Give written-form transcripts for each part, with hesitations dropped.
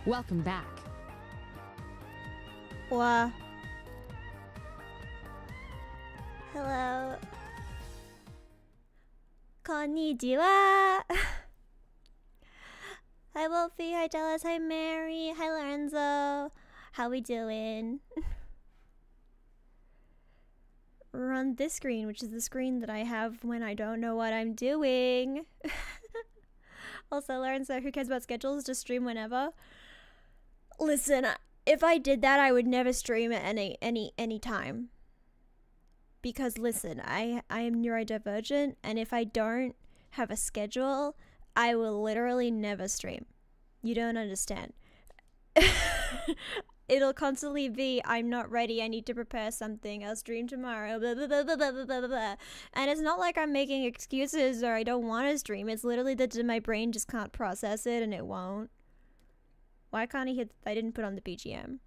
Welcome back. Hello. Konnichiwa. Hi Wolfie, hi Dallas, hi Mary, hi Lorenzo. How we doing? We're on this screen, which is the screen that I have when I don't know what I'm doing. Also, Lorenzo, who cares about schedules? Just stream whenever. Listen, if I did that, I would never stream at any time. Because listen, I am neurodivergent, and if I don't have a schedule, I will literally never stream. You don't understand. It'll constantly be, I'm not ready, I need to prepare something, I'll stream tomorrow, blah, blah, blah, blah, blah, blah, blah, blah. And it's not like I'm making excuses or I don't want to stream. It's literally that my brain just can't process it and it won't. Why can't I hear? I didn't put on the BGM.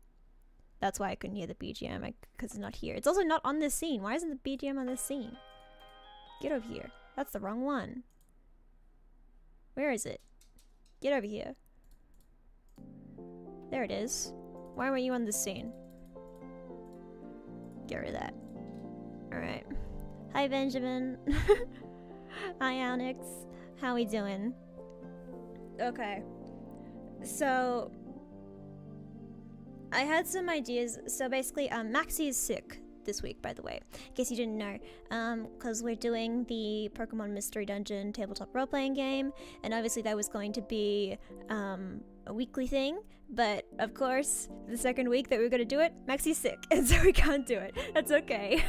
That's why I couldn't hear the BGM, because it's not here. It's also not on this scene. Why isn't the BGM on this scene? Get over here. That's the wrong one. Where is it? Get over here. There it is. Why weren't you on this scene? Get rid of that. Alright. Hi, Benjamin. Hi, Alex. How we doing? Okay. So, I had some ideas. So basically, Maxie is sick this week, by the way, in case you didn't know, because we're doing the Pokemon Mystery Dungeon tabletop role-playing game, and obviously that was going to be a weekly thing, but of course, the second week that we were going to do it, Maxie's sick, and so we can't do it. That's okay.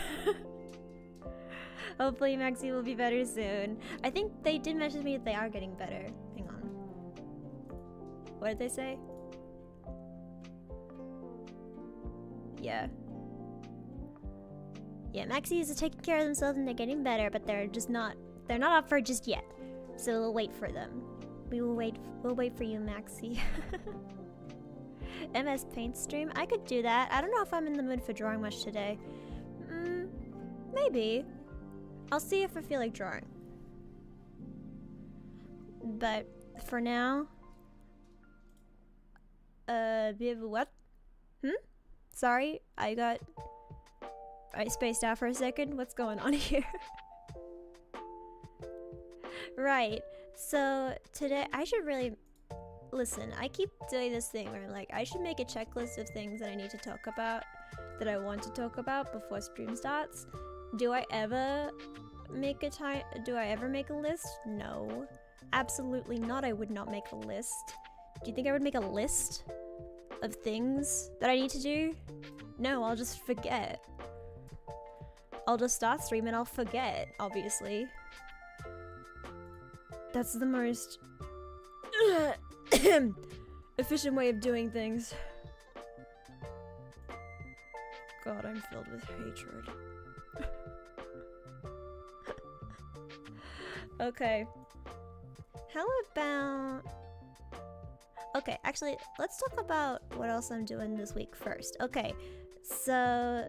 Hopefully Maxie will be better soon. I think they did mention to me that they are getting better. Hang on. What did they say? Yeah, Maxies are taking care of themselves and they're getting better, but they're not up for it just yet. So we'll wait for them. We'll wait for you, Maxie. MS Paint stream? I could do that. I don't know if I'm in the mood for drawing much today. Maybe. I'll see if I feel like drawing. But for now, what? Sorry, I spaced out for a second. What's going on here? Right, so today I should really listen. I keep doing this thing where I'm like, I should make a checklist of things that I need to talk about, that I want to talk about before stream starts. Do I ever make a list? No, absolutely not. I would not make a list. Do you think I would make a list of things that I need to do? No, I'll just forget. I'll just start streaming, I'll forget, obviously. That's the most efficient way of doing things. God, I'm filled with hatred. Okay. How about... Okay, actually, let's talk about what else I'm doing this week first. Okay, so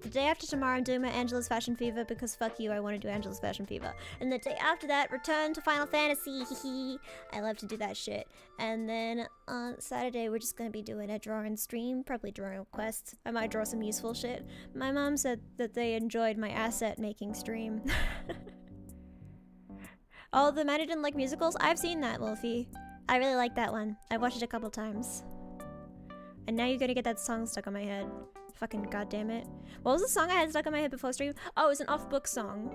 the day after tomorrow I'm doing my Angela's Fashion Fever because fuck you, I want to do Angela's Fashion Fever. And the day after that, return to Final Fantasy. I love to do that shit. And then on Saturday, we're just gonna be doing a drawing stream, probably drawing quests. I might draw some useful shit. My mom said that they enjoyed my asset making stream. Oh, the man who didn't like musicals? I've seen that, Wolfie. I really like that one. I watched it a couple times. And now you're gonna get that song stuck on my head. Fucking goddamn it. What was the song I had stuck on my head before stream? Oh, it was an off-book song.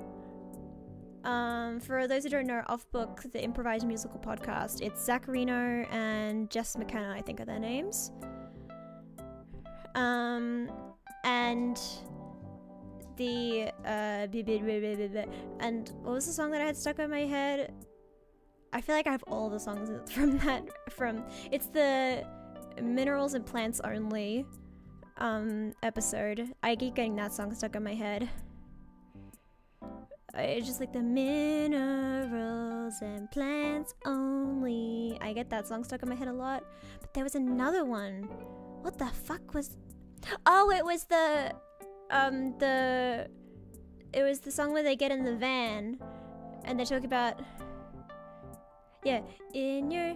For those who don't know, Off Book, the improvised musical podcast, it's Zacharino and Jess McKenna, I think are their names. And the and what was the song that I had stuck on my head? I feel like I have all the songs from that. It's the Minerals and Plants Only episode. I keep getting that song stuck in my head. It's just like the minerals and plants only. I get that song stuck in my head a lot. But there was another one. What the fuck was... Oh, it was the song where they get in the van and they talk about... Yeah, in your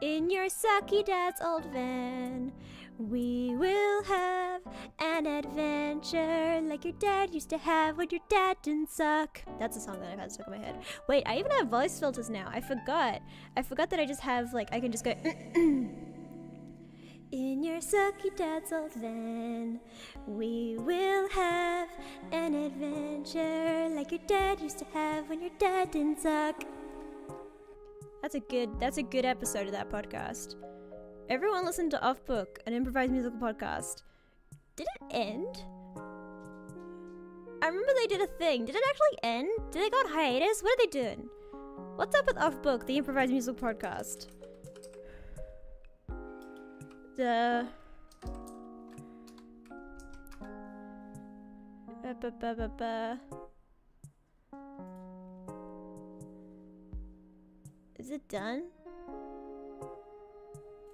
In your sucky dad's old van, we will have an adventure like your dad used to have when your dad didn't suck. That's a song that I've had stuck in my head. Wait, I even have voice filters now. I forgot that I just have, like, I can just go in your sucky dad's old van, we will have an adventure like your dad used to have when your dad didn't suck. That's a good episode of that podcast. Everyone listen to Off Book, an improvised musical podcast. Did it end? I remember they did a thing. Did it actually end? Did they go on hiatus? What are they doing? What's up with Off Book, the improvised musical podcast? Is it done?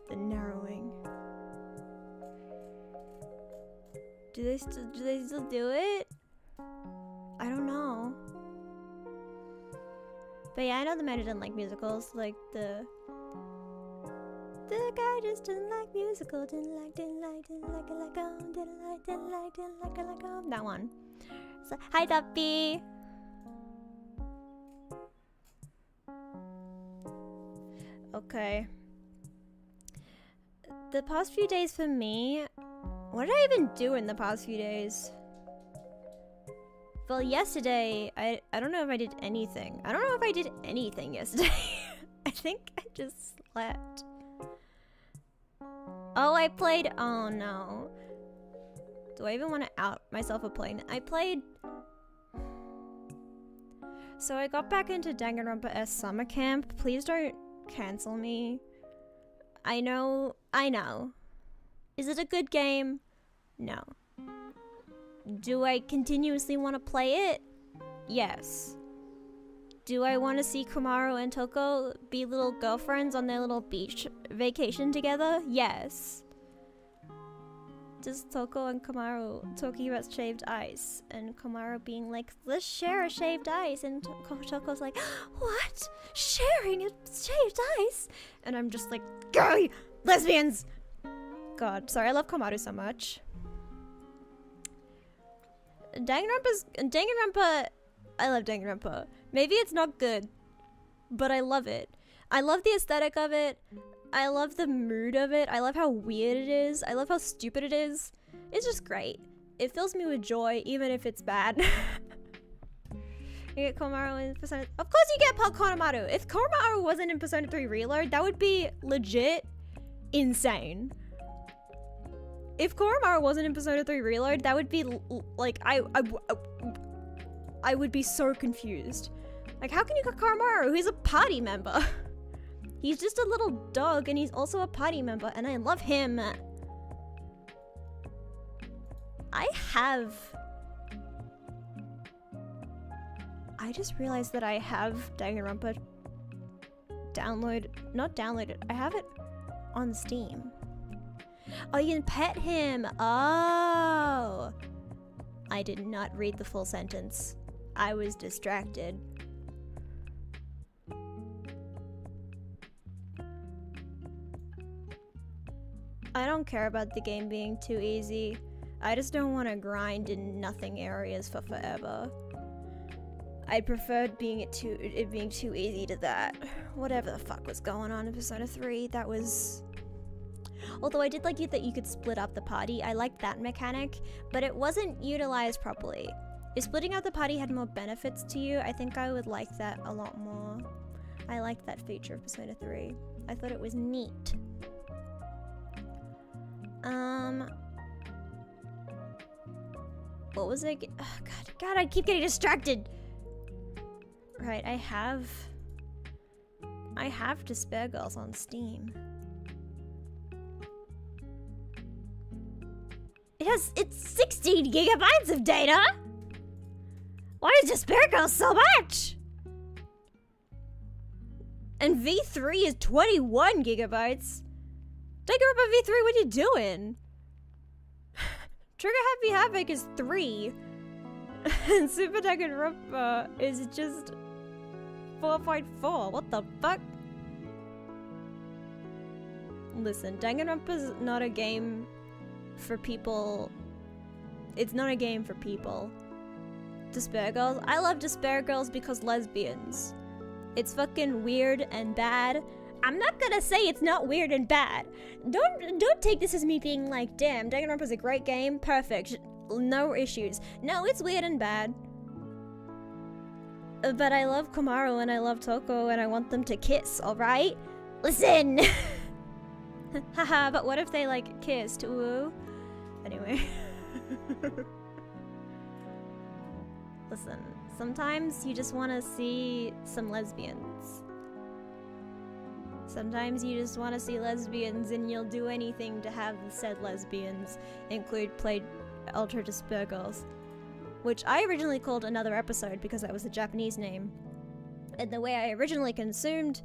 The narrowing. Do they still do it? I don't know. But yeah, I know the man who doesn't like musicals, like the guy just didn't like musical, didn't like that one. So, hi Duppy. Okay. The past few days for me, what did I even do in the past few days? Well, yesterday, I don't know if I did anything. I don't know if I did anything yesterday. I think I just slept. Oh, I played, oh no. Do I even want to out myself of playing? I played... So I got back into Danganronpa S Summer Camp. Please don't cancel me. I know. Is it a good game? No. Do I continuously want to play it? Yes. Do I want to see Komaru and Toko be little girlfriends on their little beach vacation together? Yes. Does Toko and Komaru talking about shaved ice, and Komaru being like, let's share a shaved ice, and Toko's like, what? Sharing a shaved ice? And I'm just like, go! Lesbians! God, sorry, I love Komaru so much. Danganronpa, I love Danganronpa. Maybe it's not good, but I love it. I love the aesthetic of it. I love the mood of it. I love how weird it is. I love how stupid it is. It's just great. It fills me with joy, even if it's bad. You get Komaru in Persona... Of course you get Komaru! If Komaru wasn't in Persona 3 Reload, that would be legit insane. If Komaru wasn't in Persona 3 Reload, that would be like... I would be so confused. Like, how can you get Komaru? He's a party member. He's just a little dog, and he's also a party member, and I love him. I just realized that I have Danganronpa not downloaded. I have it on Steam. Oh, you can pet him. Oh. I did not read the full sentence. I was distracted. I don't care about the game being too easy. I just don't want to grind in nothing areas for forever. I preferred it being too easy to that. Whatever the fuck was going on in Persona 3, that was... Although I did like it that you could split up the party. I liked that mechanic, but it wasn't utilized properly. If splitting up the party had more benefits to you, I think I would like that a lot more. I liked that feature of Persona 3. I thought it was neat. What was it? Oh, God, I keep getting distracted. Right, I have Despair Girls on Steam. It's 16 gigabytes of data. Why is Despair Girls so much? And V3 is 21 gigabytes. Danganronpa V3, what are you doing? Trigger Happy Havoc is 3. And Super Danganronpa is just 4.4. What the fuck? Listen, Danganronpa's not a game for people. It's not a game for people. Despair Girls. I love Despair Girls because lesbians. It's fucking weird and bad. I'm not gonna say it's not weird and bad. Don't take this as me being like, damn, Danganronpa's a great game, perfect, no issues. No, it's weird and bad. But I love Komaru and I love Toko and I want them to kiss, alright? Listen! Haha, but what if they like kissed? Ooh. Anyway. Listen, sometimes you just want to see some lesbians. Sometimes you just want to see lesbians and you'll do anything to have the said lesbians played Ultra Despair Girls. Which I originally called Another Episode because that was the Japanese name. And the way I originally consumed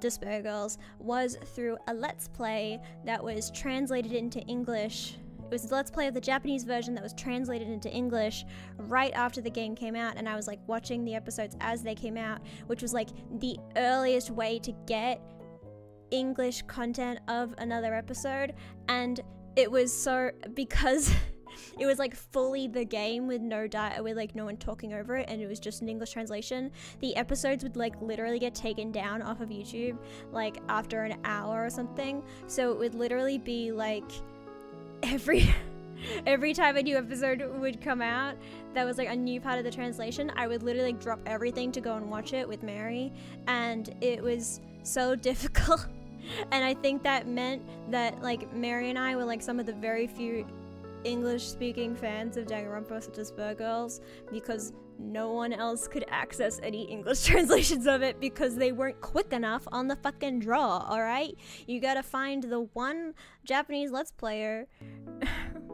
Despair Girls was through a Let's Play that was translated into English. It was a Let's Play of the Japanese version that was translated into English right after the game came out, and I was like watching the episodes as they came out, which was like the earliest way to get English content of Another Episode. And it was so, because it was like fully the game with no with like no one talking over it, and it was just an English translation. The episodes would like literally get taken down off of YouTube like after an hour or something. So it would literally be like every time a new episode would come out that was like a new part of the translation, I would literally drop everything to go and watch it with Mary, and it was so difficult. And I think that meant that like Mary and I were like some of the very few English-speaking fans of Danganronpa Despair Girls, because no one else could access any English translations of it because they weren't quick enough on the fucking draw, alright? You gotta find the one Japanese Let's Player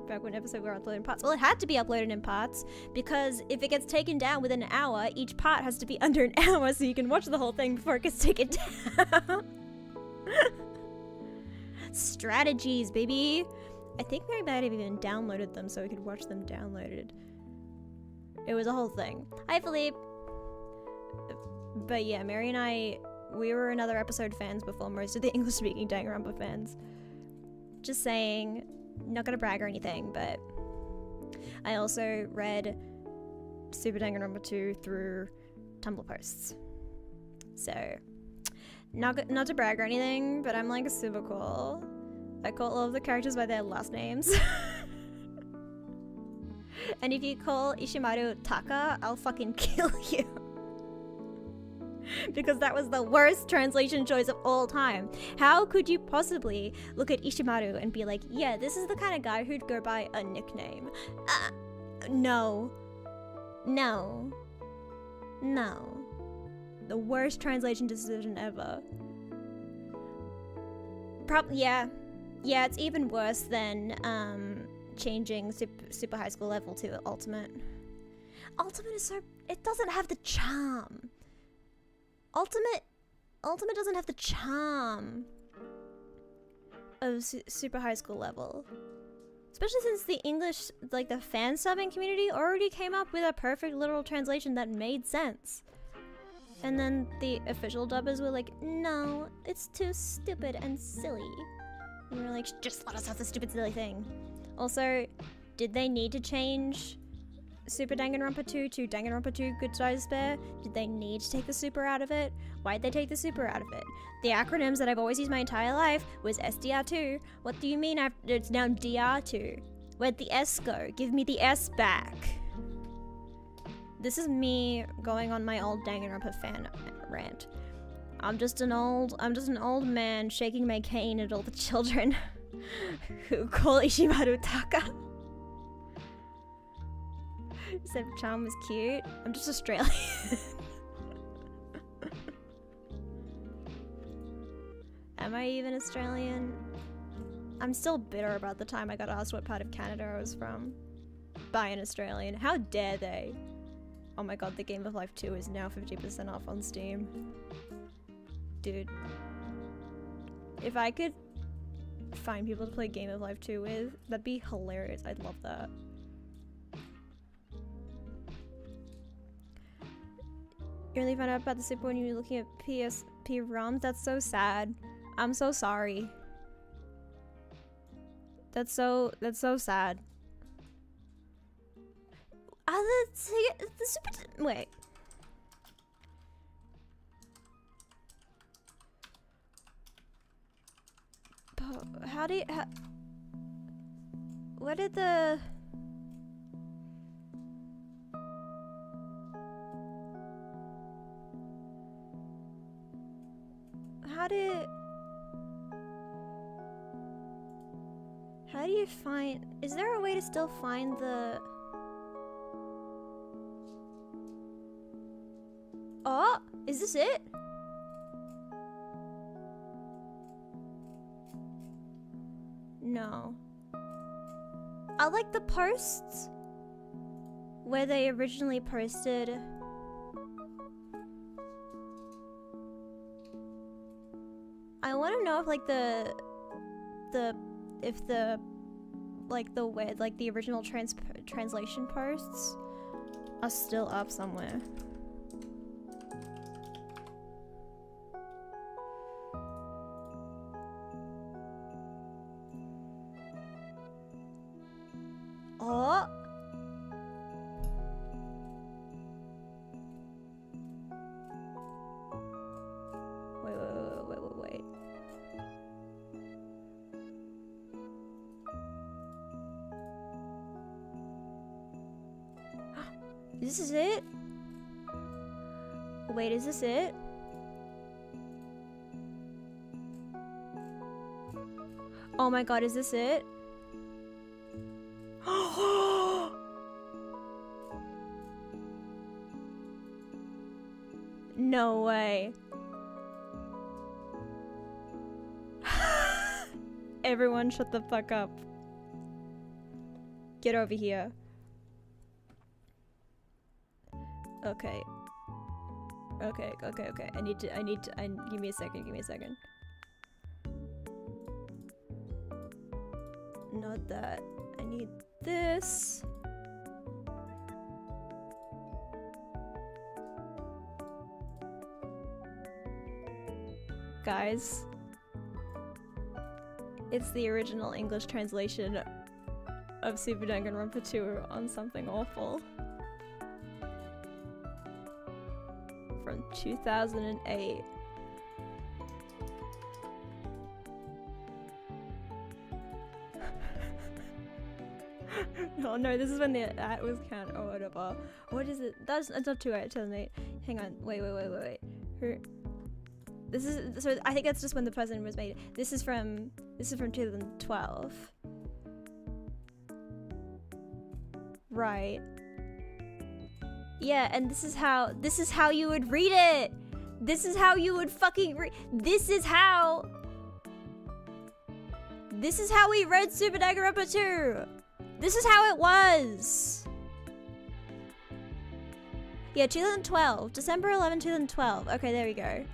back when episodes were uploaded in parts. Well, it had to be uploaded in parts because if it gets taken down within an hour, each part has to be under an hour so you can watch the whole thing before it gets taken down. Strategies, baby. I think Mary might have even downloaded them so we could watch them downloaded. It was a whole thing. Hi, Philippe. But yeah, Mary and I, we were Another Episode fans before most of the English-speaking Danganronpa fans. Just saying, not gonna brag or anything, but I also read Super Danganronpa 2 through Tumblr posts. So, not to brag or anything, but I'm like super cool. I call all of the characters by their last names. And if you call Ishimaru Taka, I'll fucking kill you. Because that was the worst translation choice of all time. How could you possibly look at Ishimaru and be like, yeah, this is the kind of guy who'd go by a nickname? No. No. No. The worst translation decision ever. Yeah, it's even worse than changing super high school level to ultimate. Ultimate is so, it doesn't have the charm. Ultimate doesn't have the charm of super high school level. Especially since the English, like the fan subbing community already came up with a perfect literal translation that made sense. And then the official dubbers were like, no, it's too stupid and silly. And we were like, just let us have the stupid silly thing. Also, did they need to change Super Danganronpa 2 to Danganronpa 2 Goodbye Despair? Did they need to take the super out of it? Why'd they take the super out of it? The acronyms that I've always used my entire life was SDR2. What do you mean it's now DR2? Where'd the S go? Give me the S back. This is me going on my old Danganronpa fan rant. I'm just an old man shaking my cane at all the children who call Ishimaru Taka. Said charm was cute. I'm just Australian. Am I even Australian? I'm still bitter about the time I got asked what part of Canada I was from by an Australian. How dare they? Oh my god, the Game of Life 2 is now 50% off on Steam. Dude. If I could find people to play Game of Life 2 with, that'd be hilarious. I'd love that. You only found out about the super when you were looking at PSP ROMs? That's so sad. I'm so sorry. That's so sad. Wait. How do you... what did the... How do you find... Is there a way to still find the... Oh, is this it? No. I like the posts where they originally posted. I want to know if like the original translation posts are still up somewhere. Oh. Wait. This is it? Wait, is this it? Oh my god, is this it? No way. Everyone shut the fuck up. Get over here. Okay. I need to, give me a second. Not that. I need this. Guys. It's the original English translation of Super Danganronpa 2 on Something Awful. From 2008. Oh no, this is when the ad was count or whatever. What is it? That's not 2008. Hang on, wait. This is, so I think that's just when the person was made. This is from 2012. Right. Yeah, and this is how you would read it. This is how you would fucking read. This is how we read Super Danganronpa 2. This is how it was. Yeah, 2012. December 11, 2012. Okay, there we go.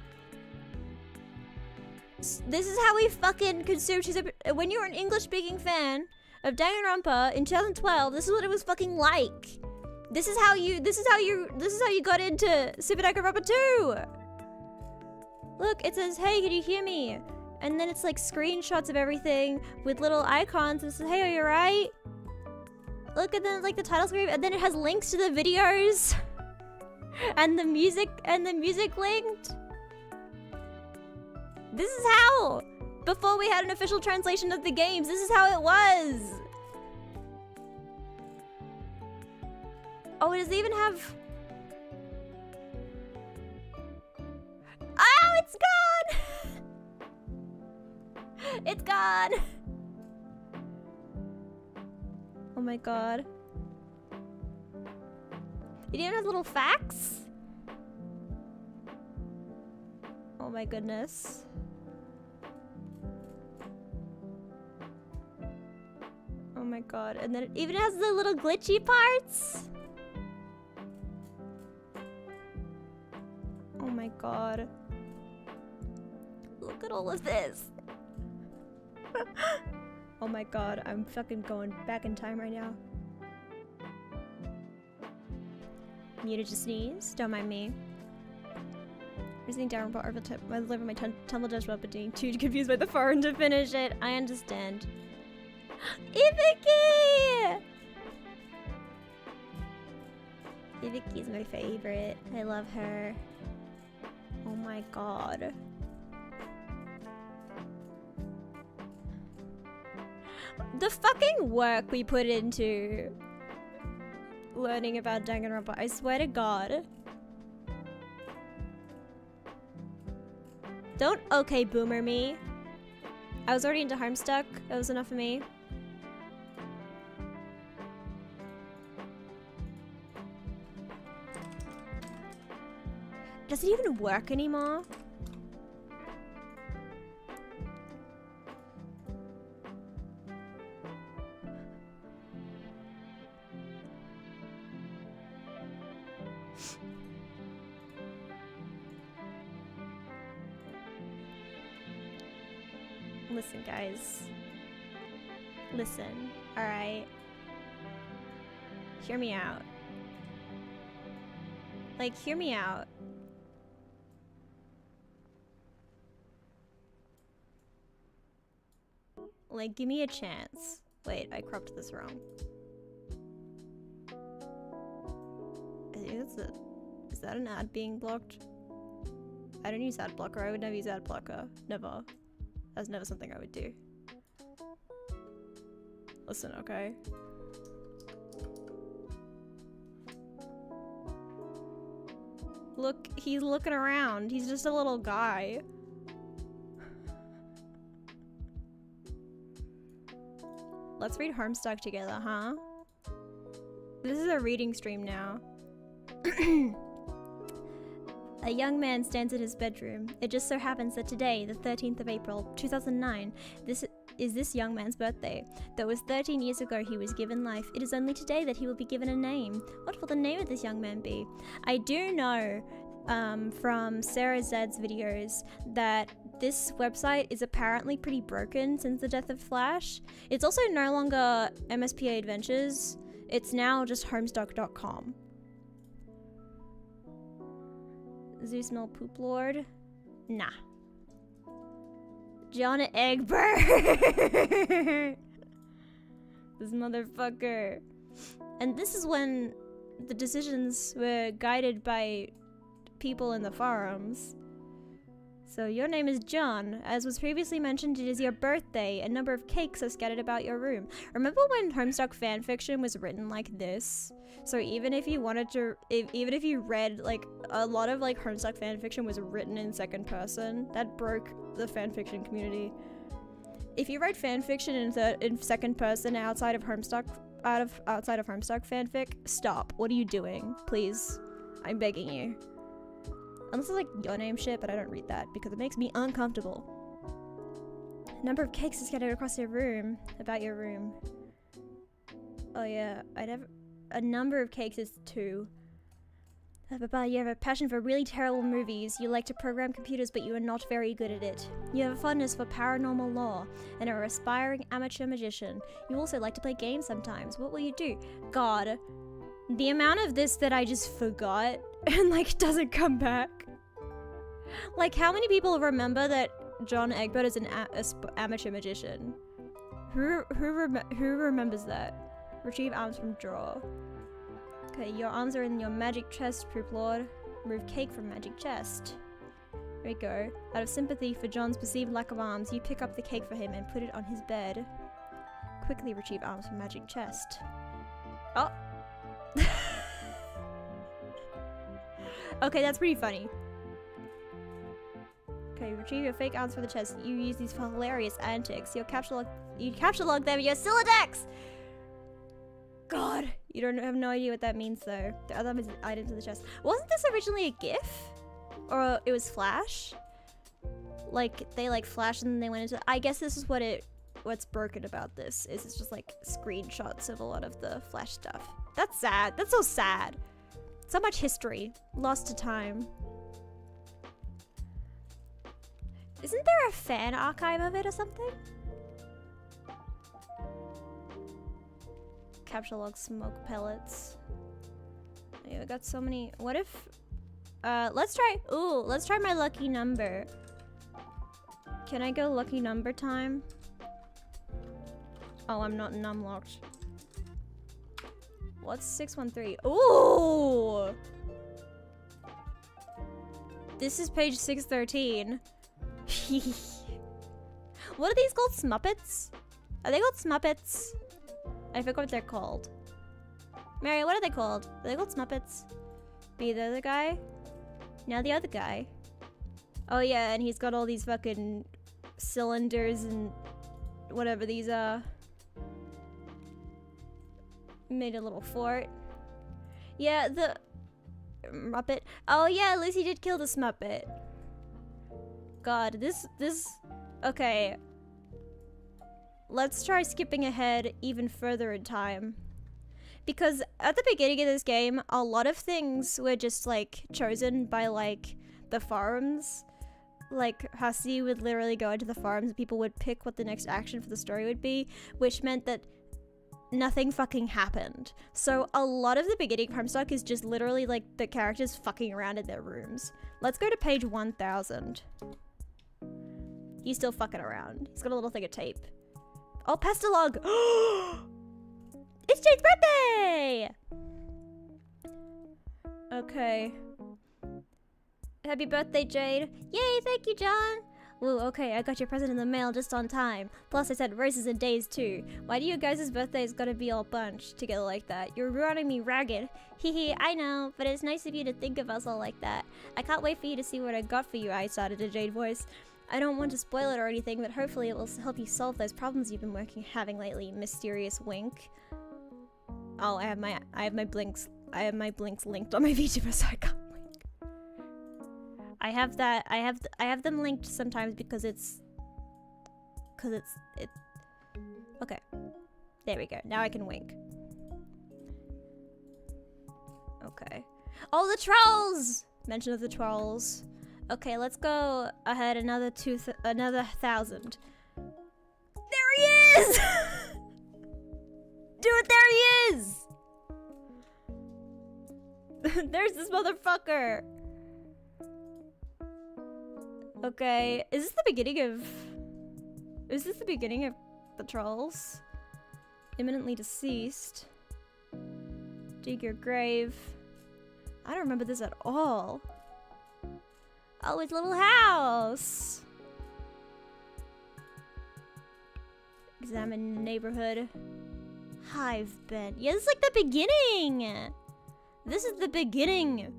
This is how we fucking consumed Super... When you were an English-speaking fan of Danganronpa in 2012, this is what it was fucking like. This is how you got into Super Danganronpa 2. Look, it says, "Hey, can you hear me?" And then it's like screenshots of everything with little icons and says, "Hey, are you alright?" Look, and then like the title screen, and then it has links to the videos and the music linked. This is how, before we had an official translation of the games, this is how it was. Oh, does it even have... Oh, it's gone! It's gone! Oh my god. It even has little facts? Oh my goodness. Oh my god. And then it even has the little glitchy parts? Oh my god. Look at all of this. Oh my god, I'm fucking going back in time right now. Muted to sneeze, don't mind me. Reasoning down over the tip, I deliver my tumble dust while being too confused by the foreign to finish it. I understand. Ibiki! Ibiki's my favorite. I love her. Oh my god. The fucking work we put into learning about Danganronpa, I swear to god. Don't okay boomer me. I was already into Homestuck. That was enough for me. Does it even work anymore? Listen, guys. Listen, alright? Hear me out. Like, hear me out. Like, give me a chance. Wait, I cropped this wrong. I think that's it. Is that an ad being blocked? I don't use ad blocker. I would never use ad blocker. Never. That's never something I would do. Listen, okay? Look, he's looking around. He's just a little guy. Let's read Homestuck together, huh? This is a reading stream now. A young man stands in his bedroom. It just so happens that today, the 13th of April, 2009, this is this young man's birthday. Though it was 13 years ago he was given life, it is only today that he will be given a name. What will the name of this young man be? I do know from Sarah Zed's videos that this website is apparently pretty broken since the death of Flash. It's also no longer MSPA Adventures. It's now just homestuck.com. Zeus Mel Poop Lord? Nah. John Egbert! This motherfucker. And this is when the decisions were guided by people in the forums. So your name is John. As was previously mentioned, it is your birthday. A number of cakes are scattered about your room. Remember when Homestuck fanfiction was written like this? So even if you wanted to, even if you read, like, a lot of, like, Homestuck fanfiction was written in second person. That broke the fanfiction community. If you write fanfiction in second person outside of Homestuck, outside of Homestuck fanfic, stop. What are you doing? Please. I'm begging you. Unless it's like your name shit, but I don't read that because it makes me uncomfortable. Number of cakes is scattered across your room. About your room. Oh yeah, a number of cakes is 2. But you have a passion for really terrible movies. You like to program computers, but you are not very good at it. You have a fondness for paranormal lore and are an aspiring amateur magician. You also like to play games sometimes. What will you do? God, the amount of this that I just forgot and like doesn't come back. Like, how many people remember that John Egbert is an amateur magician? Who remembers that? Retrieve arms from drawer. Okay, your arms are in your magic chest, Poop Lord. Remove cake from magic chest. There we go. Out of sympathy for John's perceived lack of arms, you pick up the cake for him and put it on his bed. Quickly retrieve arms from magic chest. Oh! Okay, that's pretty funny. Okay, retrieve your fake arms from the chest. You use these for hilarious antics. You capture log them. You're still attacks. God, you don't have no idea what that means though. The other items in the chest. Wasn't this originally a GIF, or it was Flash? Like they like Flash and then they went into. I guess this is what's broken about this is it's just like screenshots of a lot of the Flash stuff. That's sad. That's so sad. So much history lost to time. Isn't there a fan archive of it or something? Capture log smoke pellets. Yeah, I got so many. What if let's try my lucky number. Can I go lucky number time? Oh, I'm not numlocked. What's 613? Ooh! This is page 613. What are these called? Smuppets? Are they called Smuppets? I forgot what they're called. Mary, what are they called? Are they called Smuppets? Be the other guy? Now the other guy. Oh yeah, and he's got all these fucking cylinders and whatever these are. Made a little fort. Yeah, the Muppet. Oh yeah, at least he did kill the Smuppet. God, this... Okay. Let's try skipping ahead even further in time. Because at the beginning of this game, a lot of things were just, like, chosen by, like, the forums. Like, Hussie would literally go into the forums and people would pick what the next action for the story would be, which meant that nothing fucking happened. So a lot of the beginning of Homestuck is just literally, like, the characters fucking around in their rooms. Let's go to page 1000. He's still fucking around. He's got a little thing of tape. Oh, Pestalog! It's Jade's birthday! Okay. Happy birthday, Jade. Yay, thank you, John. Ooh, okay, I got your present in the mail just on time. Plus, I said roses and days, too. Why do you guys' birthdays gotta be all bunched together like that? You're running me ragged. Hee, I know, but it's nice of you to think of us all like that. I can't wait for you to see what I got for you, I started a Jade voice. I don't want to spoil it or anything, but hopefully it will help you solve those problems you've been having lately. Mysterious wink. Oh, I have my blinks linked on my VTuber, so I can't link. I have them linked sometimes because it's okay. There we go. Now I can wink. Okay. Oh, the trolls! Mention of the trolls. Okay, let's go ahead another 1,000. There he is! Dude, there he is! There's this motherfucker. Okay, is this the beginning of the trolls? Imminently deceased. Dig your grave. I don't remember this at all. Oh, his little house. Examine the neighborhood. Hive bed. Yeah, this is like the beginning. This is the beginning.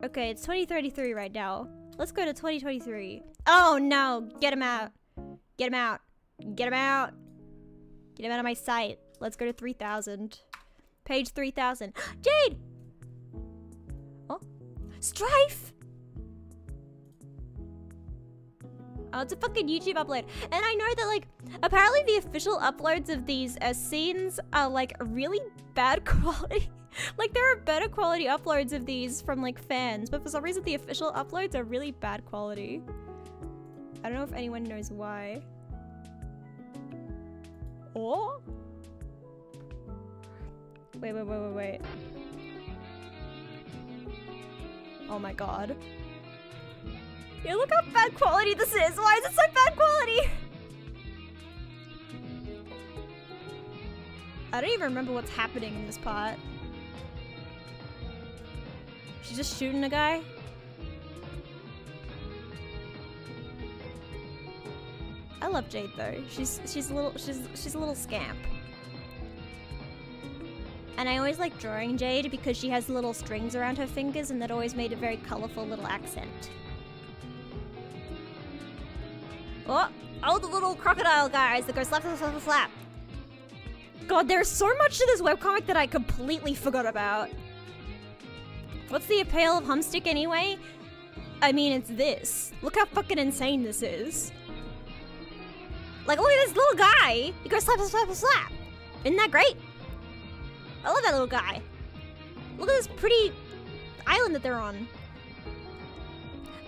Okay, it's 2033 right now. Let's go to 2023. Oh no, get him out. Get him out. Get him out. Get him out of my sight. Let's go to 3000. Page 3000. Jade! Oh, Strife! Oh, it's a fucking YouTube upload. And I know that, like, apparently the official uploads of these scenes are, like, really bad quality. Like, there are better quality uploads of these from, like, fans, but for some reason the official uploads are really bad quality. I don't know if anyone knows why. Oh? Wait. Oh my god. Yeah, look how bad quality this is! Why is it so bad quality? I don't even remember what's happening in this part. She's just shooting a guy? I love Jade though. She's a little scamp. And I always like drawing Jade because she has little strings around her fingers and that always made a very colorful little accent. Oh, the little crocodile guys that go slap, slap, slap, slap. God, there's so much to this webcomic that I completely forgot about. What's the appeal of Humstick anyway? I mean, it's this. Look how fucking insane this is. Like, look at this little guy. He goes slap, slap, slap, slap. Isn't that great? I love that little guy. Look at this pretty island that they're on.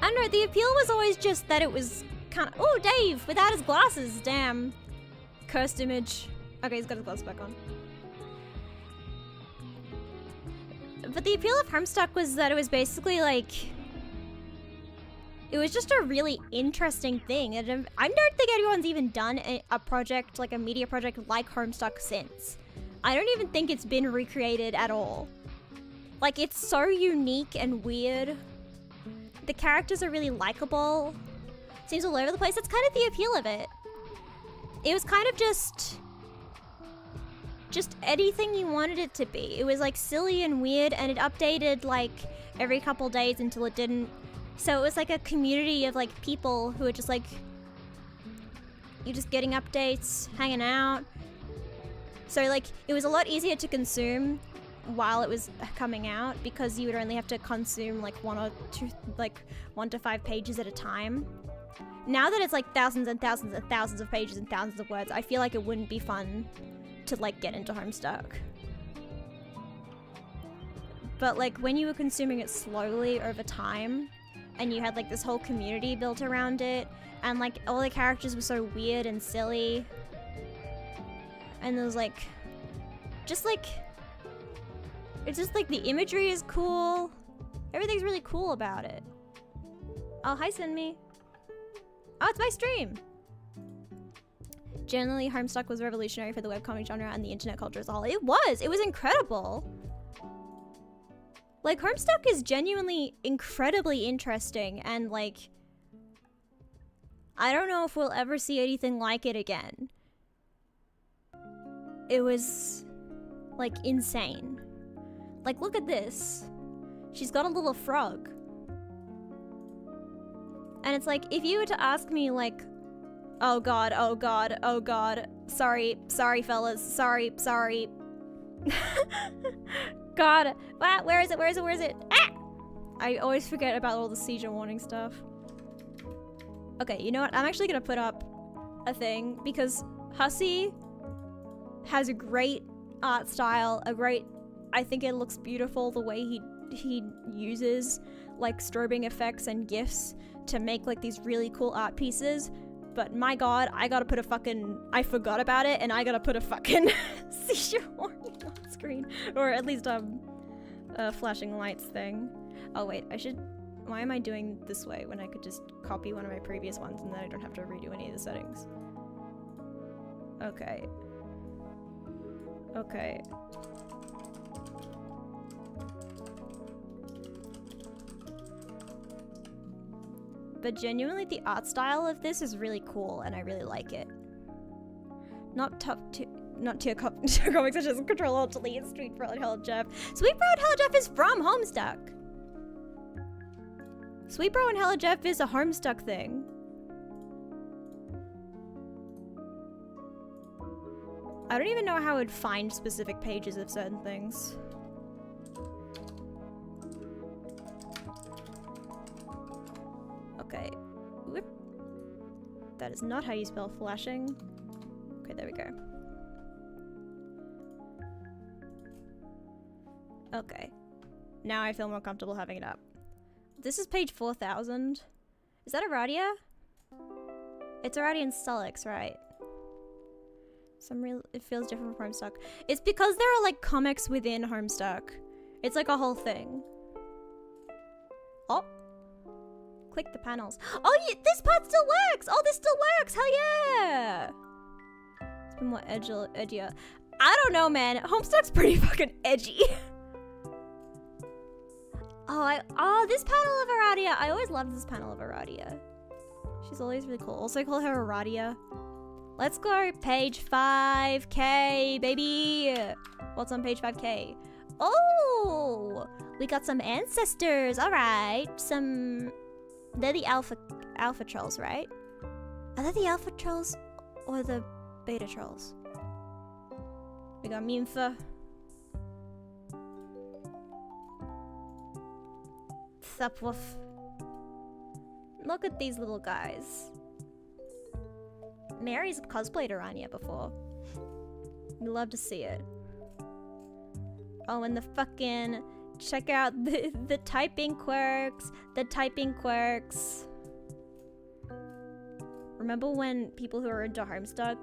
I don't know, the appeal was always just that it was kind of... Oh, Dave, without his glasses, damn. Cursed image. Okay, he's got his glasses back on. But the appeal of Homestuck was that it was basically like... It was just a really interesting thing. And I don't think anyone's even done a project, like a media project like Homestuck since. I don't even think it's been recreated at all. Like, it's so unique and weird. The characters are really likable. Seems all over the place. That's kind of the appeal of it. It was kind of just anything you wanted it to be. It was like silly and weird, and it updated like every couple days until it didn't. So it was like a community of like people who were just like, you're just getting updates, hanging out. So like it was a lot easier to consume while it was coming out, because you would only have to consume like 1 to 5 pages at a time. Now that it's like thousands and thousands and thousands of pages and thousands of words, I feel like it wouldn't be fun to like get into Homestuck. But like when you were consuming it slowly over time, and you had like this whole community built around it, and like all the characters were so weird and silly, and there was like it's just like the imagery is cool. Everything's really cool about it. Oh, hi Sinmi. Oh, it's my stream. Generally, Homestuck was revolutionary for the webcomic genre and the internet culture as a whole. It was incredible. Like, Homestuck is genuinely incredibly interesting, and like, I don't know if we'll ever see anything like it again. It was like insane. Like, look at this. She's got a little frog. And it's like, if you were to ask me like, oh god, oh god, oh god, sorry fellas, sorry. God, where is it? Ah! I always forget about all the seizure warning stuff. Okay, you know what? I'm actually gonna put up a thing, because Hussey has a great art style, I think it looks beautiful the way he uses like strobing effects and GIFs to make like these really cool art pieces. But my god, I forgot about it, and I gotta put a fucking seizure warning on screen. Or at least a flashing lights thing. Oh wait, why am I doing this way when I could just copy one of my previous ones and then I don't have to redo any of the settings? Okay. But genuinely, the art style of this is really cool, and I really like it. Not tier comics such as Control Alt Delete, Sweet Bro and Hello Jeff. Sweet Bro and Hello Jeff is from Homestuck. Sweet Bro and Hello Jeff is a Homestuck thing. I don't even know how I would find specific pages of certain things. Okay. Whoop. That is not how you spell flashing. Okay, there we go. Okay. Now I feel more comfortable having it up. This is page 4000. Is that Aradia? It's Aradia and Stulix, right? It feels different from Homestuck. It's because there are like comics within Homestuck. It's like a whole thing. Oh. Click the panels. Oh, yeah, this part still works! Oh, this still works! Hell yeah! It's been more edgier. I don't know, man. Homestuck's pretty fucking edgy. Oh, this panel of Aradia. I always loved this panel of Aradia. She's always really cool. Also call her Aradia. Let's go, page 5K, baby. What's on page 5K? Oh, we got some ancestors. All right, they're the alpha trolls, right? Are they the alpha trolls or the beta trolls? We got Minfa. Supwoof. Look at these little guys. Mary's cosplayed Aranya before. We love to see it. Oh, and the fucking... Check out the typing quirks. The typing quirks. Remember when people who are into Homestuck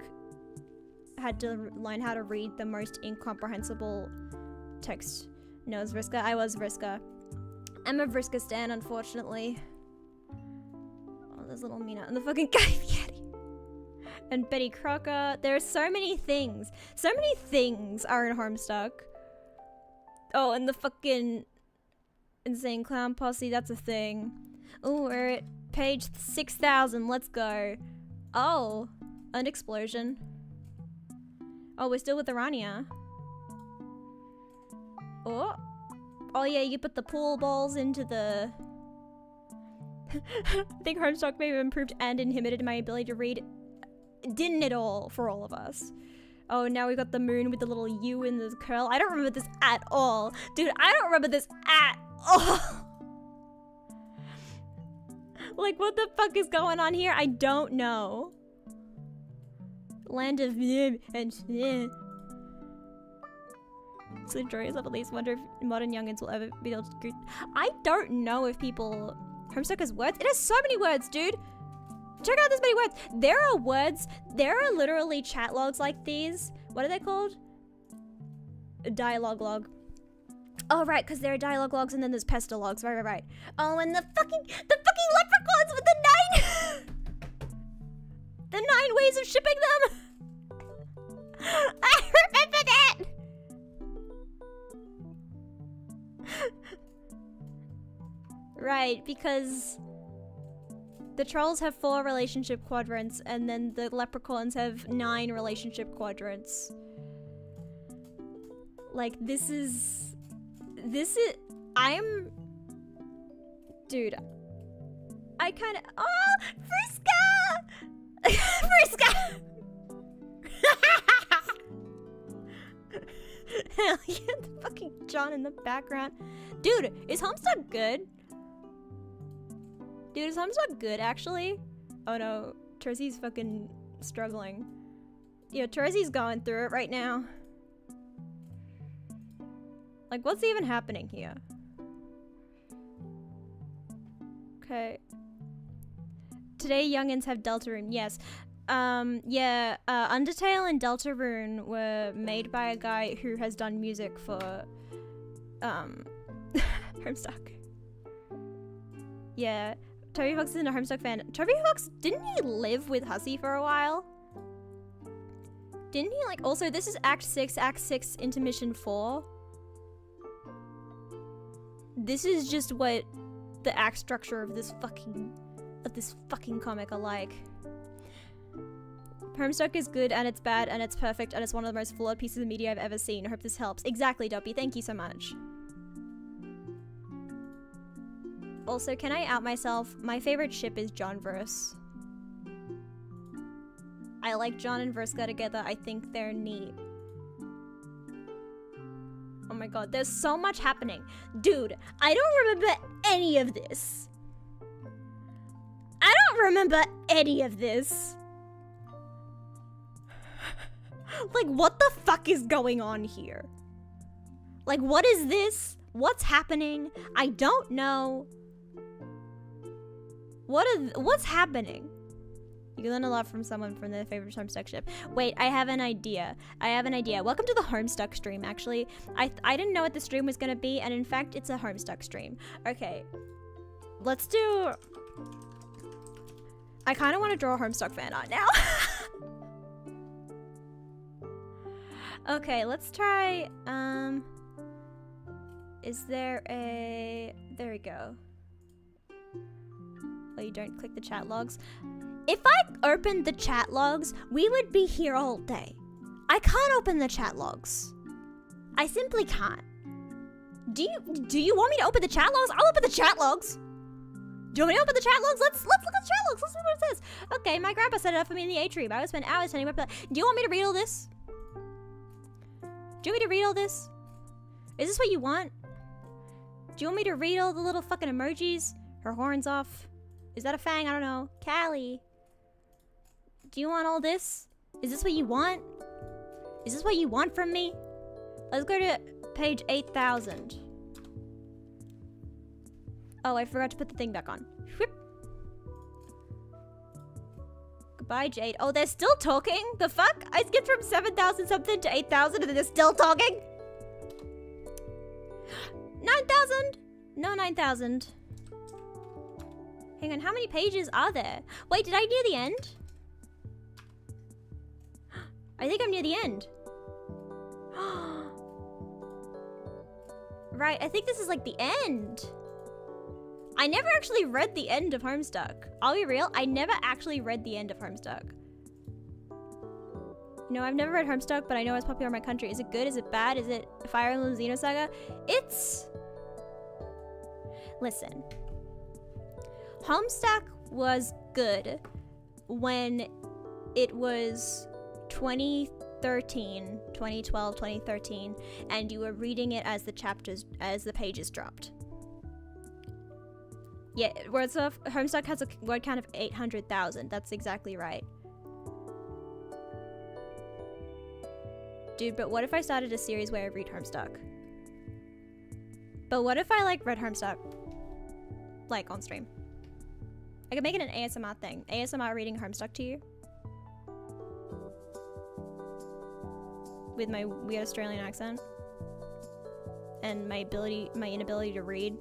had to learn how to read the most incomprehensible text? No, it was Vriska. I was Vriska. I'm a Vriska stan, unfortunately. there's little Mina and the fucking Yeti. And Betty Crocker. There are so many things. So many things are in Homestuck. Oh, and the fucking Insane Clown Posse, that's a thing. Oh, we're at page 6,000. Let's go. Oh, an explosion. Oh, we're still with Arania. Oh. Oh yeah, you put the pool balls into the... I think Homestuck may have improved and inhibited my ability to read. Didn't it all for all of us. Oh, now we got the moon with the little U in the curl. I don't remember this at all. Dude, I don't remember this at all. Like, what the fuck is going on here? I don't know. Land of and sleep stories of at least wonder if modern youngins will ever be able to... I don't know if people... Homestuck has words? It has so many words, dude! Check out this many words! There are words... There are literally chat logs like these. What are they called? A dialogue log. Oh, right, because there are dialogue logs and then there's pesta logs. Right. Oh, and the fucking leprechauns with the 9... the 9 ways of shipping them! I remember that! Right, because the trolls have 4 relationship quadrants and then the leprechauns have 9 relationship quadrants. Like, this is... Dude. I kinda... Oh! Friska! Friska! Hell yeah, the fucking John in the background. Dude, is Homestuck good? Dude, is Homestuck good, actually? Oh no, Terezi's fucking struggling. Yeah, Terezi's going through it right now. Like, what's even happening here? Okay. Today, youngins have Deltarune. Yes. Yeah, Undertale and Deltarune were made by a guy who has done music for, Homestuck. Yeah, Toby Fox isn't a Homestuck fan. Toby Fox, didn't he live with Hussey for a while? Didn't he, like, also, this is Act 6, Intermission 4. This is just what the act structure of this fucking comic are like. Homestuck is good and it's bad and it's perfect and it's one of the most flawed pieces of media I've ever seen. I hope this helps. Exactly, Duppy. Thank you so much. Also, can I out myself? My favorite ship is John Verse. I like John and Verska together. I think they're neat. Oh my god, there's so much happening. Dude, I don't remember any of this. I don't remember any of this. Like, what the fuck is going on here? Like, what is this? What's happening? I don't know. What's happening? You can learn a lot from someone from their favorite Homestuck ship. Wait, I have an idea. Welcome to the Homestuck stream, actually. I didn't know what the stream was gonna be, and in fact, it's a Homestuck stream. Okay. Let's do... I kind of want to draw a Homestuck fan art now. Okay, let's try, is there a... There we go. Oh, you don't click the chat logs? If I opened the chat logs, we would be here all day. I can't open the chat logs. I simply can't. Do you want me to open the chat logs? I'll open the chat logs. Do you want me to open the chat logs? Let's look at the chat logs. Let's see what it says. Okay, my grandpa set it up for me in the atrium. I would spend hours telling him. Do you want me to read all this? Do you want me to read all this? Is this what you want? Do you want me to read all the little fucking emojis? Her horn's off. Is that a fang? I don't know. Callie. Do you want all this? Is this what you want? Is this what you want from me? Let's go to page 8,000. Oh, I forgot to put the thing back on. Whoop. Goodbye, Jade. Oh, they're still talking? The fuck? I skipped from 7,000 something to 8,000 and then they're still talking? 9,000? No, 9,000. Hang on, how many pages are there? Wait, did I near the end? I think I'm near the end. Right, I think this is like the end. I never actually read the end of Homestuck. I'll be real, I never actually read the end of Homestuck. No, I've never read Homestuck, but I know it's popular in my country. Is it good? Is it bad? Is it Fire Emblem Xenosaga? It's... Listen. Homestuck was good when it was 2013, 2012, 2013, and you were reading it as the pages dropped. Yeah, Words of Homestuck has a word count of 800,000. That's exactly right. Dude, but what if I started a series where I read Homestuck? But what if I like read Homestuck like on stream? I could make it an ASMR thing. ASMR reading Homestuck to you. With my weird Australian accent. And my inability to read.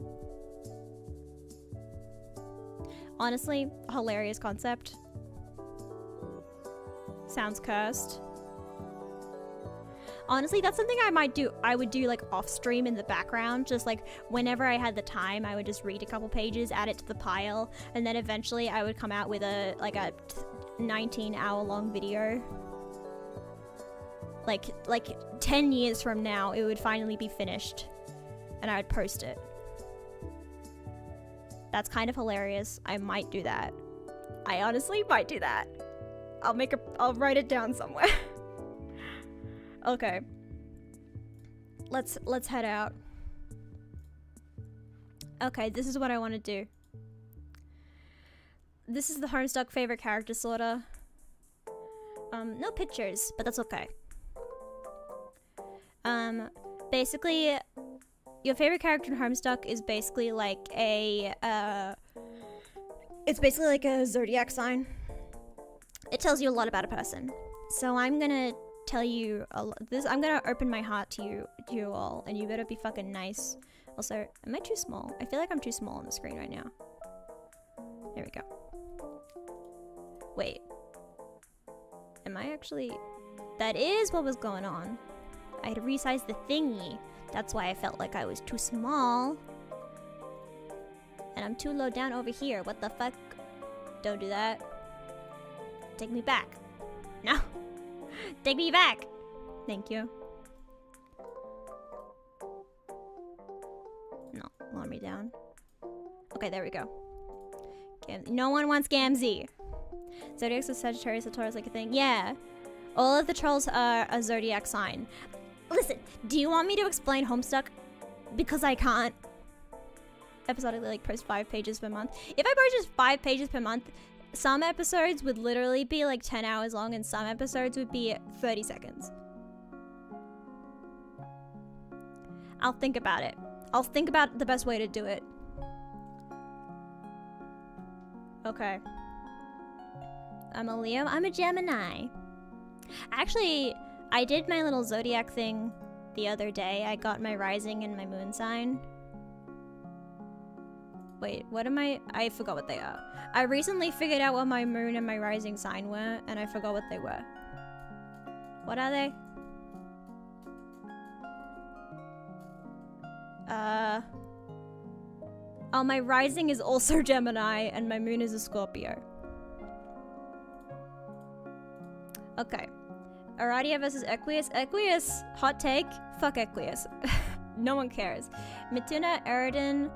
Honestly, hilarious concept. Sounds cursed. Honestly, that's something I would do like off stream in the background. Just like whenever I had the time, I would just read a couple pages, add it to the pile, and then eventually I would come out with a 19-hour long video. Like 10 years from now, it would finally be finished, and I would post it. That's kind of hilarious. I might do that. I honestly might do that. I'll write it down somewhere. Okay. Let's head out. Okay, this is what I want to do. This is the Homestuck favorite character sorta. No pictures, but that's okay. Basically, your favorite character in Homestuck is basically like a, it's basically like a zodiac sign. It tells you a lot about a person. So I'm gonna tell you I'm gonna open my heart to you all, and you better be fucking nice. Also, am I too small? I feel like I'm too small on the screen right now. There we go. Wait. Am I actually... That is what was going on. I had to resize the thingy. That's why I felt like I was too small. And I'm too low down over here. What the fuck? Don't do that. Take me back. No. Take me back. Thank you. No, lower me down. Okay, there we go. No one wants Gamzee. Zodiacs of Sagittarius and Taurus like a thing. Yeah. All of the trolls are a zodiac sign. Listen, do you want me to explain Homestuck? Because I can't. Episodically, like, post 5 pages per month. If I post just 5 pages per month, some episodes would literally be like 10 hours long, and some episodes would be 30 seconds. I'll think about it. I'll think about the best way to do it. Okay. I'm a Leo. I'm a Gemini. Actually, I did my little zodiac thing the other day. I got my rising and my moon sign. Wait, what am I forgot what they are. I recently figured out what my moon and my rising sign were, and I forgot what they were. What are they? Oh, my rising is also Gemini, and my moon is a Scorpio. Okay. Aradia versus Equius. Equius, hot take. Fuck Equius. No one cares. Mituna, Eridan.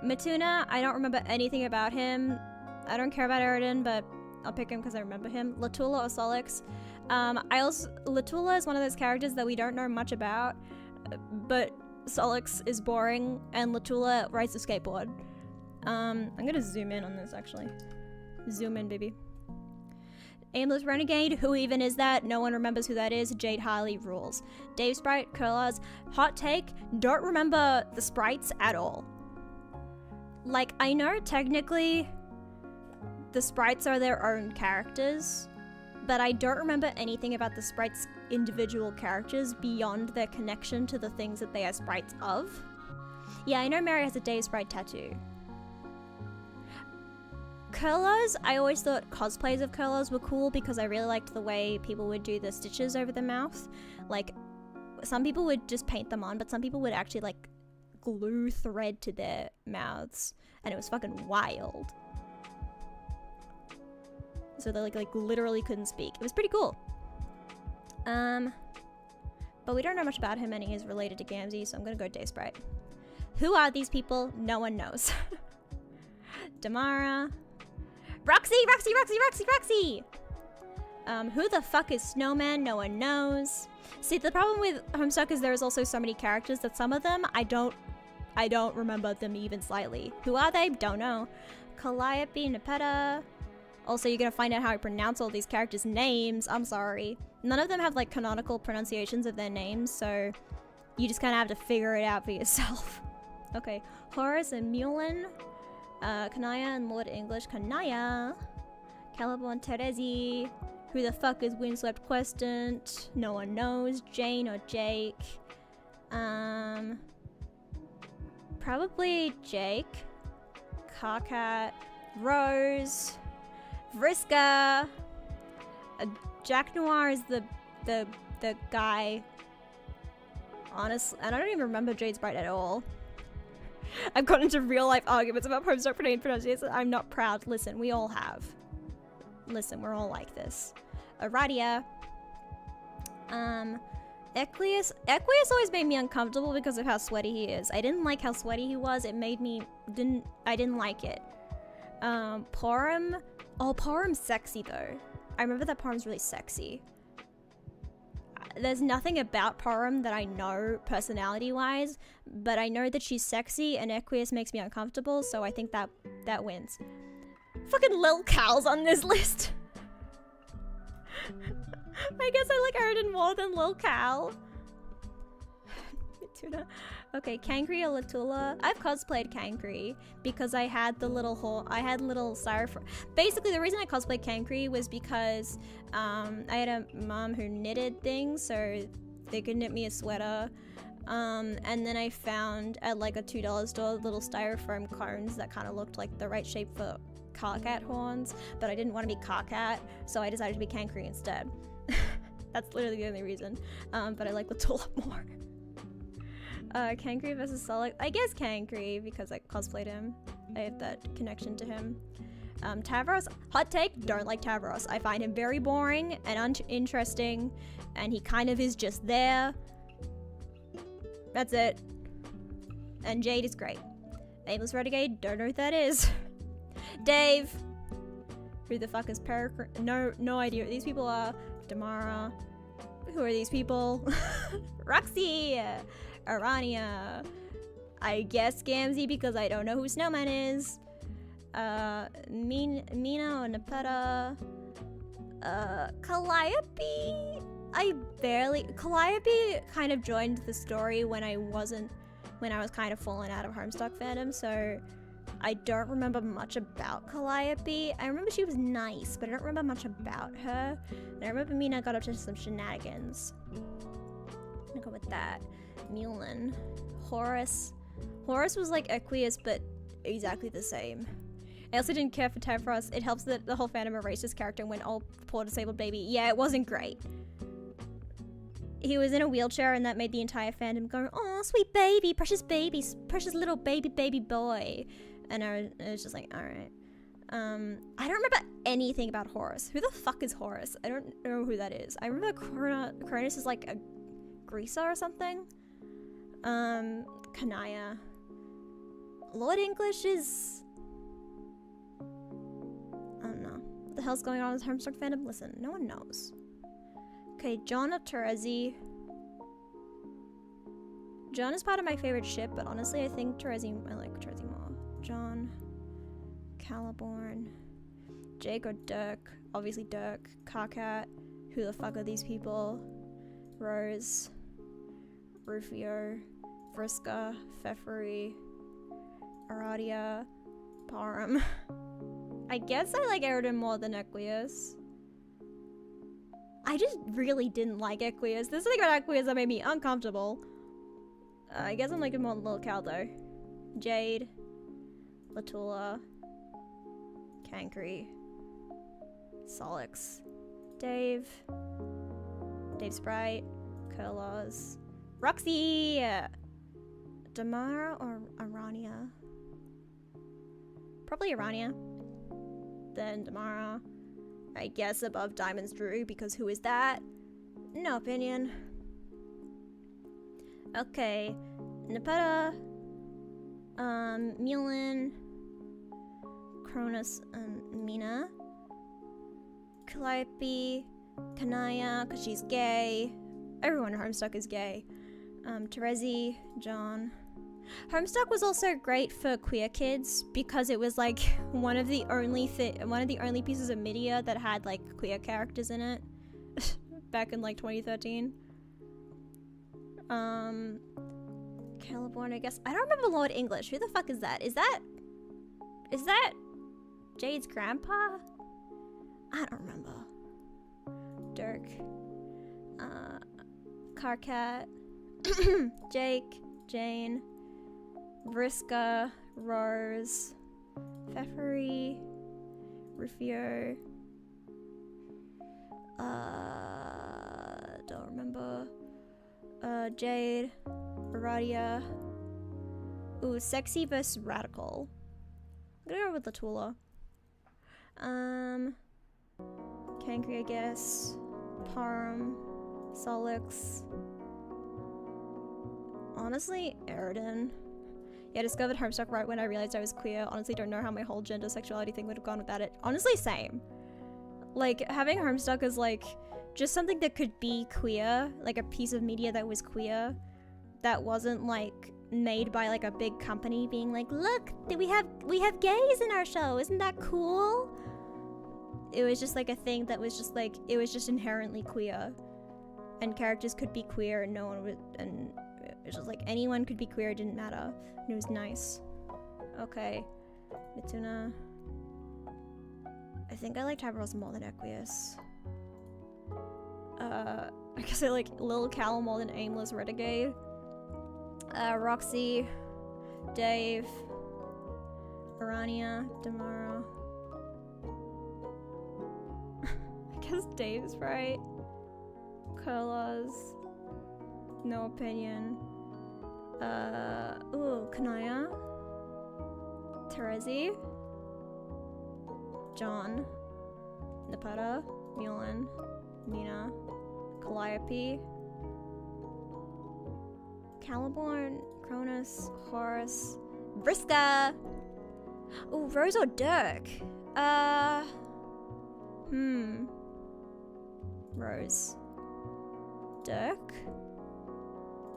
Mituna, I don't remember anything about him. I don't care about Eridan, but I'll pick him because I remember him. Latula or Solix. Latula is one of those characters that we don't know much about, but Solix is boring, and Latula rides a skateboard. I'm gonna zoom in on this, actually. Zoom in, baby. Aimless Renegade, who even is that? No one remembers who that is. Jade Harley rules. Dave Sprite, Curlers. Hot take, don't remember the sprites at all. Like, I know technically the sprites are their own characters, but I don't remember anything about the sprites' individual characters beyond their connection to the things that they are sprites of. Yeah, I know Mary has a Dave Sprite tattoo. Curlers, I always thought cosplays of curlers were cool because I really liked the way people would do the stitches over the mouth. Like, some people would just paint them on, but some people would actually, like, glue thread to their mouths. And it was fucking wild. So they, like literally couldn't speak. It was pretty cool. But we don't know much about him, and he is related to Gamzee, so I'm gonna go Day Sprite. Who are these people? No one knows. Damara. Roxy! Who the fuck is Snowman? No one knows. See, the problem with Homestuck is there's also so many characters that some of them, I don't remember them even slightly. Who are they? Don't know. Calliope, Nepeta. Also, you're gonna find out how I pronounce all these characters' names. I'm sorry. None of them have, like, canonical pronunciations of their names, so you just kind of have to figure it out for yourself. Okay. Horace and Mulin. Kanaya and Lord English. Kanaya. Caliborn Terezi. Who the fuck is Windswept Questant? No one knows. Jane or Jake. Probably Jake. Carcat. Rose. Vriska. Jack Noir is the guy. Honestly, and I don't even remember Jade's Bright at all. I've gotten into real life arguments about Homestuck pronunciation. I'm not proud. Listen, we all have. Listen, we're all like this. Aradia. Equius always made me uncomfortable because of how sweaty he is. I didn't like how sweaty he was. It made me I didn't like it. Porum. Oh, Porum's sexy though. I remember that Porum's really sexy. There's nothing about Porum that I know personality-wise, but I know that she's sexy, and Equius makes me uncomfortable, so I think that wins. Fucking Lil Cal's on this list. I guess I like Aridin more than Lil Cal. Tuna. Okay, Kankri or Latula. I've cosplayed Kankri because I had the little styrofoam. Basically, the reason I cosplayed Kankri was because I had a mom who knitted things, so they could knit me a sweater. And then I found at like a $2 store little styrofoam cones that kind of looked like the right shape for Carcat horns, but I didn't want to be Carcat, so I decided to be Kankri instead. That's literally the only reason. But I like Latula more. Kankri versus Solid. I guess Kankri because I cosplayed him. I have that connection to him. Tavros. Hot take, don't like Tavros. I find him very boring and uninteresting, and he kind of is just there. That's it. And Jade is great. Aimless Renegade, don't know who that is. Dave. Who the fuck is No idea what these people are. Damara. Who are these people? Roxy. Arania. I guess Gamzee because I don't know who Snowman is. Mina or Nepeta. Calliope. Calliope kind of joined the story when I was kind of falling out of Homestuck fandom, so I don't remember much about Calliope. I remember she was nice, but I don't remember much about her. And I remember Mina got up to some shenanigans. I'm gonna go with that. Mulin. Horace. Horace was like Equius, but exactly the same. I also didn't care for Tevros. It helps that the whole fandom erased his character and went, oh, poor disabled baby. Yeah, it wasn't great. He was in a wheelchair and that made the entire fandom go, oh, sweet baby, precious little baby boy. And I was just like, alright. I don't remember anything about Horace. Who the fuck is Horace? I don't know who that is. I remember Cronus is like a greaser or something. Kanaya. Lord English is... I don't know. What the hell's going on with Homestuck fandom? Listen, no one knows. Okay, John or Terezi. John is part of my favorite ship, but honestly I think I like Terezi more. John. Caliborn. Jake or Dirk. Obviously Dirk. Carcat. Who the fuck are these people? Rose. Rufio. Vriska. Pfeffery. Aradia. Parum. I guess I like Aridin more than Equius. I just really didn't like Equius. There's something about Equius that made me uncomfortable. I guess I'm liking more than Lil Cal though. Jade. Latula. Kankri, Solix, Dave, Dave Sprite, Kurlaws, Roxy, Damara or Arania? Probably Arania. Then Damara. I guess above Diamonds Drew, because who is that? No opinion. Okay. Nepeta, Mulin, Cronus, and Mina. Calliope, Kanaya, because she's gay. Everyone in Homestuck is gay. Terezi, John. Homestuck was also great for queer kids because it was like one of the only pieces of media that had like queer characters in it back in like 2013. Caliborn, I guess. I don't remember Lord English. Who the fuck is that? Is that Jade's grandpa? I don't remember. Dirk, Carcat, Jake, Jane, Vriska, Rose, Pfeffery, Rufio, don't remember, Jade, Aradia, ooh, Sexy vs Radical. I'm gonna go with Latula. Kankri, I guess, Param, Solix, honestly, Eridan. Yeah, I discovered Homestuck right when I realized I was queer. Honestly, don't know how my whole gender sexuality thing would have gone without it. Honestly, same. Like, having Homestuck as, like, just something that could be queer, like a piece of media that was queer, that wasn't, like, made by, like, a big company being like, look, we have gays in our show, isn't that cool? It was just, like, a thing that was just, like, it was just inherently queer. And characters could be queer and no one would, and it was just like anyone could be queer, it didn't matter. And it was nice. Okay. Mituna. I think I like Tabros more than Equius. I guess I like Lil Cal more than Aimless Renegade. Roxy. Dave. Arania. Damara. I guess Dave's right. Kurlaws. No opinion. Ooh, Kanaya. Terezi. John. Nepeta. Mulin. Mina. Calliope. Caliborn. Cronus. Horus. Vriska! Ooh, Rose or Dirk? Rose. Dirk.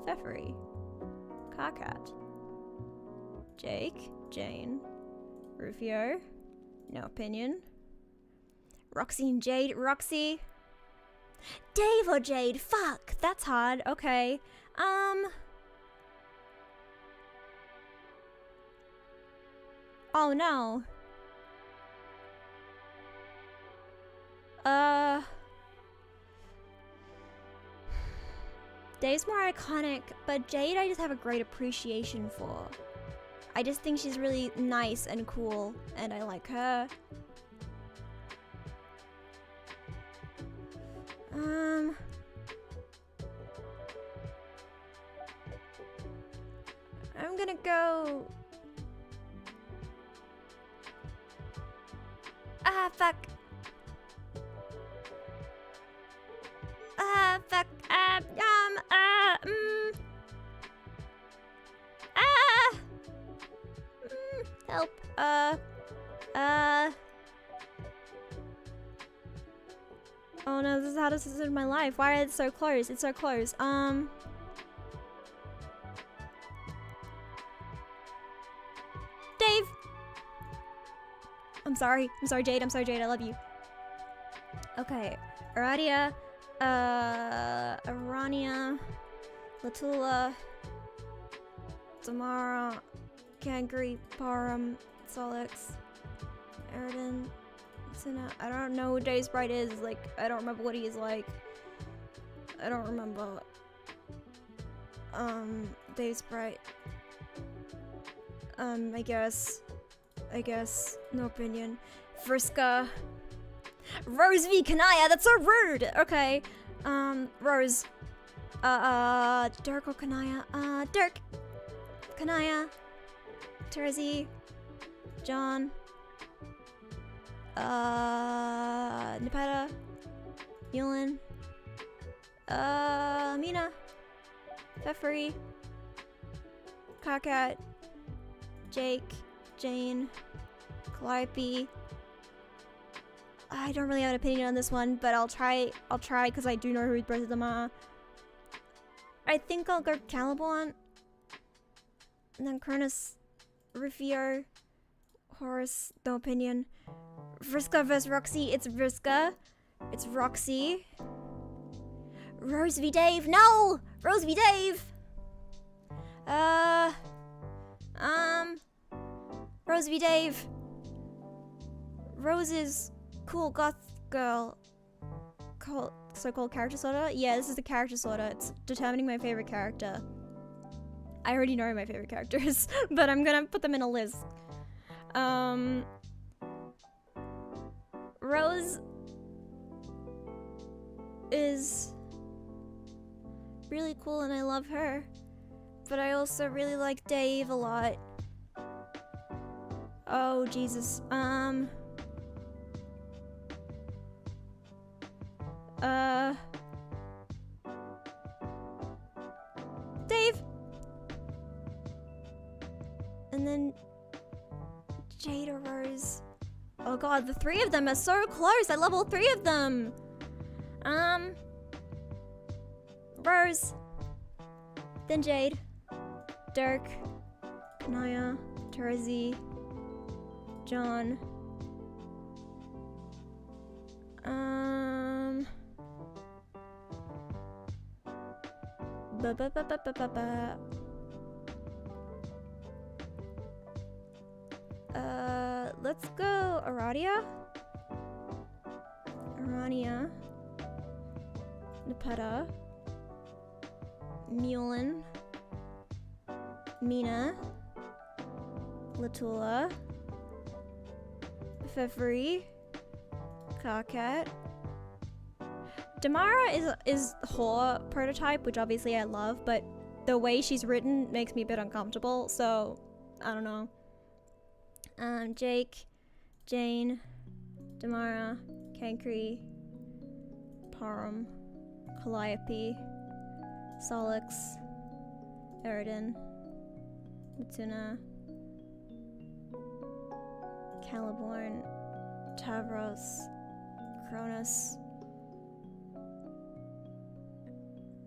Pfeffery. Carcat. Jake. Jane. Rufio. No opinion. Roxy and Jade. Roxy. Dave or Jade? Fuck, that's hard. Okay. Oh no. Dave's more iconic, but Jade I just have a great appreciation for. I just think she's really nice and cool, and I like her. I'm gonna go... Ah, fuck. Fuck. Help. Oh no, this is how this is in my life. Why are it so close? It's so close. Dave! I'm sorry, Jade. I'm sorry, Jade. I love you. Okay. Aradia. Arania. Latula. Damara. Kankri. Param. Solix. Eridan. Sina. I don't know who Dave's Bright is. Like, I don't remember what he is like. I don't remember. Dave's Bright. I guess. I guess. No opinion. Vriska. Rose v Kanaya, that's so rude! Okay. Rose. Dirk or Kanaya? Dirk. Kanaya. Terezi. John. Nepeta. Yulin. Mina. Pfeffery. Cockcat. Jake. Jane. Calliope. I don't really have an opinion on this one, but I'll try because I do know who both of them are. I think I'll go Caliban. And then Cronus, Rufio, Horus, no opinion. Vriska vs Roxy, it's Vriska. It's Roxy. Rose v Dave, no! Rose v Dave! Rose v Dave. Rose is cool goth girl. So-called character sorter? Yeah, this is the character sorter. It's determining my favorite character. I already know my favorite characters, but I'm gonna put them in a list. Rose is really cool and I love her, but I also really like Dave a lot. Oh, Jesus. Dave! And then Jade or Rose. Oh god, the three of them are so close. I love all three of them. Rose. Then Jade. Dirk. Kanaya. Terezi. John. Let's go Aradia. Arania. Nepeta. Mulin. Mina. Latula. Pfeffery. Cockcat. Damara is whore prototype, which obviously I love, but the way she's written makes me a bit uncomfortable, so I don't know. Jake, Jane, Damara, Kankri, Param, Calliope, Solix, Eridan, Matuna, Caliborn, Tavros, Cronus,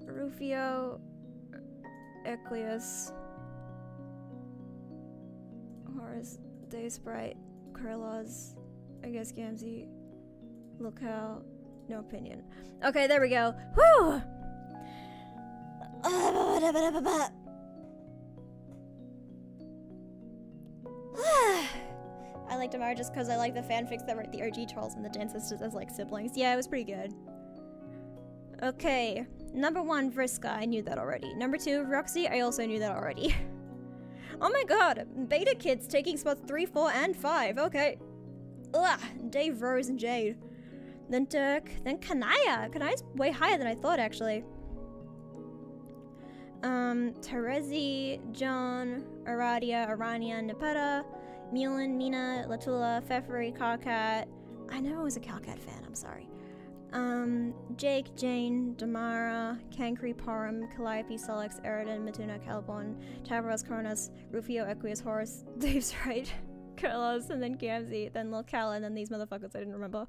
Rufio, Equius, Horus, Daysprite, Kurlas, I guess Gamzee, Locale, no opinion. Okay, there we go. Whew! I like Damara just because I like the fanfics that write the OG trolls and the Dance Sisters as like siblings. Yeah, it was pretty good. Okay, number 1, Vriska, I knew that already. Number 2, Roxy, I also knew that already. Oh my god, Beta Kids taking spots 3, 4, and 5, okay. Ugh, Dave, Rose, and Jade. Then Dirk, then Kanaya. Kanaya's way higher than I thought, actually. Terezi, John, Aradia, Arania, Nepeta, Mulin, Mina, Latula, Pfeffery, Cockcat. I never was a Cockcat fan, I'm sorry. Jake, Jane, Damara, Kankri, Param, Calliope, Solix, Eridan, Matuna, Calibon, Tavros, Cronus, Rufio, Equius, Horus, Dave's right, Kurlas, and then Gamzee, then Locale, and then these motherfuckers I didn't remember.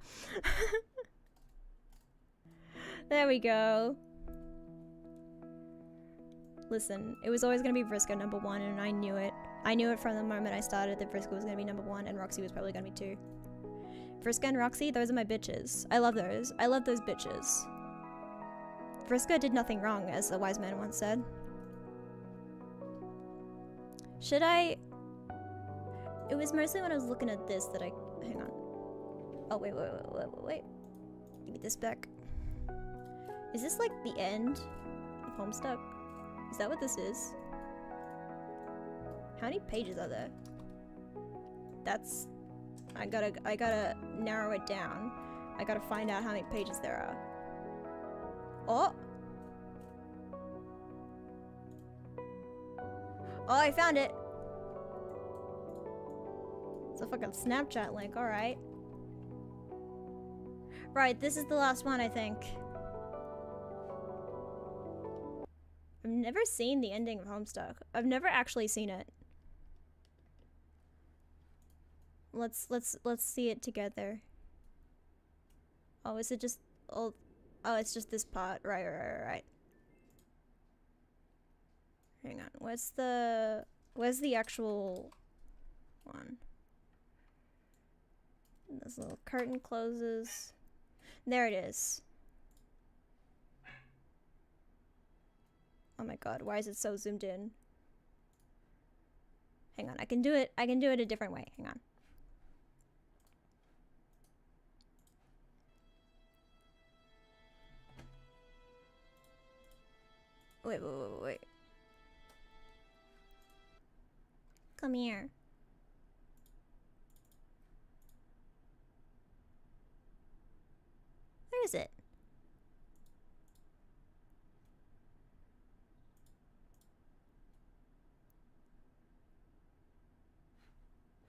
There we go. Listen, it was always gonna be Vriska number 1, and I knew it. I knew it from the moment I started that Vriska was gonna be number 1, and Roxy was probably gonna be 2. Vriska and Roxy, those are my bitches. I love those. I love those bitches. Vriska did nothing wrong, as a wise man once said. Should I... It was mostly when I was looking at this that I... Hang on. Oh, wait. Give me this back. Is this like the end of Homestuck? Is that what this is? How many pages are there? that's... I gotta narrow it down. I gotta find out how many pages there are. Oh! Oh, I found it! It's a fucking Snapchat link, alright. Right, this is the last one, I think. I've never seen the ending of Homestuck. I've never actually seen it. Let's see it together. Oh, is it just... Oh, it's just this part. Right. Hang on. Where's the actual one? This little curtain closes. There it is. Oh my god, why is it so zoomed in? Hang on, I can do it a different way. Hang on. Wait. Come here. Where is it?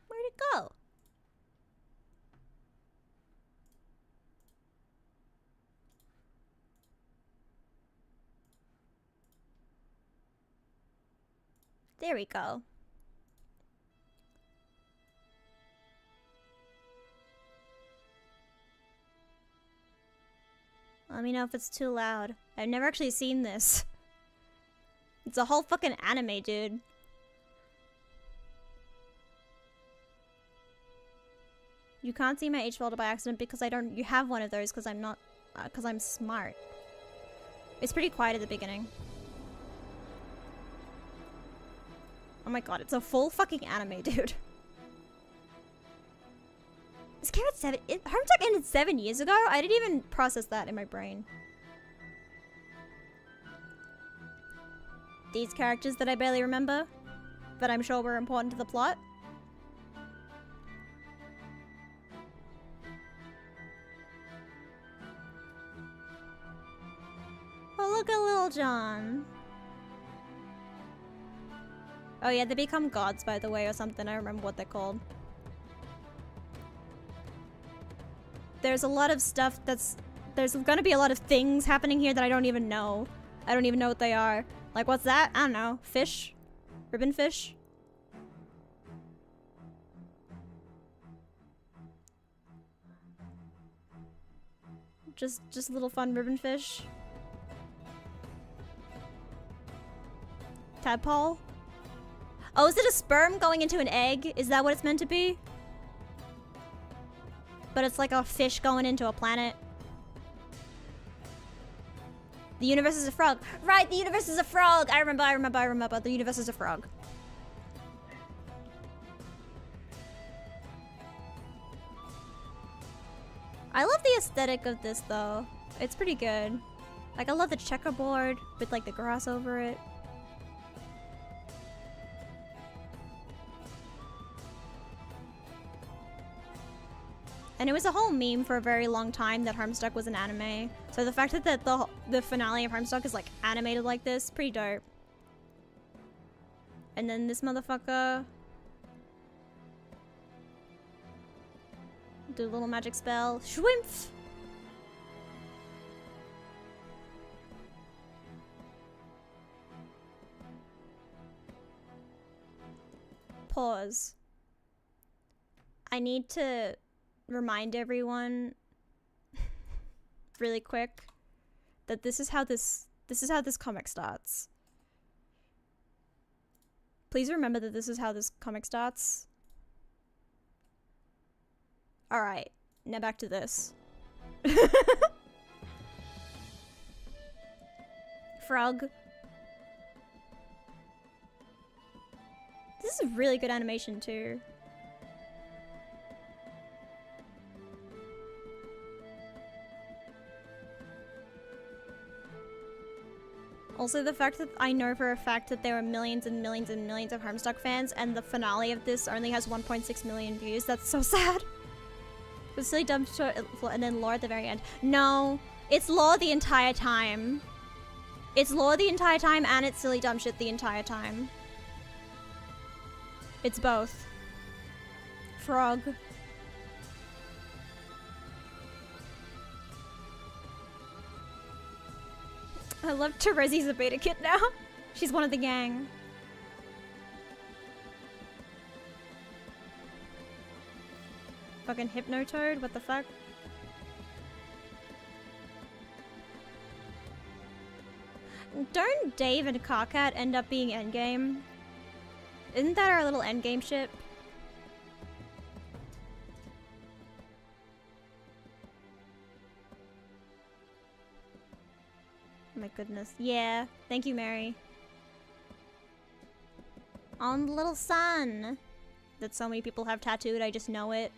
Where'd it go? There we go. Let me know if it's too loud. I've never actually seen this. It's a whole fucking anime, dude. You can't see my H folder by accident because I don't. You have one of those because I'm not. Because I'm smart. It's pretty quiet at the beginning. Oh my god, it's a full fucking anime, dude. This came out Homestuck ended 7 years ago? I didn't even process that in my brain. These characters that I barely remember, but I'm sure were important to the plot. Oh, look at Little John. Oh yeah, they become gods, by the way, or something. I remember what they're called. There's a lot of stuff that's... There's gonna be a lot of things happening here that I don't even know. I don't even know what they are. Like, what's that? I don't know. Fish? Ribbon fish? Just little fun ribbon fish. Tadpole? Oh, is it a sperm going into an egg? Is that what it's meant to be? But it's like a fish going into a planet. The universe is a frog. Right, the universe is a frog! I remember. The universe is a frog. I love the aesthetic of this, though. It's pretty good. Like, I love the checkerboard with, like, the grass over it. And it was a whole meme for a very long time that Homestuck was an anime. So the fact that the finale of Homestuck is like animated like this, pretty dope. And then this motherfucker do a little magic spell. Shwimpf! Pause. I need to remind everyone really quick that this is how this comic starts. Please remember that this is how this comic starts. Alright, now back to this. Frog. This is really good animation too. Also, the fact that I know for a fact that there were millions and millions and millions of Homestuck fans, and the finale of this only has 1.6 million views. That's so sad. It was silly dumb shit, and then lore at the very end. No, it's lore the entire time. It's lore the entire time, and it's silly dumb shit the entire time. It's both. Frog. I love Terezi's a beta kid now. She's one of the gang. Fucking Hypnotoad, what the fuck? Don't Dave and Carcat end up being endgame? Isn't that our little endgame ship? My goodness. Yeah. Thank you, Mary. On the little sun that so many people have tattooed, I just know it.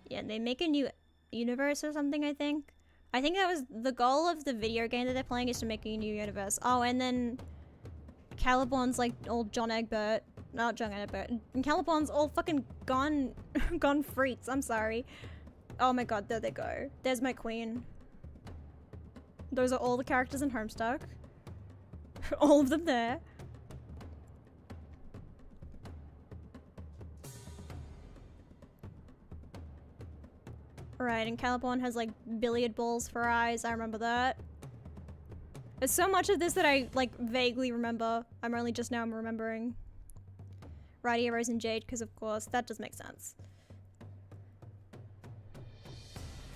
Yeah, they make a new universe or something, I think. I think that was the goal of the video game that they're playing, is to make a new universe. Oh, and then Caliborn's like old John Egbert. Not John Egbert. And Caliborn's all fucking gone freaks. I'm sorry. Oh my god, there they go. There's my queen. Those are all the characters in Homestuck. All of them there. Right, and Caliborn has like billiard balls for eyes. I remember that. There's so much of this that I like vaguely remember. I'm only just now remembering. Radia, Rose, and Jade, because of course that does make sense.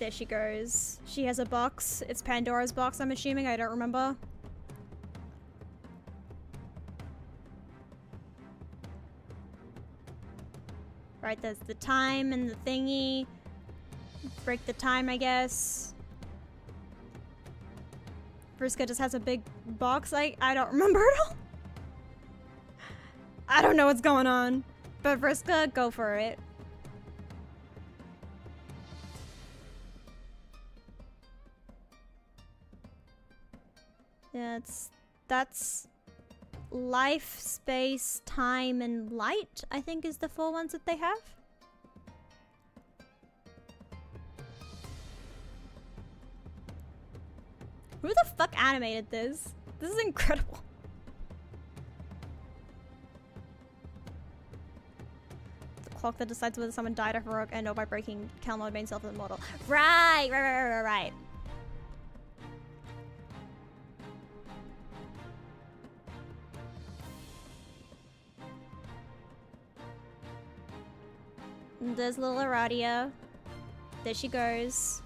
There she goes. She has a box. It's Pandora's box, I'm assuming. I don't remember. Right, there's the time and the thingy. Break the time, I guess. Vriska just has a big box. I don't remember at all. I don't know what's going on. But Vriska, go for it. Yeah, that's life, space, time, and light, I think is the 4 ones that they have. Who the fuck animated this? This is incredible. The clock that decides whether someone died a heroic end or by breaking Kalmod made himself immortal. Right. There's little Aradia. There she goes.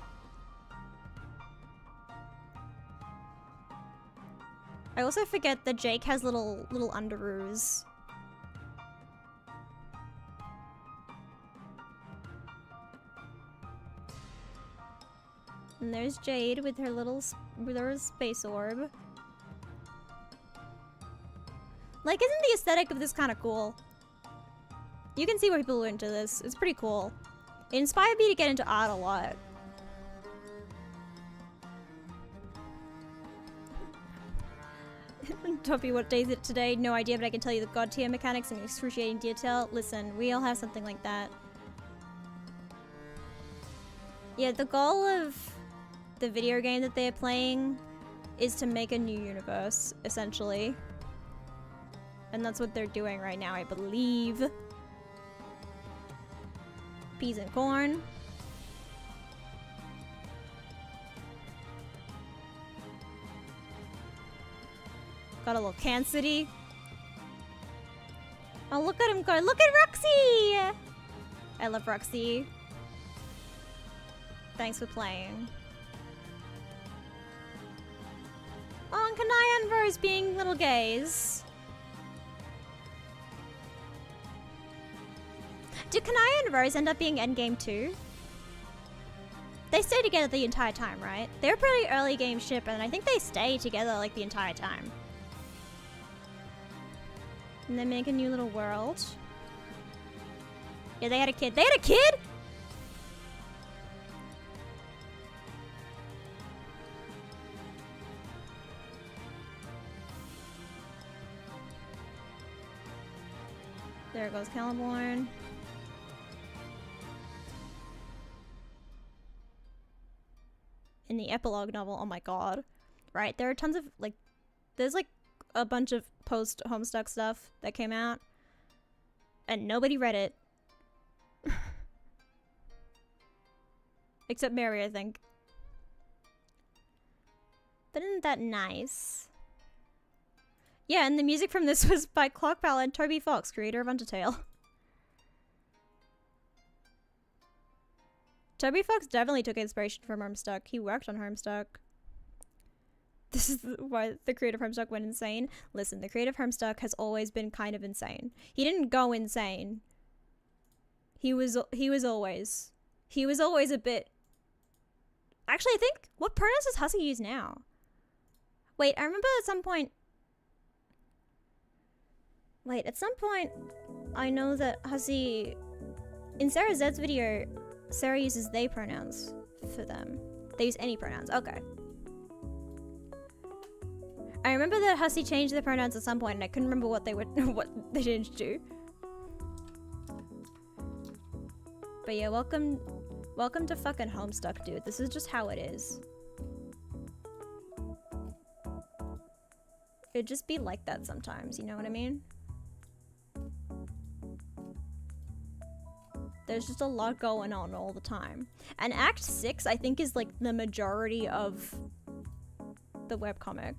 I also forget that Jake has little underoos. And there's Jade with her little space orb. Like, isn't the aesthetic of this kind of cool? You can see why people are into this. It's pretty cool. It inspired me to get into art a lot. Toppy, what day is it today? No idea, but I can tell you the god tier mechanics in excruciating detail. Listen, we all have something like that. Yeah, the goal of the video game that they're playing is to make a new universe, essentially. And that's what they're doing right now, I believe. Peas and corn. Got a little Cancity. Oh, look at him go. Look at Roxy! I love Roxy. Thanks for playing. Oh, and Kanaya and Rose being little gays. Did Kanaya and Rose end up being endgame too? they stay together the entire time, right? They're a pretty early game ship, and I think they stay together like the entire time. And they make a new little world. Yeah, they had a kid. They had a kid?! There goes Caliborn. In the epilogue novel, oh my god. Right, there are tons of, like, there's like a bunch of post-Homestuck stuff that came out. And nobody read it. Except Mary, I think. But isn't that nice? Yeah, and the music from this was by Clockpal and Toby Fox, creator of Undertale. Toby Fox definitely took inspiration from Homestuck. He worked on Homestuck. This is why the creator of Homestuck went insane. Listen, the creator of Homestuck has always been kind of insane. He didn't go insane. He was always a bit... Actually, I think... What pronouns does Hussey use now? Wait, I remember at some point... Wait, at some point, I know that Hussey... In Sarah Zed's video, Sarah uses they pronouns for them. They use any pronouns. Okay. I remember that Hussey changed the pronouns at some point, and I couldn't remember what they were, what they changed to. But yeah, welcome to fucking Homestuck, dude. This is just how it is. It'd just be like that sometimes, you know what I mean? There's just a lot going on all the time. And Act 6, I think, is like the majority of the webcomic.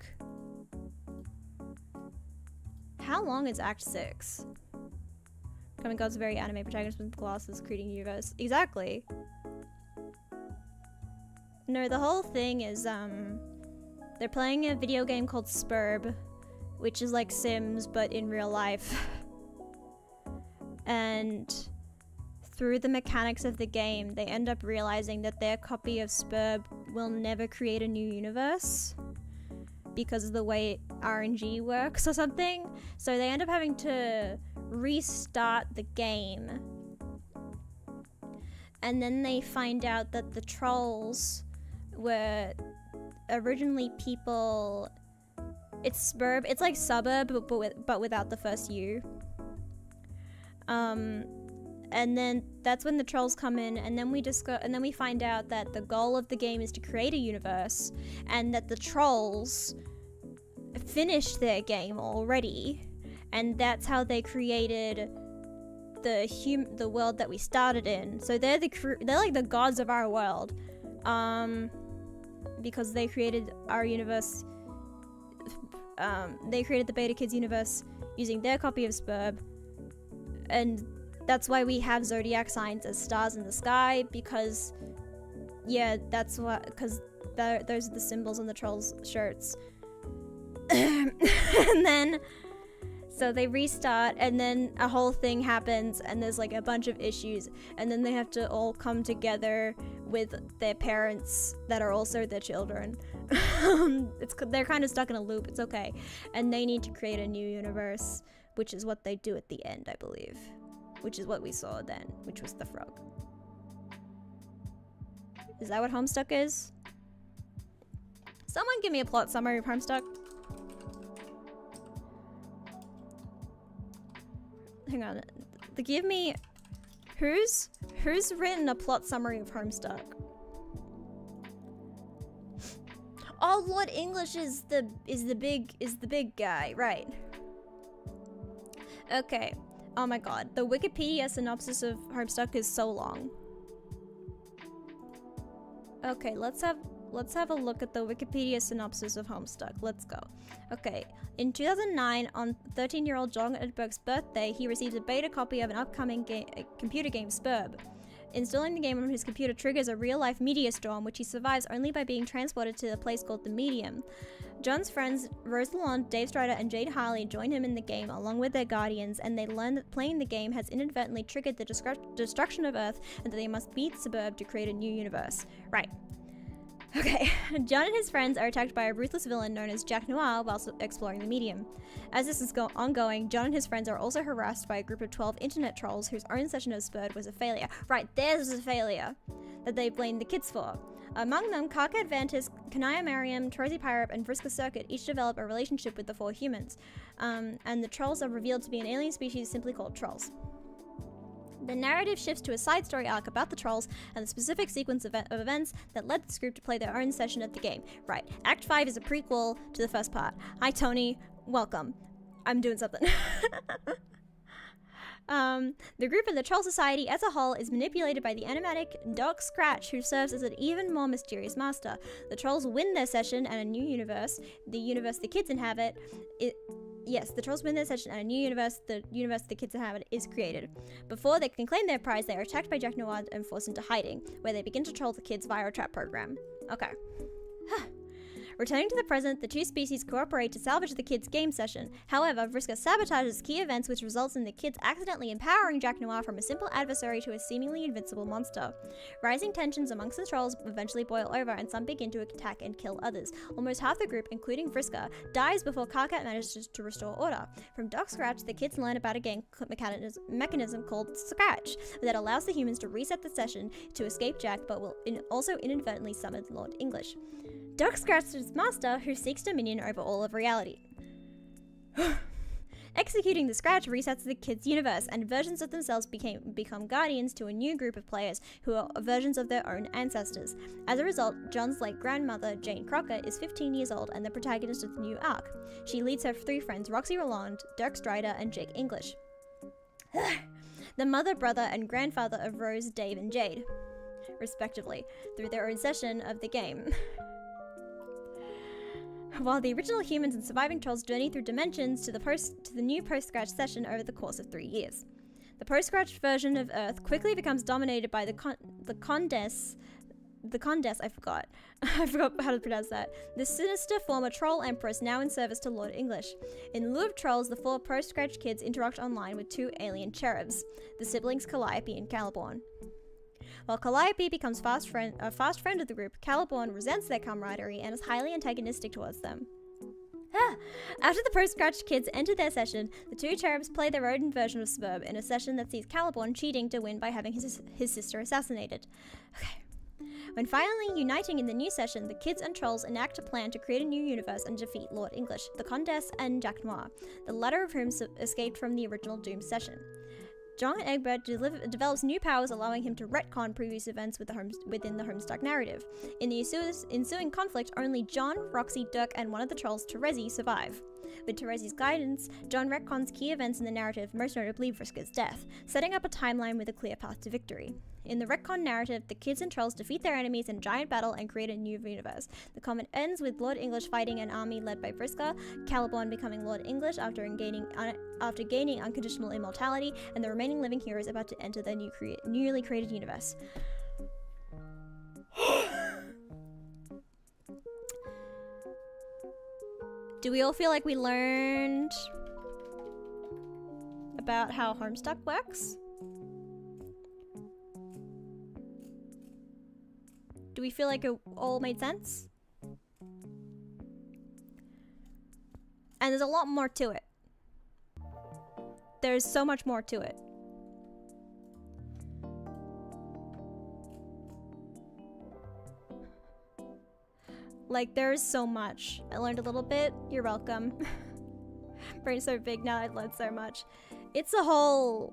How long is Act 6? Comic God's a very anime protagonist with glasses, creating universe. Exactly. No, the whole thing is, they're playing a video game called Spurb, which is like Sims, but in real life. And through the mechanics of the game, they end up realizing that their copy of Spurb will never create a new universe because of the way RNG works or something. So they end up having to restart the game. And then they find out that the trolls were originally people... It's Spurb, it's like Suburb, but without the first U. And then that's when the trolls come in, and then we find out that the goal of the game is to create a universe, and that the trolls finished their game already, and that's how they created the world that we started in. So they're like the gods of our world, because they created our universe. They created the Beta Kids universe using their copy of Spurb, and that's why we have zodiac signs as stars in the sky, because, yeah, that's what, because those are the symbols on the trolls' shirts. And then, so they restart, and then a whole thing happens, and there's like a bunch of issues, and then they have to all come together with their parents that are also their children. They're kind of stuck in a loop, it's okay. And they need to create a new universe, which is what they do at the end, I believe. Which is what we saw then, which was the frog. Is that what Homestuck is? Someone give me a plot summary of Homestuck. Hang on. Give me... Who's written a plot summary of Homestuck? Oh, Lord English is the big guy, right? Okay. Oh my god, the Wikipedia synopsis of Homestuck is so long. Okay, let's have a look at the Wikipedia synopsis of Homestuck. Let's go. Okay, in 2009, on 13-year-old John Edberg's birthday, he received a beta copy of an upcoming computer game, Spurb. Installing the game on his computer triggers a real-life meteor storm, which he survives only by being transported to a place called the Medium. John's friends Rose Lalonde, Dave Strider, and Jade Harley join him in the game along with their guardians, and they learn that playing the game has inadvertently triggered the destruction of Earth and that they must beat Suburb to create a new universe. Right. Okay, John and his friends are attacked by a ruthless villain known as Jack Noir whilst exploring the medium. As this is ongoing, John and his friends are also harassed by a group of 12 internet trolls whose own session of Spurred was a failure. Right, there's a failure that they blamed the kids for. Among them, Karkat Vantis, Kanaya Mariam, Trozy Pyrup, and Vriska Circuit each develop a relationship with the 4 humans, and the trolls are revealed to be an alien species simply called trolls. The narrative shifts to a side story arc about the trolls and the specific sequence of events that led this group to play their own session of the game. Right, Act 5 is a prequel to the first part. Hi Tony, welcome. I'm doing something. The group and the Troll Society as a whole is manipulated by the enigmatic Doc Scratch, who serves as an even more mysterious master. The trolls win their session and a new universe, the universe the kids inhabit. Yes, the trolls win their session and a new universe, the universe the kids inhabit, is created. Before they can claim their prize, they are attacked by Jack Noir and forced into hiding, where they begin to troll the kids via a trap program. Okay. Returning to the present, the 2 species cooperate to salvage the kids' game session. However, Vriska sabotages key events, which results in the kids accidentally empowering Jack Noir from a simple adversary to a seemingly invincible monster. Rising tensions amongst the trolls eventually boil over, and some begin to attack and kill others. Almost half the group, including Vriska, dies before Karkat manages to restore order. From Doc Scratch, the kids learn about a game mechanism called Scratch that allows the humans to reset the session to escape Jack, but will also inadvertently summon Lord English. Doc Scratch's master, who seeks dominion over all of reality. Executing the Scratch resets the kids' universe, and versions of themselves become guardians to a new group of players who are versions of their own ancestors. As a result, John's late grandmother, Jane Crocker, is 15 years old and the protagonist of the new arc. She leads her 3 friends, Roxy Roland, Dirk Strider, and Jake English. The mother, brother, and grandfather of Rose, Dave, and Jade, respectively, through their own session of the game. While the original humans and surviving trolls journey through dimensions to the new post-Scratch session over the course of 3 years. The post-Scratch version of Earth quickly becomes dominated by the Condess, I forgot how to pronounce that. The sinister former troll empress now in service to Lord English. In lieu of trolls, the 4 post-Scratch kids interact online with 2 alien cherubs, the siblings Calliope and Caliborn. While Calliope becomes a fast friend of the group, Caliborn resents their camaraderie and is highly antagonistic towards them. After the post-Scratch kids enter their session, the 2 cherubs play their own version of Suburb in a session that sees Caliborn cheating to win by having his sister assassinated. Okay. When finally uniting in the new session, the kids and trolls enact a plan to create a new universe and defeat Lord English, the Condess, and Jack Noir, the latter of whom escaped from the original Doom session. John Egbert develops new powers, allowing him to retcon previous events within the Homestuck narrative. In the ensuing conflict, only John, Roxy, Dirk, and one of the trolls, Terezi, survive. With Terezi's guidance, John retcons key events in the narrative, most notably Vriska's death, setting up a timeline with a clear path to victory. In the retcon narrative, the kids and trolls defeat their enemies in a giant battle and create a new universe. The comic ends with Lord English fighting an army led by Vriska, Caliborn becoming Lord English after gaining unconditional immortality, and the remaining living heroes about to enter their newly created universe. Do we all feel like we learned about how Homestuck works? Do we feel like it all made sense? And there's a lot more to it. There's so much more to it. Like, there's so much. I learned a little bit. You're welcome. Brain's so big now, I've learned so much. It's a whole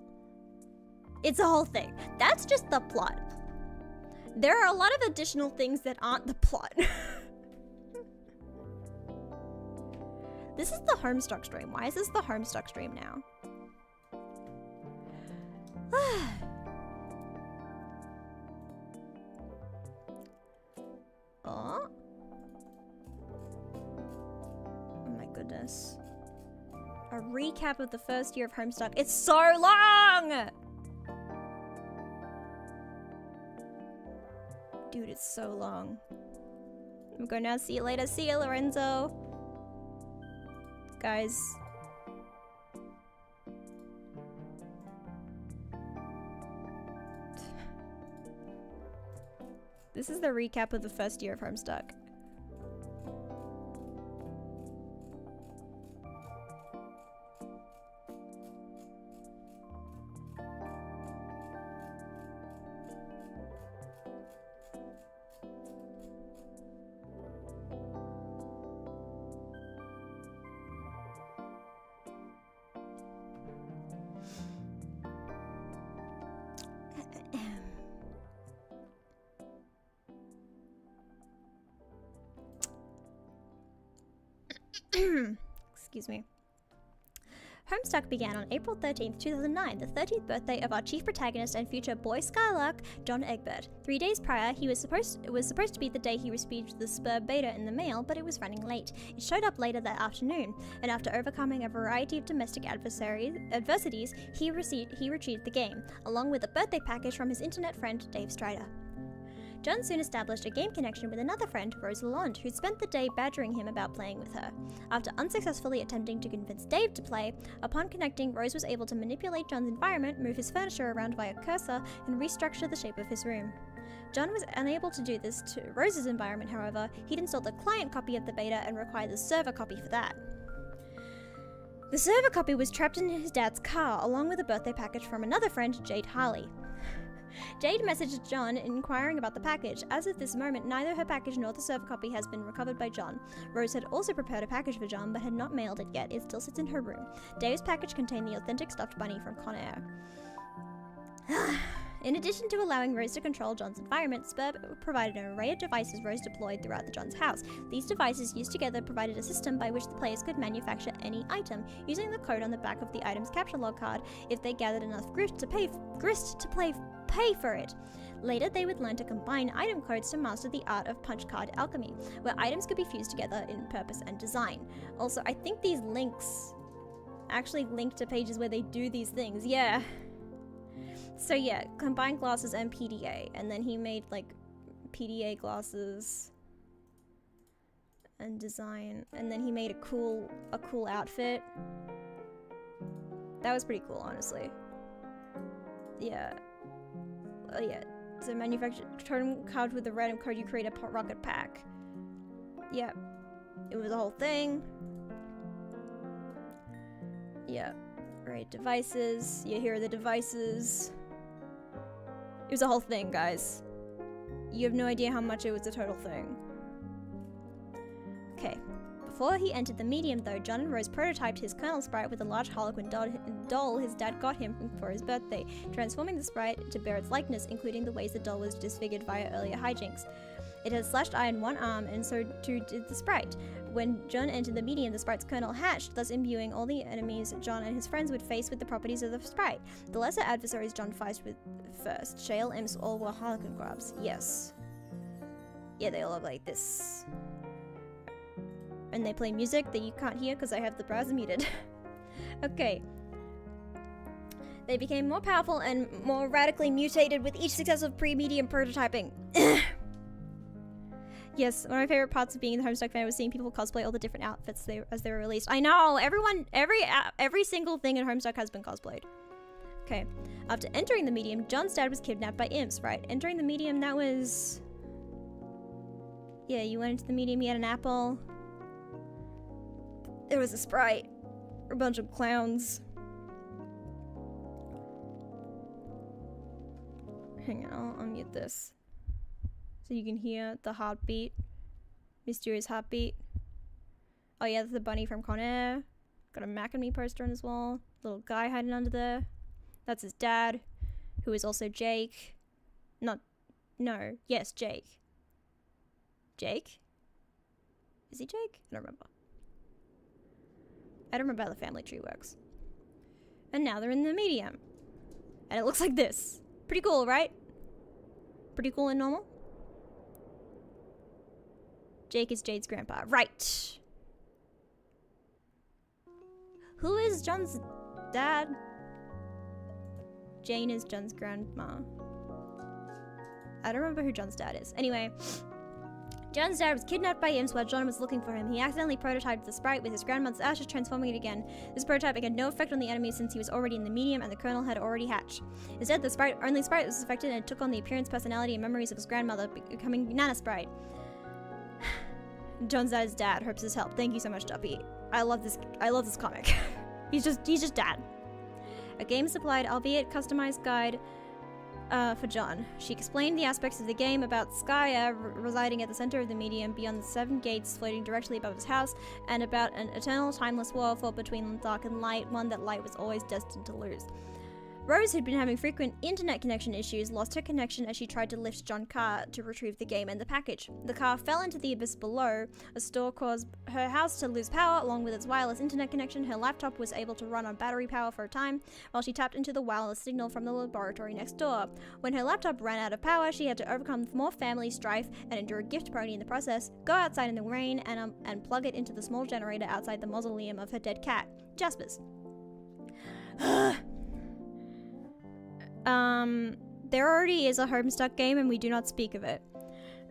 thing. That's just the plot. There are a lot of additional things that aren't the plot. This is the Homestuck stream. Why is this the Homestuck stream now? Oh. Oh my goodness. A recap of the first year of Homestuck. It's so long! Dude, it's so long. I'm going now. See you later. See you, Lorenzo. guys. This is the recap of the first year of Homestuck. Excuse me. Homestuck began on April 13th, 2009, the 30th birthday of our chief protagonist and future boy Skylark, John Egbert. 3 days prior, it was supposed to be the day he received the Spur beta in the mail, but it was running late. It showed up later that afternoon, and after overcoming a variety of domestic adversities, he retrieved the game, along with a birthday package from his internet friend, Dave Strider. John soon established a game connection with another friend, Rose Lalonde, who spent the day badgering him about playing with her. After unsuccessfully attempting to convince Dave to play, upon connecting, Rose was able to manipulate John's environment, move his furniture around via cursor, and restructure the shape of his room. John was unable to do this to Rose's environment, however. He'd installed a client copy of the beta and required the server copy for that. The server copy was trapped in his dad's car, along with a birthday package from another friend, Jade Harley. Jade messaged John inquiring about the package. As of this moment, neither her package nor the server copy has been recovered by John. Rose had also prepared a package for John, but had not mailed it yet. It still sits in her room. Dave's package contained the authentic stuffed bunny from Con Air. In addition to allowing Rose to control John's environment, Spur provided an array of devices Rose deployed throughout John's house. These devices used together provided a system by which the players could manufacture any item, using the code on the back of the item's capture log card if they gathered enough grist to pay for it. Later, they would learn to combine item codes to master the art of punch card alchemy, where items could be fused together in purpose and design. Also, I think these links actually link to pages where they do these things. Yeah. So yeah, combined glasses and PDA, and then he made like PDA glasses and design, and then he made a cool outfit. That was pretty cool, honestly. Yeah. Yeah. So manufacture totem card with a random code, you create a rocket pack. Yeah. It was a whole thing. Yeah. Right, devices. Yeah, here are the devices. It was a whole thing, guys. You have no idea how much it was a total thing. Okay. Before he entered the medium, though, John and Rose prototyped his Colonel sprite with a large Harlequin doll his dad got him for his birthday, transforming the sprite to bear its likeness, including the ways the doll was disfigured via earlier hijinks. It had slashed eye in one arm, and so too did the sprite. When John entered the medium, the sprite's kernel hatched, thus imbuing all the enemies John and his friends would face with the properties of the sprite. The lesser adversaries John faced with first, Shale, Imps, all were Harlequin grubs. Yes. Yeah, they all look like this. And they play music that you can't hear because I have the browser muted. Okay. They became more powerful and more radically mutated with each successive pre-medium prototyping. Yes, one of my favorite parts of being in the Homestuck fan was seeing people cosplay all the different outfits as they were released. I know, every single thing in Homestuck has been cosplayed. Okay, after entering the medium, John's dad was kidnapped by imps, right? Entering the medium, that was... Yeah, you went into the medium, you had an apple. There was a sprite. A bunch of clowns. Hang on, I'll unmute this. So you can hear the heartbeat. Mysterious heartbeat. Oh yeah, that's the bunny from Con Air. Got a Mac and Me poster on his wall. Little guy hiding under there. That's his dad, who is also Jake. Yes, Jake. Jake? Is he Jake? I don't remember. I don't remember how the family tree works. And now they're in the medium. And it looks like this. Pretty cool, right? Pretty cool and normal? Jake is Jade's grandpa. Right. Who is John's dad? Jane is John's grandma. I don't remember who John's dad is. Anyway, John's dad was kidnapped by imps while John was looking for him. He accidentally prototyped the sprite with his grandmother's ashes, transforming it again. This prototyping had no effect on the enemy since he was already in the medium and the kernel had already hatched. Instead, the only sprite was affected and it took on the appearance, personality, and memories of his grandmother, becoming Nana Sprite. John's dad's dad hopes his help. Thank you so much, Duppy. I love this comic. he's just dad. A game supplied, albeit customized guide for John. She explained the aspects of the game about Skya residing at the center of the medium beyond the 7 gates floating directly above his house, and about an eternal timeless war fought between dark and light, one that light was always destined to lose. Rose, who'd been having frequent internet connection issues, lost her connection as she tried to lift John's car to retrieve the game and the package. The car fell into the abyss below. A storm caused her house to lose power along with its wireless internet connection. Her laptop was able to run on battery power for a time while she tapped into the wireless signal from the laboratory next door. When her laptop ran out of power, she had to overcome more family strife and endure a gift pony in the process, go outside in the rain and plug it into the small generator outside the mausoleum of her dead cat, Jasper's. There already is a Homestuck game and we do not speak of it.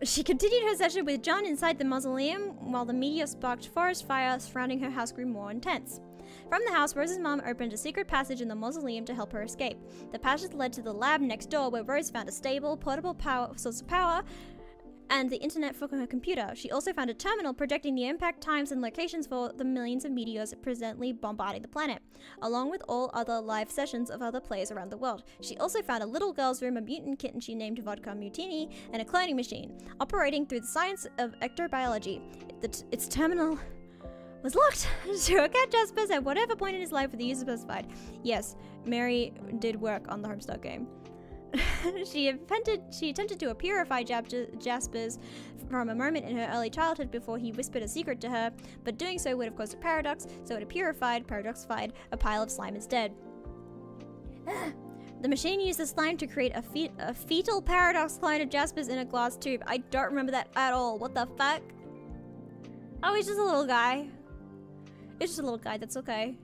She continued her session with John inside the mausoleum while the meteor sparked forest fire surrounding her house grew more intense. From the house, Rose's mom opened a secret passage in the mausoleum to help her escape. The passage led to the lab next door where Rose found a stable, portable source of power and the internet for her computer. She also found a terminal projecting the impact times and locations for the millions of meteors presently bombarding the planet, along with all other live sessions of other players around the world. She also found a little girl's room, a mutant kitten she named Vodka Mutini, and a cloning machine, operating through the science of ectobiology. Its terminal was locked to a cat Jasper's at whatever point in his life with the user specified. Yes, Mary did work on the Homestuck game. She attempted to purify Jasper's from a moment in her early childhood before he whispered a secret to her, but doing so would have caused a paradox, so it paradoxified a pile of slime instead. The machine used the slime to create a fetal paradox clone of Jasper's in a glass tube. I don't remember that at all. What the fuck? Oh, he's just a little guy. It's just a little guy, that's okay.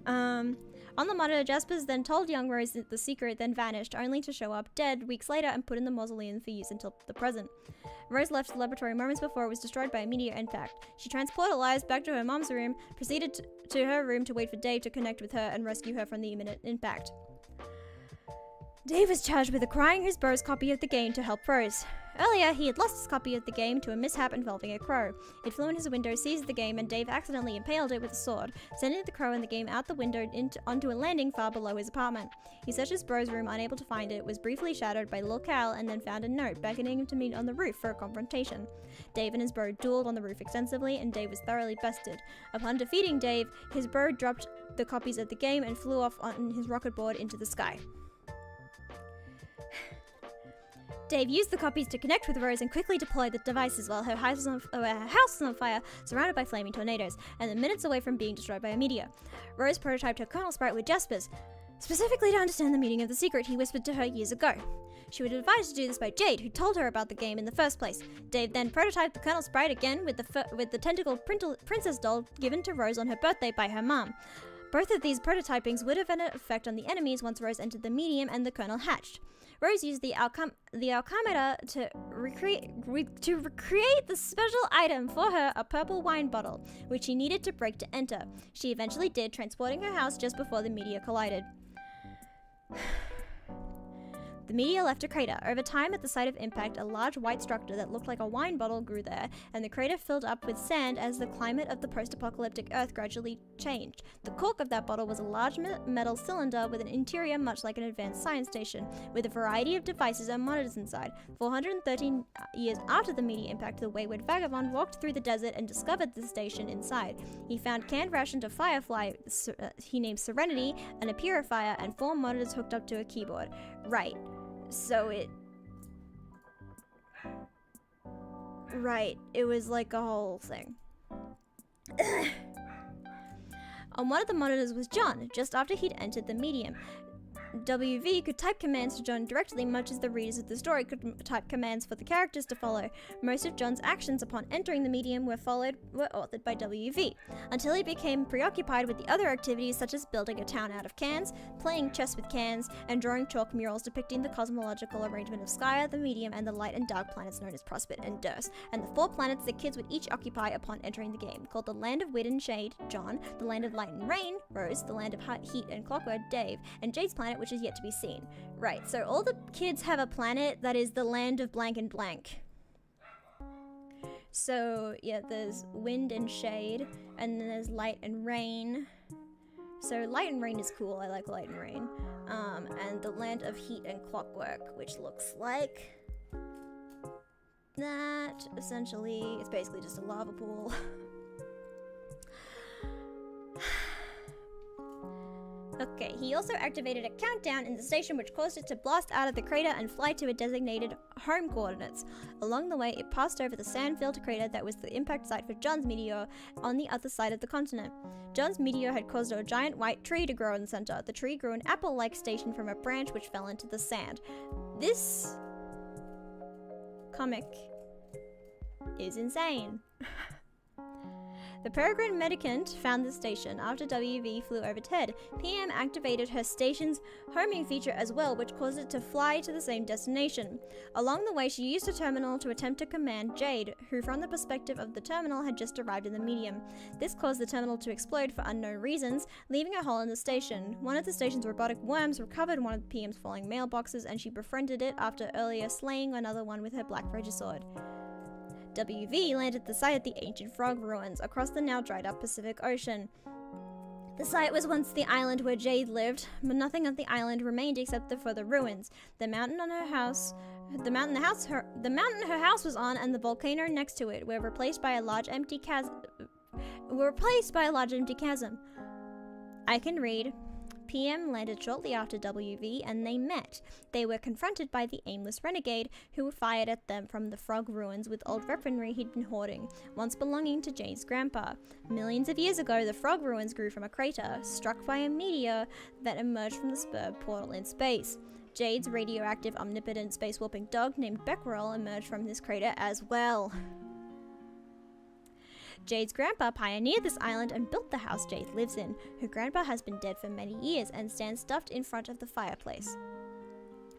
On the monitor, Jasper's then told young Rose the secret, then vanished, only to show up dead weeks later and put in the mausoleum for use until the present. Rose left the laboratory moments before it was destroyed by a meteor impact. She transportalized back to her mom's room, proceeded to her room to wait for Dave to connect with her and rescue her from the imminent impact. Dave was charged with acquiring his bro's copy of the game to help Rose. Earlier, he had lost his copy of the game to a mishap involving a crow. It flew in his window, seized the game, and Dave accidentally impaled it with a sword, sending the crow and the game out the window onto a landing far below his apartment. He searched his bro's room, unable to find it, was briefly shadowed by Lil Cal, and then found a note beckoning him to meet on the roof for a confrontation. Dave and his bro dueled on the roof extensively, and Dave was thoroughly bested. Upon defeating Dave, his bro dropped the copies of the game and flew off on his rocket board into the sky. Dave used the copies to connect with Rose and quickly deployed the devices while her house was on fire, surrounded by flaming tornadoes, and then minutes away from being destroyed by a meteor. Rose prototyped her kernel sprite with Jasper's, specifically to understand the meaning of the secret he whispered to her years ago. She was advised to do this by Jade, who told her about the game in the first place. Dave then prototyped the kernel sprite again with the tentacled princess doll given to Rose on her birthday by her mom. Both of these prototypings would have an effect on the enemies once Rose entered the medium and the kernel hatched. Rose used the alchemimeter to recreate the special item for her, a purple wine bottle, which she needed to break to enter. She eventually did, transporting her house just before the meteor collided. The meteor left a crater. Over time, at the site of impact, a large white structure that looked like a wine bottle grew there, and the crater filled up with sand as the climate of the post-apocalyptic Earth gradually changed. The cork of that bottle was a large metal cylinder with an interior much like an advanced science station, with a variety of devices and monitors inside. 413 years after the meteor impact, the wayward vagabond walked through the desert and discovered the station inside. He found canned rations of Firefly, he named Serenity, and a purifier, and 4 monitors hooked up to a keyboard. Right. So it was like a whole thing. On one of the monitors was John, just after he'd entered the medium. WV could type commands to John directly, much as the readers of the story could type commands for the characters to follow. Most of John's actions upon entering the medium were authored by WV, until he became preoccupied with the other activities such as building a town out of cans, playing chess with cans, and drawing chalk murals depicting the cosmological arrangement of Skya, the medium, and the light and dark planets known as Prospect and Durst, and the 4 planets that kids would each occupy upon entering the game, called the Land of Wind and Shade, John, the Land of Light and Rain, Rose, the Land of Heat and Clockwork, Dave, and Jade's planet, which is yet to be seen. Right, so all the kids have a planet that is the land of blank and blank. So, yeah, there's wind and shade, and then there's light and rain. So light and rain is cool, I like light and rain. And the land of heat and clockwork, which looks like that. Essentially, it's basically just a lava pool. Okay, he also activated a countdown in the station which caused it to blast out of the crater and fly to a designated home coordinates. Along the way, it passed over the sand-filled crater that was the impact site for John's meteor on the other side of the continent. John's meteor had caused a giant white tree to grow in the center. The tree grew an apple-like station from a branch which fell into the sand. This comic is insane. The peregrine medicant found the station after WV flew overhead. PM activated her station's homing feature as well, which caused it to fly to the same destination. Along the way, she used a terminal to attempt to command Jade, who from the perspective of the terminal had just arrived in the medium. This caused the terminal to explode for unknown reasons, leaving a hole in the station. One of the station's robotic worms recovered one of PM's falling mailboxes, and she befriended it after earlier slaying another one with her black Regisword. WV landed at the site of the ancient frog ruins across the now dried up Pacific Ocean. The site was once the island where Jade lived, but nothing of the island remained except for the ruins. The mountain her house was on, and the volcano next to it were replaced by a large empty chasm. I can read. PM landed shortly after WV, and they met. They were confronted by the aimless renegade, who fired at them from the frog ruins with old weaponry he'd been hoarding, once belonging to Jade's grandpa. Millions of years ago, the frog ruins grew from a crater, struck by a meteor that emerged from the spur portal in space. Jade's radioactive, omnipotent, space-warping dog named Becquerel emerged from this crater as well. Jade's grandpa pioneered this island and built the house Jade lives in. Her grandpa has been dead for many years and stands stuffed in front of the fireplace.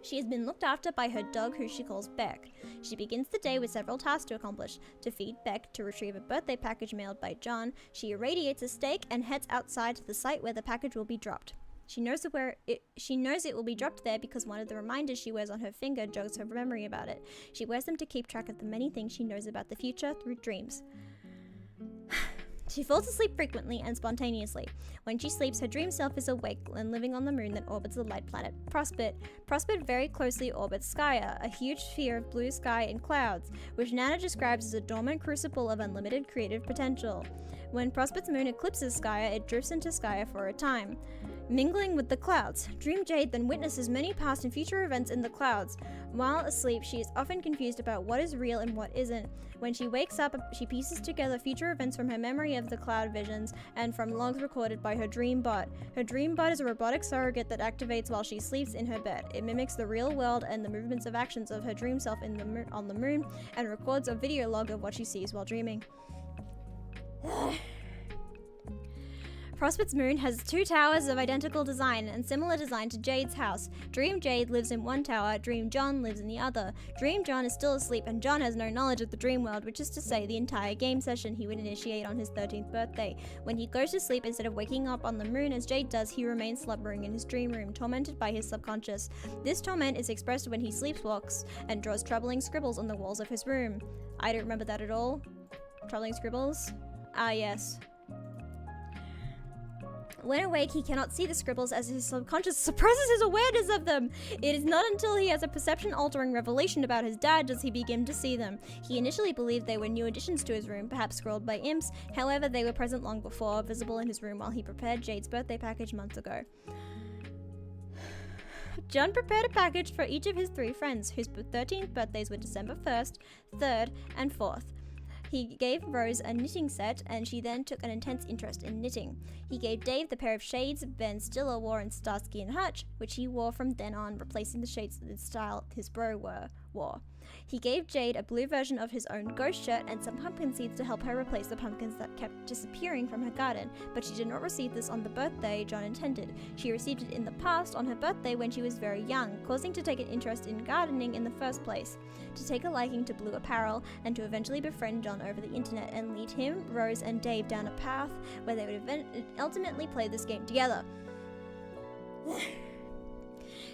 She has been looked after by her dog, who she calls Beck. She begins the day with several tasks to accomplish. To feed Beck, to retrieve a birthday package mailed by John, she irradiates a steak and heads outside to the site where the package will be dropped. She knows it will be dropped there because one of the reminders she wears on her finger jogs her memory about it. She wears them to keep track of the many things she knows about the future through dreams. She falls asleep frequently and spontaneously. When she sleeps, her dream self is awake and living on the moon that orbits the light planet Prospect. Prospect very closely orbits Skya, a huge sphere of blue sky and clouds, which Nana describes as a dormant crucible of unlimited creative potential. When Prospect's moon eclipses Skya, it drifts into Skya for a time, mingling with the clouds. Dream Jade then witnesses many past and future events in the clouds. While asleep, she is often confused about what is real and what isn't. When she wakes up, she pieces together future events from her memory of the cloud visions and from logs recorded by her dream bot. Her dream bot is a robotic surrogate that activates while she sleeps in her bed. It mimics the real world and the movements of actions of her dream self on the moon and records a video log of what she sees while dreaming. Prospect's moon has 2 towers of identical design and similar design to Jade's house. Dream Jade lives in one tower, Dream John lives in the other. Dream John is still asleep and John has no knowledge of the dream world, which is to say the entire game session he would initiate on his 13th birthday. When he goes to sleep, instead of waking up on the moon as Jade does, he remains slumbering in his dream room, tormented by his subconscious. This torment is expressed when he sleepwalks and draws troubling scribbles on the walls of his room. I don't remember that at all. Troubling scribbles? Ah, yes. When awake, he cannot see the scribbles as his subconscious suppresses his awareness of them. It is not until he has a perception-altering revelation about his dad does he begin to see them. He initially believed they were new additions to his room, perhaps scrawled by imps. However, they were present long before, visible in his room while he prepared Jade's birthday package months ago. John prepared a package for each of his 3 friends, whose 13th birthdays were December 1st, 3rd, and 4th. He gave Rose a knitting set, and she then took an intense interest in knitting. He gave Dave the pair of shades Ben Stiller wore in Starsky and Hutch, which he wore from then on, replacing the shades that style his bro wore. He gave Jade a blue version of his own ghost shirt and some pumpkin seeds to help her replace the pumpkins that kept disappearing from her garden, but she did not receive this on the birthday John intended. She received it in the past on her birthday when she was very young, causing to take an interest in gardening in the first place, to take a liking to blue apparel, and to eventually befriend John over the internet and lead him, Rose, and Dave down a path where they would ultimately play this game together.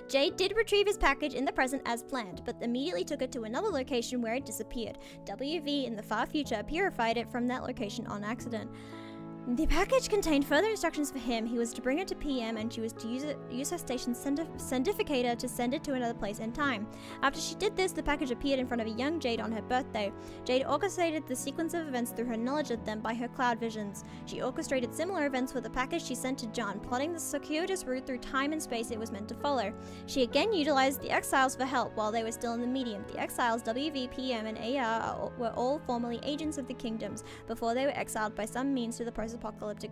Jade did retrieve his package in the present as planned, but immediately took it to another location where it disappeared. WV in the far future purified it from that location on accident. The package contained further instructions for him. He was to bring it to PM, and she was to use her station's sendificator to send it to another place and time. After she did this, the package appeared in front of a young Jade on her birthday. Jade orchestrated the sequence of events through her knowledge of them by her cloud visions. She orchestrated similar events with the package she sent to John, plotting the circuitous route through time and space it was meant to follow. She again utilized the Exiles for help while they were still in the medium. The Exiles, WV, PM, and AR were all formerly agents of the kingdoms before they were exiled by some means to the post-apocalyptic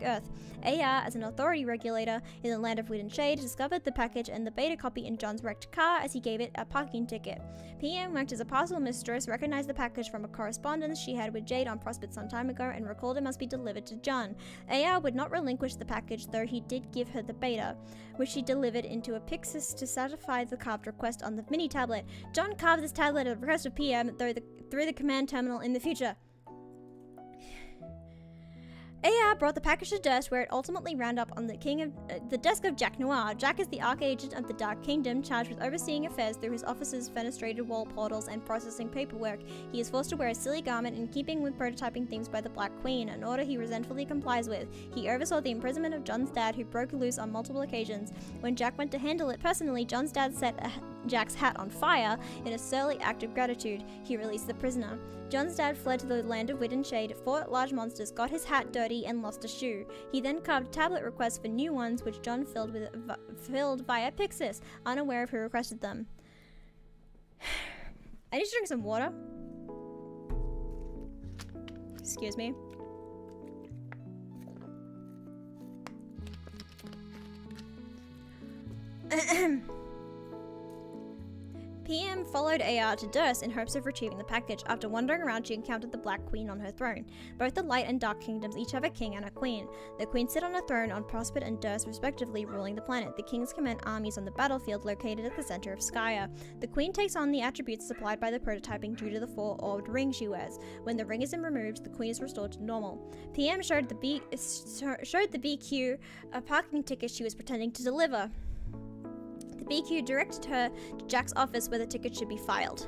Earth. AR, as an authority regulator in the land of Wind and Shade, discovered the package and the beta copy in John's wrecked car as he gave it a parking ticket. PM worked as a parcel mistress, recognized the package from a correspondence she had with Jade on Prospect some time ago, and recalled it must be delivered to John. AR would not relinquish the package, though he did give her the beta, which she delivered into a Pixis to satisfy the carved request on the mini tablet. John carved this tablet at the request of PM through the command terminal in the future. AR brought the package to Durst, where it ultimately ran up on the desk of Jack Noir. Jack is the Archagent of the Dark Kingdom, charged with overseeing affairs through his office's fenestrated wall portals and processing paperwork. He is forced to wear a silly garment in keeping with prototyping themes by the Black Queen, an order he resentfully complies with. He oversaw the imprisonment of John's dad, who broke loose on multiple occasions. When Jack went to handle it personally, John's dad set Jack's hat on fire in a surly act of gratitude. He released the prisoner. John's dad fled to the land of Wind and Shade, fought large monsters, got his hat dirty, and lost a shoe. He then carved tablet requests for new ones, which John filled via Pixis, unaware of who requested them. I need to drink some water. Excuse me. PM followed AR to Durst in hopes of retrieving the package. After wandering around, she encountered the Black Queen on her throne. Both the Light and Dark Kingdoms each have a king and a queen. The queen sit on a throne on Prospect and Durst, respectively, ruling the planet. The kings command armies on the battlefield located at the center of Skya. The queen takes on the attributes supplied by the prototyping due to the four-orbed ring she wears. When the ring is removed, the queen is restored to normal. PM showed the BQ a parking ticket she was pretending to deliver. The BQ directed her to Jack's office where the ticket should be filed.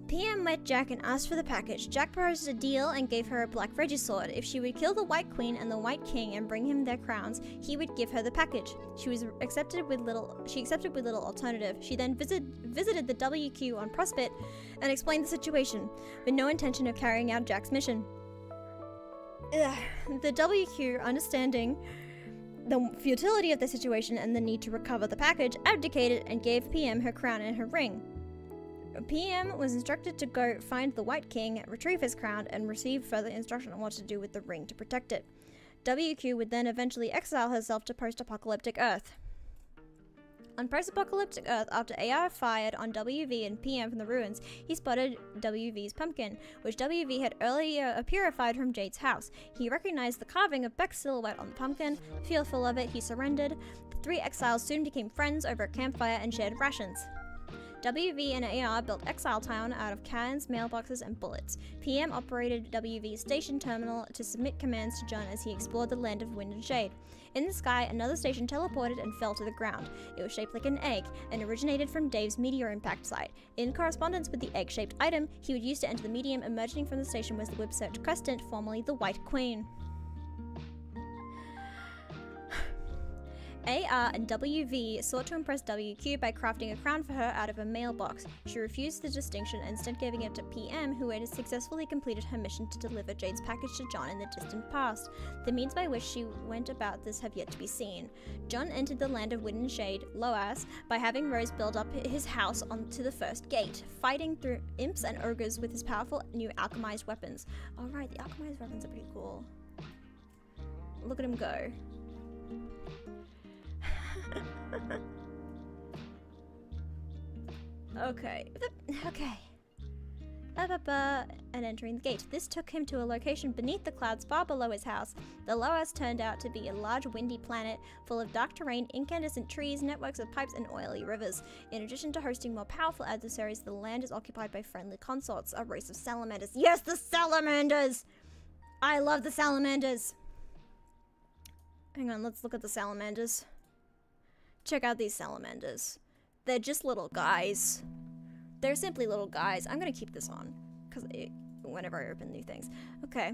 PM met Jack and asked for the package. Jack proposed a deal and gave her a black regisword. If she would kill the White Queen and the White King and bring him their crowns, he would give her the package. She accepted with little alternative. She then visited the WQ on Prospect and explained the situation, with no intention of carrying out Jack's mission. The WQ, understanding the futility of the situation and the need to recover the package, abdicated and gave PM her crown and her ring. PM was instructed to go find the White King, retrieve his crown, and receive further instruction on what to do with the ring to protect it. WQ would then eventually exile herself to post-apocalyptic Earth. On post-apocalyptic Earth, after AR fired on WV and PM from the ruins, he spotted WV's pumpkin, which WV had earlier purified from Jade's house. He recognized the carving of Beck's silhouette on the pumpkin. Fearful of it, he surrendered. The three exiles soon became friends over a campfire and shared rations. WV and AR built Exile Town out of cans, mailboxes, and bullets. PM operated WV's station terminal to submit commands to John as he explored the land of Wind and Shade. In the sky, another station teleported and fell to the ground. It was shaped like an egg and originated from Dave's meteor impact site. In correspondence with the egg-shaped item he would use to enter the medium, emerging from the station was the whip search Crescent, formerly the White Queen. AR and WV sought to impress WQ by crafting a crown for her out of a mailbox. She refused the distinction, instead giving it to PM, who had successfully completed her mission to deliver Jade's package to John in the distant past. The means by which she went about this have yet to be seen. John entered the land of wind and shade, Loas, by having Rose build up his house onto the first gate, fighting through imps and ogres with his powerful new alchemized weapons. Alright, the alchemized weapons are pretty cool. Look at him go. Okay. And entering the gate. This took him to a location beneath the clouds far below his house. The Loas turned out to be a large windy planet full of dark terrain, incandescent trees, networks of pipes, and oily rivers. In addition to hosting more powerful adversaries, the land is occupied by friendly consorts, a race of salamanders. Yes, the salamanders! I love the salamanders! Hang on, let's look at the salamanders. Check out these salamanders. They're just little guys. They're simply little guys. I'm gonna keep this on, because whenever I open new things. Okay.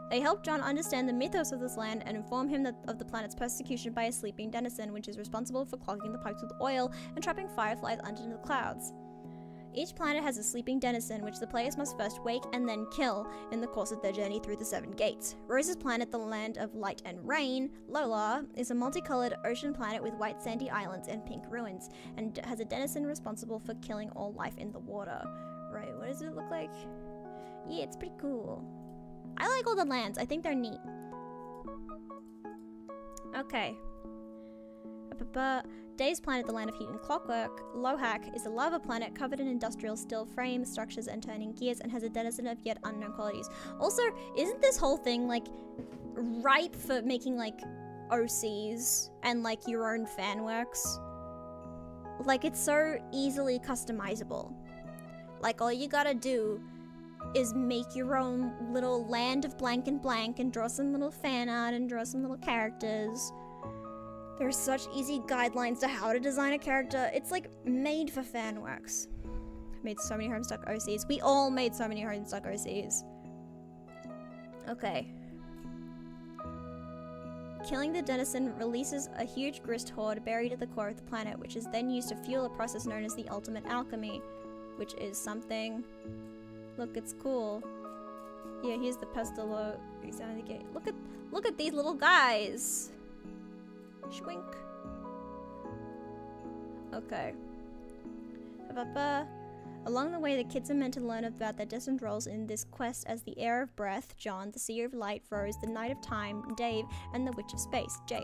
They help John understand the mythos of this land and inform him of the planet's persecution by a sleeping denizen, which is responsible for clogging the pipes with oil and trapping fireflies under the clouds. Each planet has a sleeping denizen, which the players must first wake and then kill in the course of their journey through the 7 gates. Rose's planet, the land of light and rain, Lola, is a multicolored ocean planet with white sandy islands and pink ruins, and has a denizen responsible for killing all life in the water. Right, what does it look like? Yeah, it's pretty cool. I like all the lands. I think they're neat. Okay. Dave's planet, the land of heat and clockwork, Lohak, is a lava planet covered in industrial steel frame structures and turning gears, and has a denizen of yet unknown qualities. Also, isn't this whole thing like ripe for making like OCs and like your own fan works? Like, it's so easily customizable. Like, all you gotta do is make your own little land of blank and draw some little fan art and draw some little characters. There's such easy guidelines to how to design a character. It's like made for fan works. I made so many Homestuck OCs. We all made so many Homestuck OCs. Okay. Killing the denizen releases a huge grist horde buried at the core of the planet, which is then used to fuel a process known as the ultimate alchemy, which is something. Look, it's cool. Yeah, here's the pestillo. Examine the gate. Look at these little guys. Schwink. Okay. Along the way, the kids are meant to learn about their destined roles in this quest as the Heir of Breath, John, the Seer of Light, Rose, the Knight of Time, Dave, and the Witch of Space, Jade.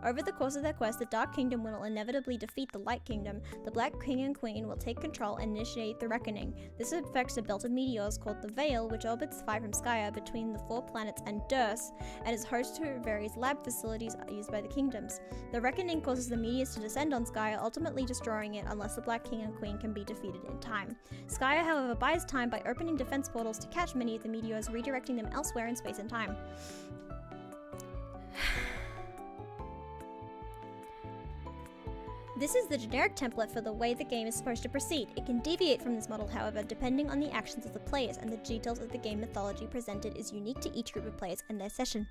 Over the course of their quest, the Dark Kingdom will inevitably defeat the Light Kingdom. The Black King and Queen will take control and initiate the Reckoning. This affects a belt of meteors called the Veil, which orbits far from Skya between the 4 planets and Durs, and is host to various lab facilities used by the kingdoms. The Reckoning causes the meteors to descend on Skya, ultimately destroying it unless the Black King and Queen can be defeated in time. Skya, however, buys time by opening defense portals to catch many of the meteors, redirecting them elsewhere in space and time. This is the generic template for the way the game is supposed to proceed. It can deviate from this model, however, depending on the actions of the players, and the details of the game mythology presented is unique to each group of players and their session.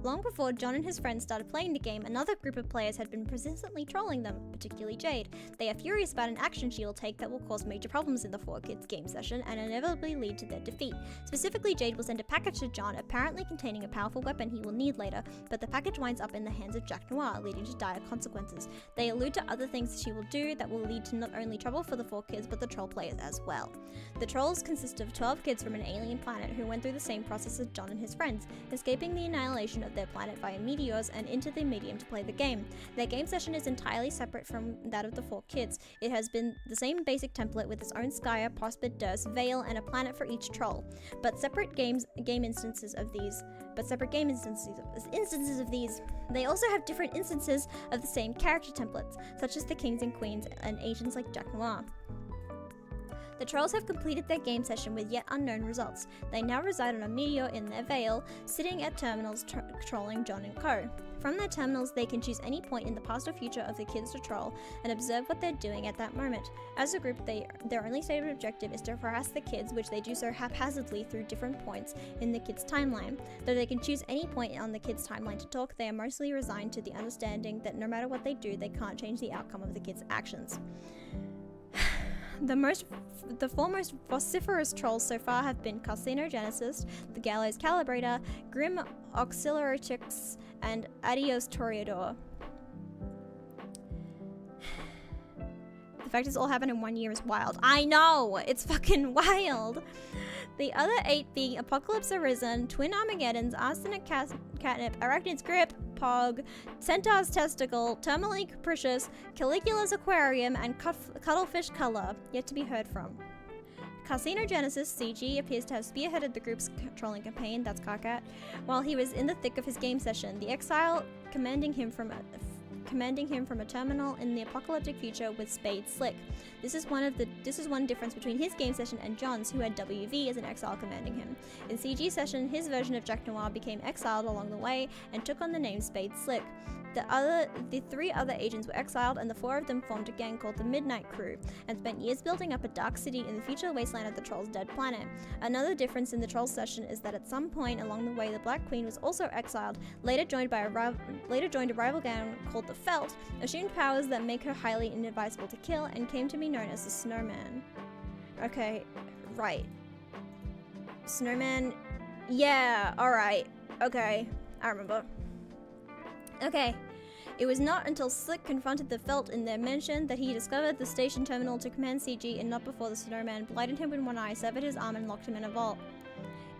Long before John and his friends started playing the game, another group of players had been persistently trolling them, particularly Jade. They are furious about an action she will take that will cause major problems in the 4 Kids game session and inevitably lead to their defeat. Specifically, Jade will send a package to John, apparently containing a powerful weapon he will need later, but the package winds up in the hands of Jack Noir, leading to dire consequences. They allude to other things she will do that will lead to not only trouble for the 4 kids, but the troll players as well. The trolls consist of 12 kids from an alien planet who went through the same process as John and his friends, escaping the annihilation of their planet via meteors and into the medium to play the game. Their game session is entirely separate from that of the 4 kids. It has been the same basic template with its own Skya, Prosper, Durs, Veil, and a planet for each troll, but separate game instances of these. They also have different instances of the same character templates, such as the kings and queens and agents like Jack Noir. The trolls have completed their game session with yet unknown results. They now reside on a meteor in their veil, sitting at terminals trolling John and co. From their terminals, they can choose any point in the past or future of the kids to troll and observe what they're doing at that moment. As a group, their only stated objective is to harass the kids, which they do so haphazardly through different points in the kids' timeline. Though they can choose any point on the kids' timeline to talk, they are mostly resigned to the understanding that no matter what they do, they can't change the outcome of the kids' actions. The four most vociferous trolls so far have been Carcinogenesis, the Gallows Calibrator, Grim Auxiliatrix, and Adios Toreador. The fact this all happened in 1 year is wild. I know! It's fucking wild! The other 8 being Apocalypse Arisen, Twin Armageddons, Arsenic Catnip, Arachnid's Grip, Pog, Centaur's Testicle, Terminally Capricious, Caligula's Aquarium, and Cuttlefish Color, yet to be heard from. Carcinogenesis, CG, appears to have spearheaded the group's trolling campaign, that's Carcat, while he was in the thick of his game session, the Exile commanding him from a terminal in the apocalyptic future with Spade Slick. This is one difference between his game session and John's, who had WV as an exile commanding him. In CG session, his version of Jack Noir became exiled along the way and took on the name Spade Slick. The 3 other agents were exiled, and the 4 of them formed a gang called the Midnight Crew, and spent years building up a dark city in the future wasteland of the Trolls' dead planet. Another difference in the Trolls session is that at some point along the way, the Black Queen was also exiled, later joined a rival gang called the Felt, assumed powers that make her highly inadvisable to kill, and came to be known as the Snowman. Okay, right. Snowman, yeah, alright, okay, I remember. Okay, it was not until Slick confronted the Felt in their mansion that he discovered the station terminal to command CG, and not before the Snowman blinded him with one eye, severed his arm, and locked him in a vault.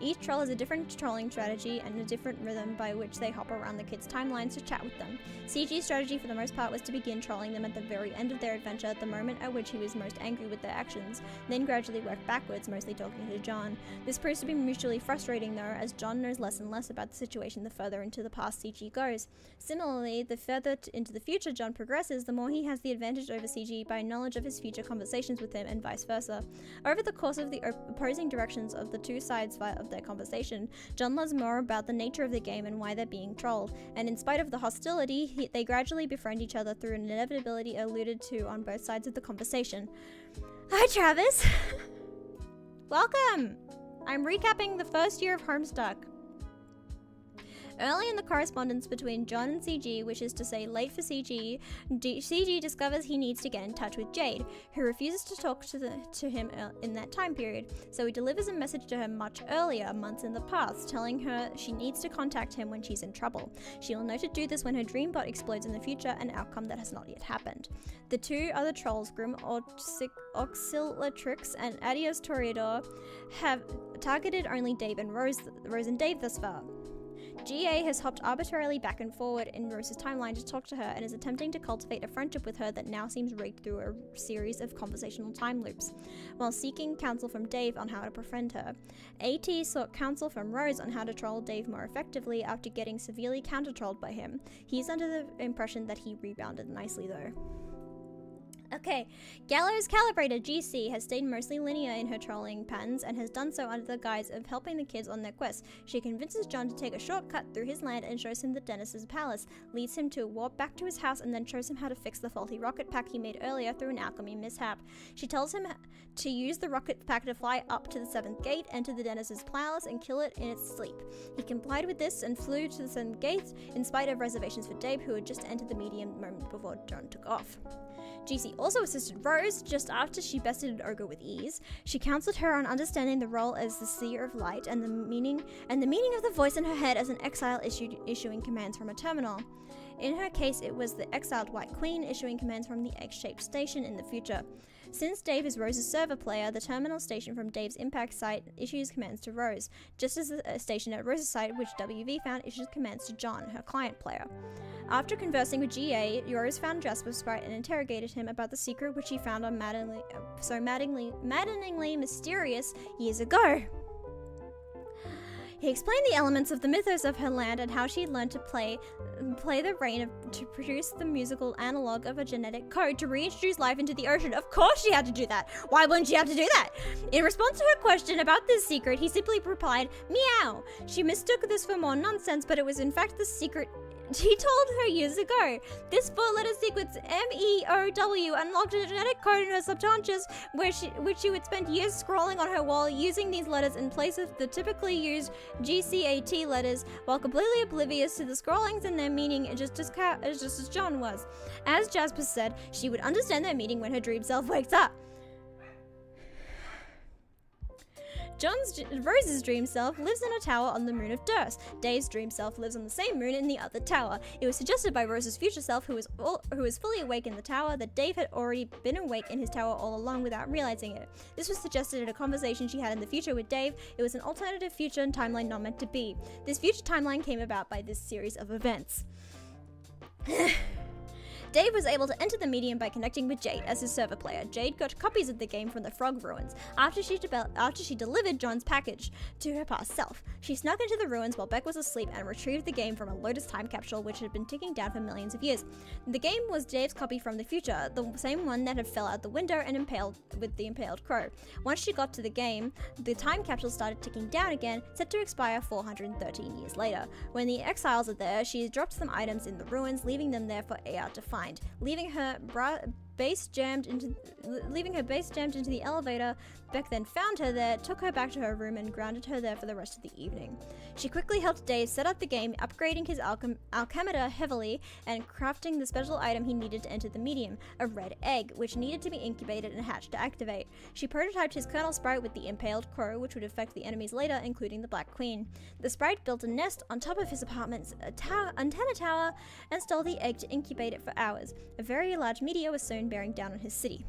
Each troll has a different trolling strategy and a different rhythm by which they hop around the kids' timelines to chat with them. CG's strategy for the most part was to begin trolling them at the very end of their adventure, the moment at which he was most angry with their actions, then gradually work backwards, mostly talking to John. This proves to be mutually frustrating though, as John knows less and less about the situation the further into the past CG goes. Similarly, the further into the future John progresses, the more he has the advantage over CG by knowledge of his future conversations with him, and vice versa. Over the course of the opposing directions of the two sides of their conversation, John learns more about the nature of the game and why they're being trolled, and in spite of the hostility, they gradually befriend each other through an inevitability alluded to on both sides of the conversation. Hi Travis! Welcome! I'm recapping the first year of Homestuck. Early in the correspondence between John and CG, which is to say late for CG, CG discovers he needs to get in touch with Jade, who refuses to talk to him in that time period, so he delivers a message to her much earlier, months in the past, telling her she needs to contact him when she's in trouble. She will know to do this when her dream bot explodes in the future, an outcome that has not yet happened. The 2 other trolls, Grim Auxiliatrix and Adios Toreador, have targeted only Dave and Rose and Dave thus far. GA has hopped arbitrarily back and forward in Rose's timeline to talk to her and is attempting to cultivate a friendship with her that now seems rigged through a series of conversational time loops, while seeking counsel from Dave on how to befriend her. AT sought counsel from Rose on how to troll Dave more effectively after getting severely counter-trolled by him. He's under the impression that he rebounded nicely though. Okay, Gallows Calibrator GC has stayed mostly linear in her trolling patterns and has done so under the guise of helping the kids on their quest. She convinces John to take a shortcut through his land and shows him the Dennis's palace, leads him to warp back to his house, and then shows him how to fix the faulty rocket pack he made earlier through an alchemy mishap. She tells him to use the rocket pack to fly up to the 7th gate, enter the Dennis's palace, and kill it in its sleep. He complied with this and flew to the 7th gate, in spite of reservations for Dave, who had just entered the medium moment before John took off. GC also assisted Rose just after she bested an ogre with ease. She counseled her on understanding the role as the seer of light and the meaning of the voice in her head as an exile issuing commands from a terminal. In her case, it was the exiled White Queen issuing commands from the egg-shaped station in the future. Since Dave is Rose's server player, the terminal station from Dave's impact site issues commands to Rose, just as the station at Rose's site, which WV found, issues commands to John, her client player. After conversing with GA, Rose found Jasper Sprite and interrogated him about the secret which he found on maddeningly mysterious years ago. He explained the elements of the mythos of her land and how she had learned to play the rain to produce the musical analog of a genetic code to reintroduce life into the ocean. Of course she had to do that. Why wouldn't she have to do that? In response to her question about this secret, he simply replied, "Meow." She mistook this for more nonsense, but it was in fact the secret he told her years ago. This four-letter sequence, MEOW, unlocked a genetic code in her subconscious, which she would spend years scrolling on her wall using these letters in place of the typically used GCAT letters, while completely oblivious to the scrollings and their meaning, just as John was. As Jasper said, she would understand their meaning when her dream self wakes up. Rose's dream self lives in a tower on the moon of Durst. Dave's dream self lives on the same moon in the other tower. It was suggested by Rose's future self, who was fully awake in the tower, that Dave had already been awake in his tower all along without realizing it. This was suggested in a conversation she had in the future with Dave. It was an alternative future and timeline not meant to be. This future timeline came about by this series of events. Dave was able to enter the medium by connecting with Jade as his server player. Jade got copies of the game from the Frog Ruins after she delivered John's package to her past self. She snuck into the ruins while Beck was asleep and retrieved the game from a Lotus time capsule which had been ticking down for millions of years. The game was Dave's copy from the future, the same one that had fell out the window and impaled with the impaled crow. Once she got to the game, the time capsule started ticking down again, set to expire 413 years later. When the exiles are there, she drops some items in the ruins, leaving them there for AR to find. Leaving her base jammed into the elevator. Beck then found her there, took her back to her room, and grounded her there for the rest of the evening. She quickly helped Dave set up the game, upgrading his alchemimeter heavily and crafting the special item he needed to enter the medium, a red egg, which needed to be incubated and hatched to activate. She prototyped his kernel sprite with the impaled crow, which would affect the enemies later, including the Black Queen. The sprite built a nest on top of his apartment's antenna tower and stole the egg to incubate it for hours. A very large meteor was soon bearing down on his city.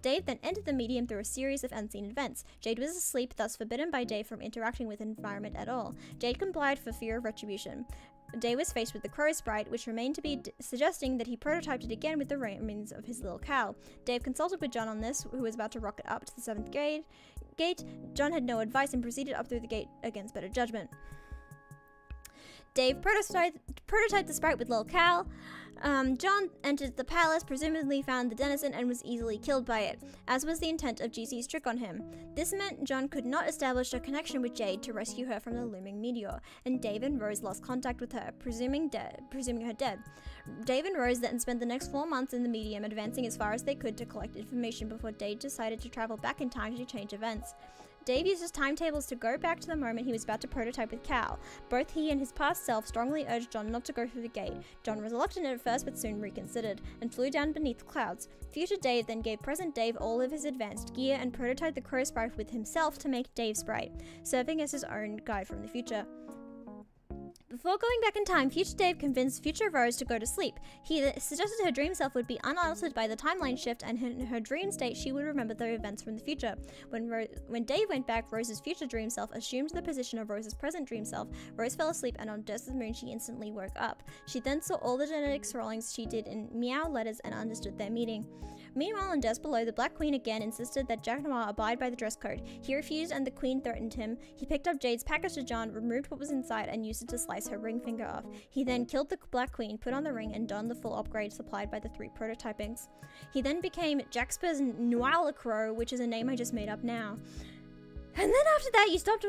Dave then entered the medium through a series of unseen events. Jade was asleep, thus forbidden by Dave from interacting with the environment at all. Jade complied for fear of retribution. Dave was faced with the crow sprite, which remained to be suggesting that he prototyped it again with the remains of his little cow. Dave consulted with John on this, who was about to rocket up to the 7th gate. John had no advice and proceeded up through the gate against better judgment. Dave prototyped the sprite with Lil Cal. John entered the palace, presumably found the denizen, and was easily killed by it, as was the intent of GC's trick on him. This meant John could not establish a connection with Jade to rescue her from the looming meteor, and Dave and Rose lost contact with her, presuming her dead. Dave and Rose then spent the next 4 months in the medium, advancing as far as they could to collect information before Dave decided to travel back in time to change events. Dave used his timetables to go back to the moment he was about to prototype with Cal. Both he and his past self strongly urged John not to go through the gate. John was reluctant at first but soon reconsidered, and flew down beneath the clouds. Future Dave then gave present Dave all of his advanced gear and prototyped the crow sprite with himself to make Dave sprite, serving as his own guide from the future. Before going back in time, Future Dave convinced Future Rose to go to sleep. He suggested her dream self would be unaltered by the timeline shift, and in her dream state, she would remember the events from the future. When Dave went back, Rose's future dream self assumed the position of Rose's present dream self. Rose fell asleep, and on Durst's moon, she instantly woke up. She then saw all the genetic scrollings she did in meow letters and understood their meaning. Meanwhile, in Durst below, the Black Queen again insisted that Jack Noir abide by the dress code. He refused, and the Queen threatened him. He picked up Jade's package to John, removed what was inside, and used it to slice her ring finger off. He then killed the Black Queen, put on the ring, and donned the full upgrade supplied by the 3 prototypings. He then became Jaxper's Noir Crow, which is a name I just made up now. And then after that, you started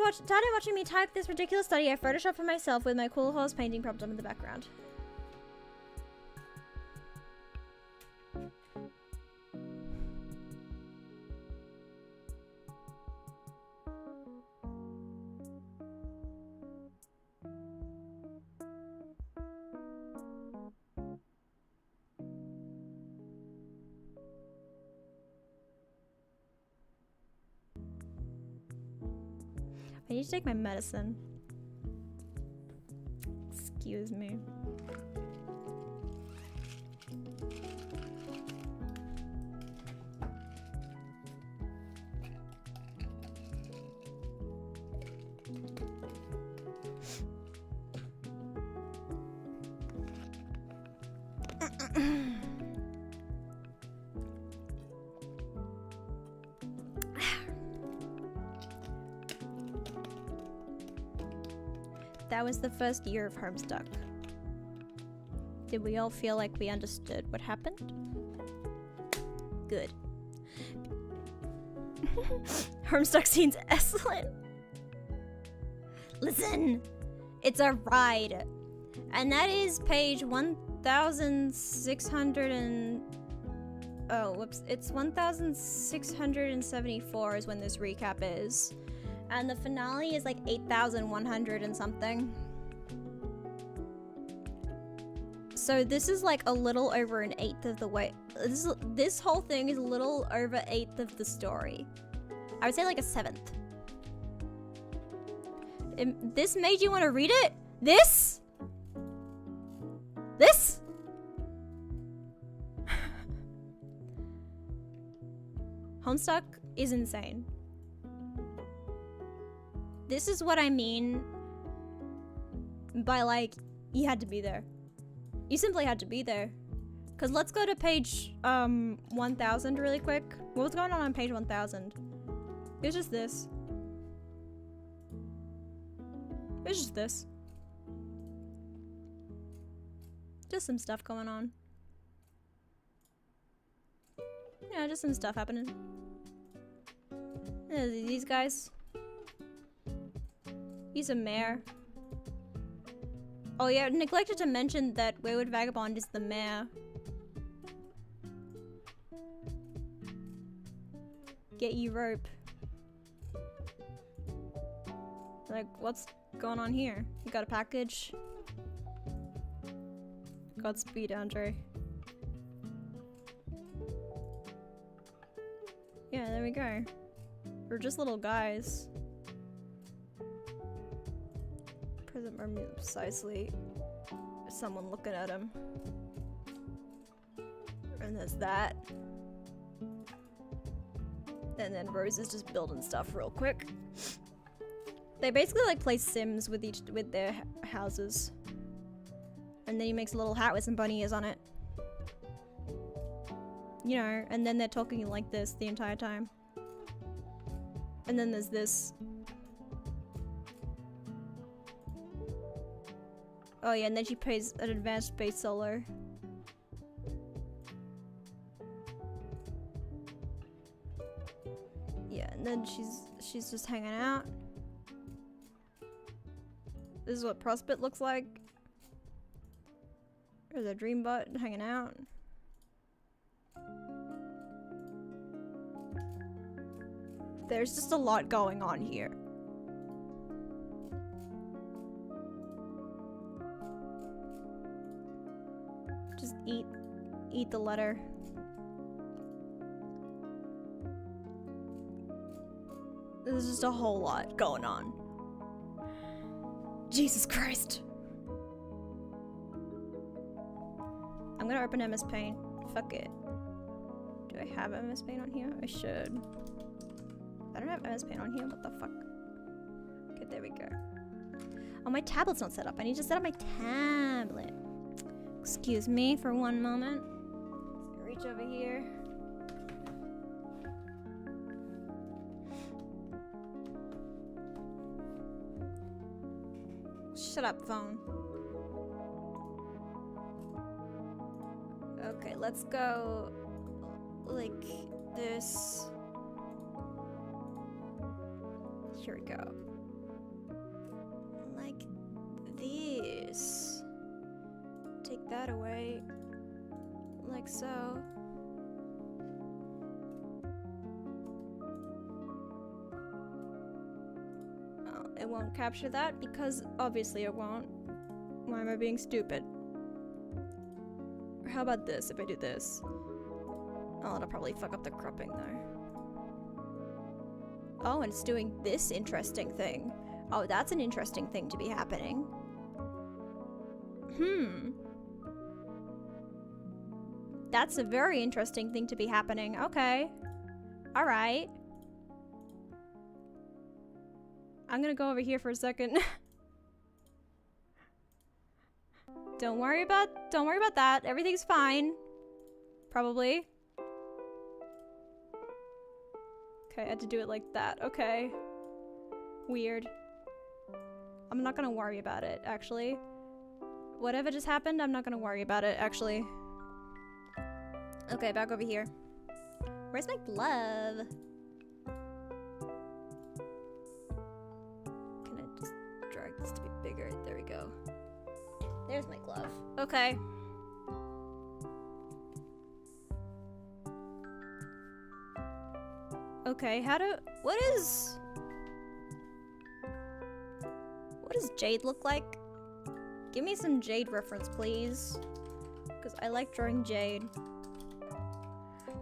watching me type this ridiculous study I photoshopped for myself with my cool horse painting propped up in the background. I need to take my medicine. Excuse me. That was the first year of Homestuck. Did we all feel like we understood what happened? Good. Homestuck seems excellent. Listen! It's a ride. And that is page 1600 and... Oh, whoops. It's 1674 is when this recap is. And the finale is like 8,100 and something. So this is like a little over an eighth of the way. This whole thing is a little over eighth of the story. I would say like a seventh. This made you want to read it? This? This? Homestuck is insane. This is what I mean by like, you had to be there. You simply had to be there. Cause let's go to page 1000 really quick. What's going on page 1000? It's just this. It's just this. Just some stuff going on. Yeah, just some stuff happening. Yeah, these guys. He's a mayor. Oh yeah, neglected to mention that Wayward Vagabond is the mayor. Get you rope. Like, what's going on here? You got a package? Godspeed, Andre. Yeah, there we go. We're just little guys. Present moment precisely. Someone looking at him. And there's that. And then Rose is just building stuff real quick. They basically like play Sims with their houses. And then he makes a little hat with some bunny ears on it. You know, and then they're talking like this the entire time. And then there's this. Oh yeah, and then she plays an advanced bass solo. Yeah, and then she's just hanging out. This is what Prospect looks like. There's a Dreambot hanging out. There's just a lot going on here. Just eat the letter. There's just a whole lot going on. Jesus Christ. I'm gonna open MS Paint. Fuck it. Do I have MS Paint on here? I should. I don't have MS Paint on here. What the fuck? Okay, there we go. Oh, my tablet's not set up. I need to set up my tablet. Excuse me for one moment. Let's reach over here. Shut up, phone. Okay, let's go like this. Here we go. Like this. Take that away. Like so. Oh, it won't capture that because obviously it won't. Why am I being stupid? Or how about this if I do this? Oh, it'll probably fuck up the cropping though. Oh, and it's doing this interesting thing. Oh, that's an interesting thing to be happening. That's a very interesting thing to be happening. Okay. Alright. I'm gonna go over here for a second. Don't worry about that. Everything's fine. Probably. Okay, I had to do it like that. Okay. Weird. I'm not gonna worry about it, actually. Whatever just happened, I'm not gonna worry about it, actually. Okay, back over here. Where's my glove? Can I just drag this to be bigger? There we go. There's my glove. Okay. Okay, what does Jade look like? Give me some Jade reference, please. Because I like drawing Jade.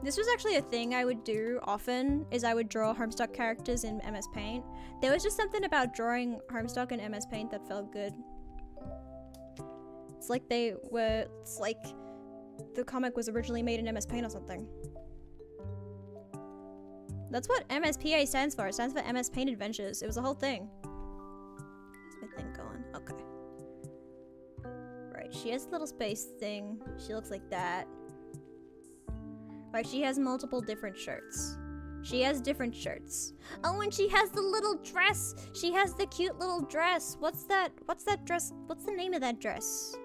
This was actually a thing I would do often, is I would draw Homestuck characters in MS Paint. There was just something about drawing Homestuck in MS Paint that felt good. It's like it's like the comic was originally made in MS Paint or something. That's what MSPA stands for. It stands for MS Paint Adventures. It was a whole thing. Where's my thing going? Okay. Right, she has a little space thing. She looks like that. Right, she has multiple different shirts. She has different shirts. Oh, and she has the little dress. She has the cute little dress. What's that dress? What's the name of that dress?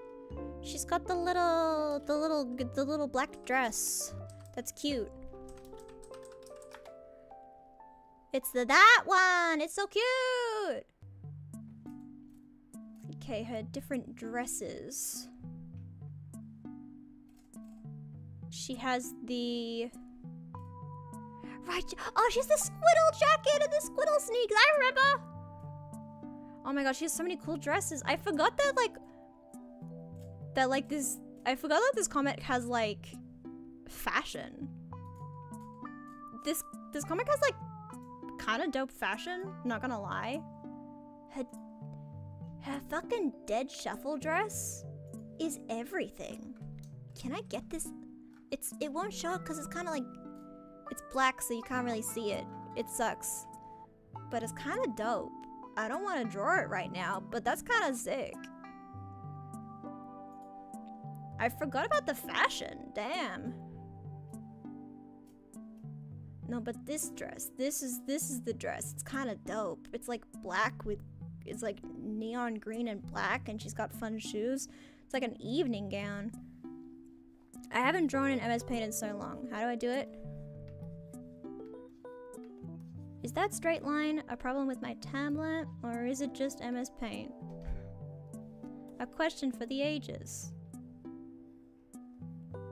She's got the little black dress. That's cute. It's that one. It's so cute. Okay, her different dresses. She has the... Right. Oh, she has the squiddle jacket and the squiddle sneaks. I remember. Oh my gosh, she has so many cool dresses. I forgot that this comic has like fashion. This comic has like kind of dope fashion, not gonna lie. Her fucking dead shuffle dress is everything. Can I get this? It won't show up because it's kind of like, it's black so you can't really see it. It sucks. But it's kind of dope. I don't want to draw it right now, but that's kind of sick. I forgot about the fashion, damn. No, but this dress, this is the dress. It's kind of dope. It's like black with, it's like neon green and black, and she's got fun shoes. It's like an evening gown. I haven't drawn in MS Paint in so long. How do I do it? Is that straight line a problem with my tablet, or is it just MS Paint? A question for the ages.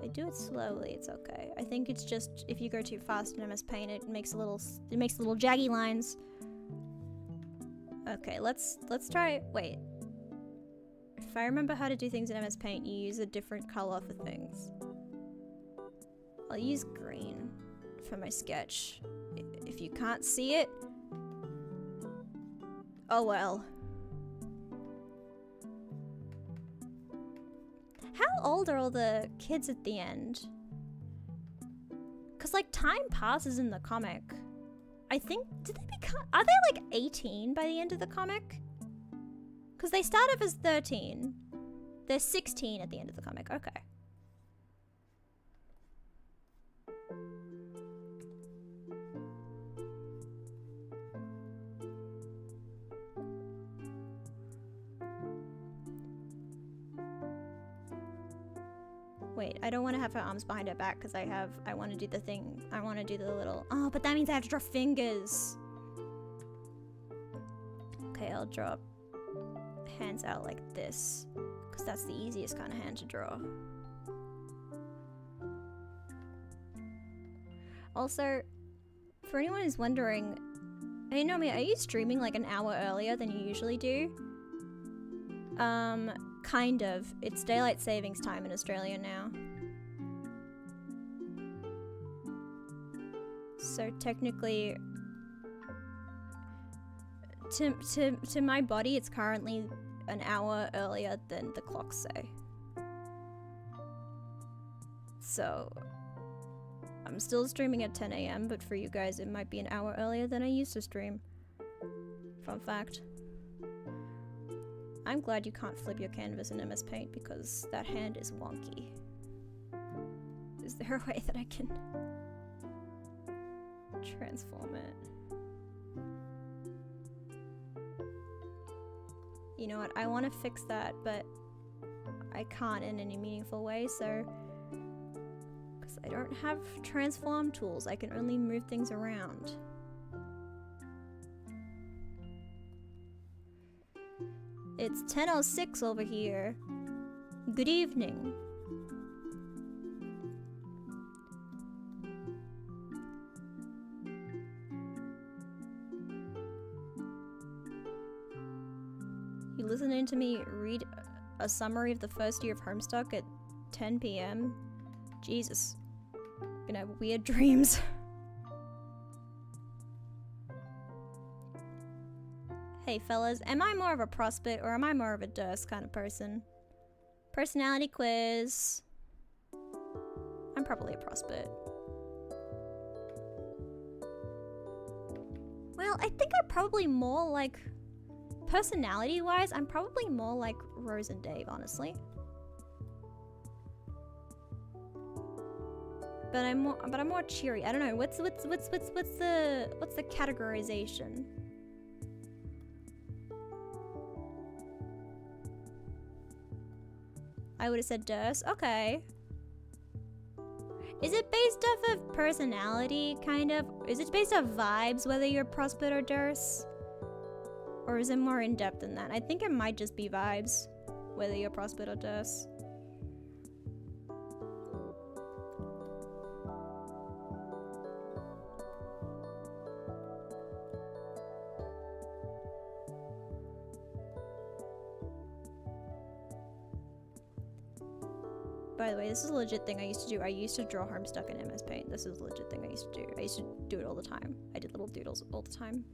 I do it slowly, it's okay. I think it's just if you go too fast in MS Paint, it makes little jaggy lines. Okay, let's try. Wait. If I remember how to do things in MS Paint, you use a different color for things. I'll use green for my sketch. If you can't see it, oh well. How old are all the kids at the end? Cause like time passes in the comic. I think, are they like 18 by the end of the comic? Cause they start off as 13. They're 16 at the end of the comic, okay. Wait, I don't want to have her arms behind her back because I want to do the thing. I want to do the little... Oh, but that means I have to draw fingers. Okay, I'll draw hands out like this because that's the easiest kind of hand to draw. Also, for anyone who's wondering, hey Nomia, are you streaming like an hour earlier than you usually do? Kind of. It's daylight savings time in Australia now. So technically, to my body, it's currently an hour earlier than the clocks say. So, I'm still streaming at 10 AM, but for you guys, it might be an hour earlier than I used to stream. Fun fact. I'm glad you can't flip your canvas in MS Paint because that hand is wonky. Is there a way that I can transform it? you know what, I want to fix that, but I can't in any meaningful way, so... Because I don't have transform tools, I can only move things around. It's 10:06 over here. Good evening. You listening to me read a summary of the first year of Homestuck at 10 p.m? Jesus. I'm gonna have weird dreams. Hey fellas, am I more of a prospect or am I more of a Durst kind of person? Personality quiz. I'm probably a prospect. Well, I think I'm probably more like... Personality-wise, I'm probably more like Rose and Dave, honestly. But I'm more cheery. I don't know. What's the categorization? I would have said Durst. Okay. Is it based off of personality, kind of? Is it based off vibes, whether you're Prospect or Durst? Or is it more in-depth than that? I think it might just be vibes, whether you're Prospect or Durst. By the way, this is a legit thing I used to do. I used to draw Homestuck in MS Paint. This is a legit thing I used to do. I used to do it all the time. I did little doodles all the time.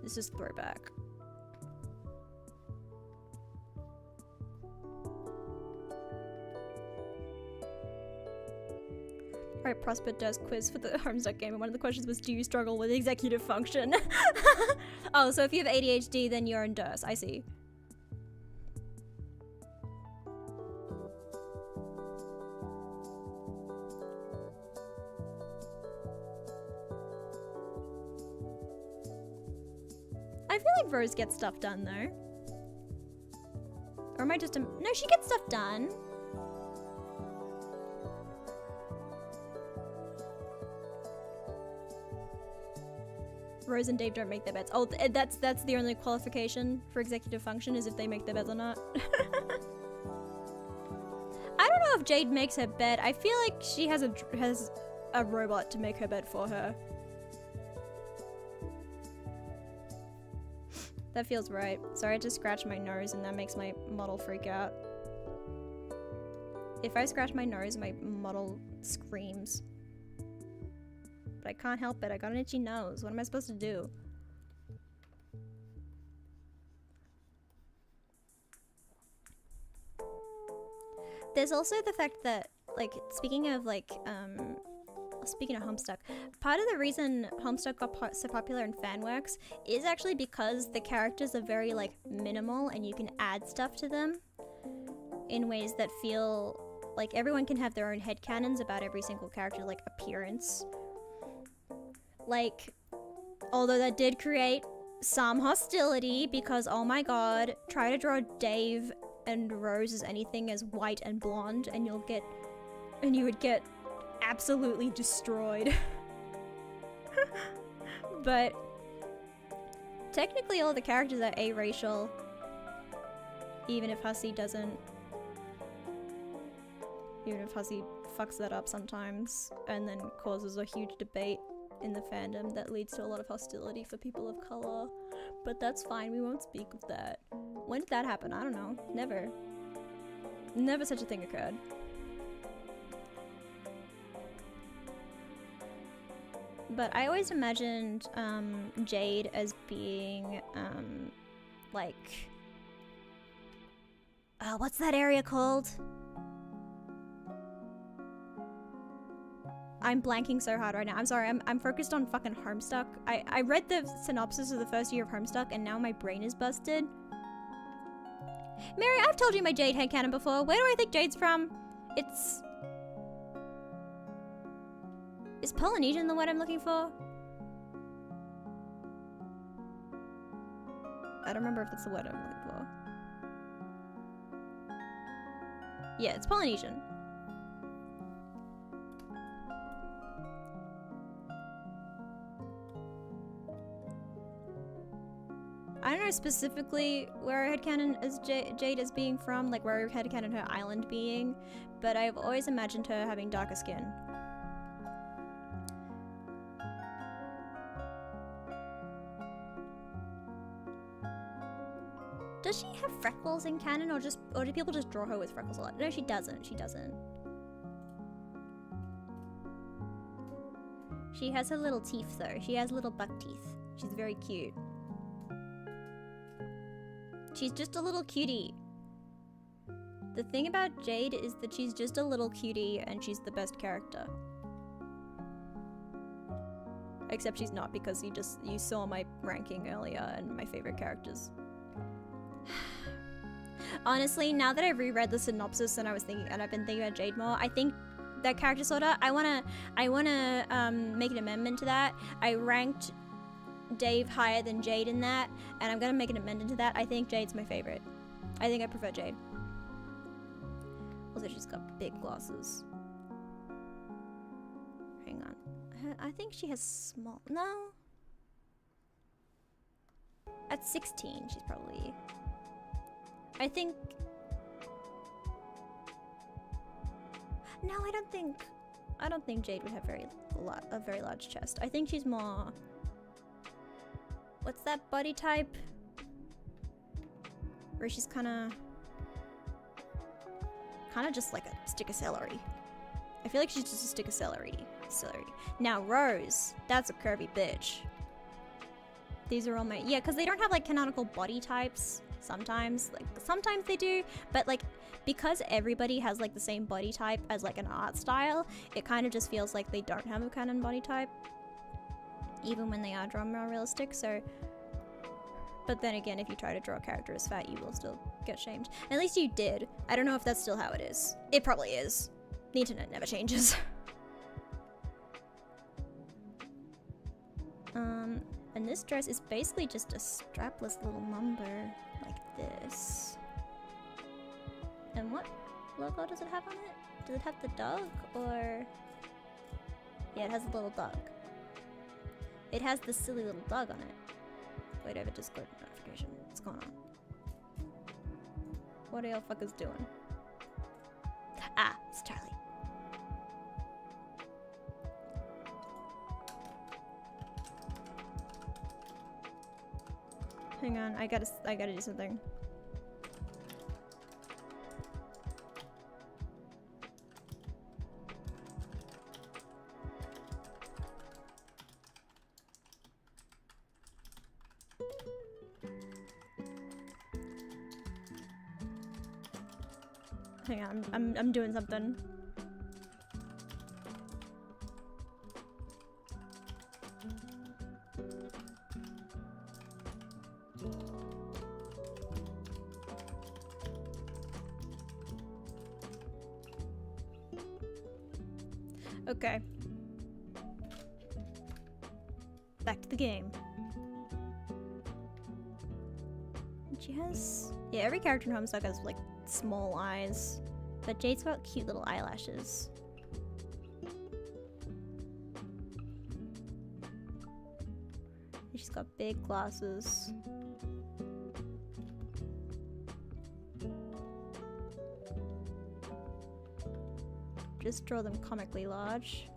This is throwback. Alright, Prospect does quiz for the Homestuck game, and one of the questions was, do you struggle with executive function? Oh, so if you have ADHD, then you're in Durst. I see. I feel like Rose gets stuff done, though. Or am I just a... No, she gets stuff done. Rose and Dave don't make their beds. Oh, that's the only qualification for executive function, is if they make their beds or not. I don't know if Jade makes her bed. I feel like she has a robot to make her bed for her. That feels right. Sorry, I just scratched my nose and that makes my model freak out. If I scratch my nose, my model screams. But I can't help it. I got an itchy nose. What am I supposed to do? There's also the fact that, like, speaking of Homestuck, part of the reason Homestuck got so popular in fanworks is actually because the characters are very, like, minimal and you can add stuff to them in ways that feel like everyone can have their own headcanons about every single character, like, appearance. Like, although that did create some hostility because, oh my god, try to draw Dave and Rose as anything as white and blonde and you would get absolutely destroyed. But technically all the characters are aracial, even if Hussey doesn't. Even if Hussey fucks that up sometimes and then causes a huge debate in the fandom that leads to a lot of hostility for people of color. But that's fine, we won't speak of that. When did that happen? I don't know. Never. Never such a thing occurred. But I always imagined Jade as being like what's that area called? I'm blanking so hard right now. I'm sorry, I'm focused on fucking Homestuck. I read the synopsis of the first year of Homestuck and now my brain is busted. Mary, I've told you my Jade headcanon before. Where do I think Jade's from? Is Polynesian the word I'm looking for? I don't remember if that's the word I'm looking for. Yeah, it's Polynesian. I don't know specifically where I headcanon as Jade as being from, like where I headcanon her island being, but I've always imagined her having darker skin. Does she have freckles in canon, or do people just draw her with freckles a lot? No, she doesn't. She doesn't. She has her little teeth though. She has little buck teeth. She's very cute. She's just a little cutie. The thing about Jade is that she's just a little cutie and she's the best character. Except she's not, because you saw my ranking earlier and my favorite characters. Honestly, now that I've reread the synopsis and I've been thinking about Jade more, I think that character sorta, I wanna make an amendment to that. I ranked Dave higher than Jade in that, and I'm gonna make an amendment to that. I think Jade's my favorite. I think I prefer Jade. Also, she's got big glasses. Hang on. I think she has small... No. At 16, she's probably... I think... No, I don't think Jade would have a very large chest. I think she's more... What's that body type? Where she's kinda just like a stick of celery. I feel like she's just a stick of celery. Now Rose, that's a curvy bitch. These are all my... Yeah, because they don't have like canonical body types sometimes. Like, sometimes they do, but like, because everybody has like the same body type as like an art style, it kind of just feels like they don't have a canon body type. Even when they are drawn more realistic, so... But then again, if you try to draw a character as fat, you will still get shamed. At least you did. I don't know if that's still how it is. It probably is. The internet never changes. And this dress is basically just a strapless little number, like this. And what logo does it have on it? Does it have the dog, or... Yeah, it has a little dog. It has the silly little dog on it. Wait, I have a Discord notification. What's going on? What are y'all fuckers doing? Ah, it's Charlie. Hang on, I gotta do something. Hang on, I'm doing something. Okay. Back to the game. She has... Yeah, every character in Homestuck has, like, small eyes. But Jade's got cute little eyelashes. She's got big glasses. Just draw them comically large.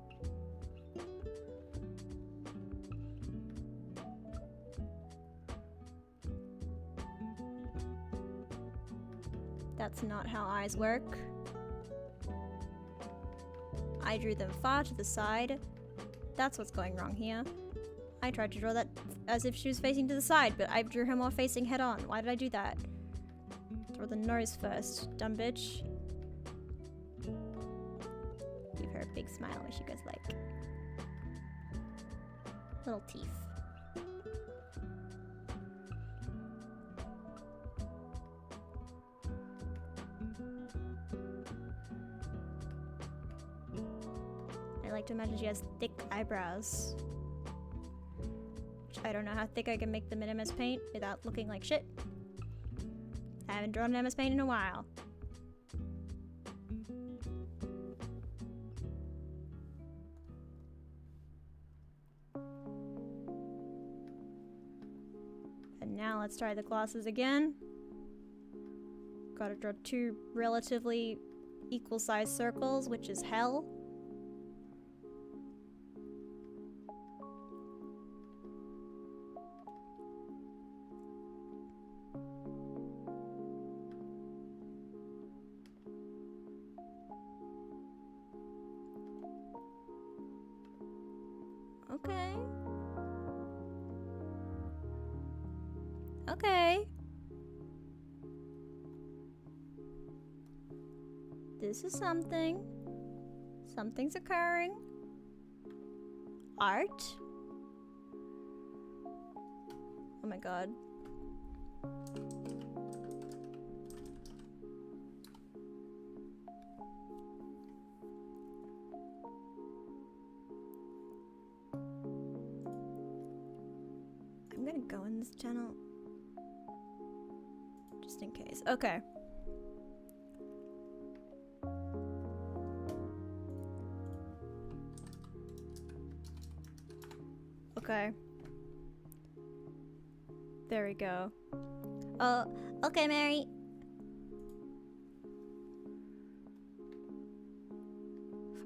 That's not how eyes work. I drew them far to the side. That's what's going wrong here. I tried to draw that as if she was facing to the side, but I drew her more facing head on. Why did I do that? Draw the nose first, dumb bitch. Give her a big smile where she goes like... little teeth. I like to imagine she has thick eyebrows. Which I don't know how thick I can make the MS Paint without looking like shit. I haven't drawn MS Paint in a while. And now let's try the glosses again. Gotta draw 2 relatively equal-sized circles, which is hell. Okay. Okay. This is something. Something's occurring. Art. Oh my god. I'm gonna go in this channel just in case. Okay. Okay. There we go. Oh, okay, Mary.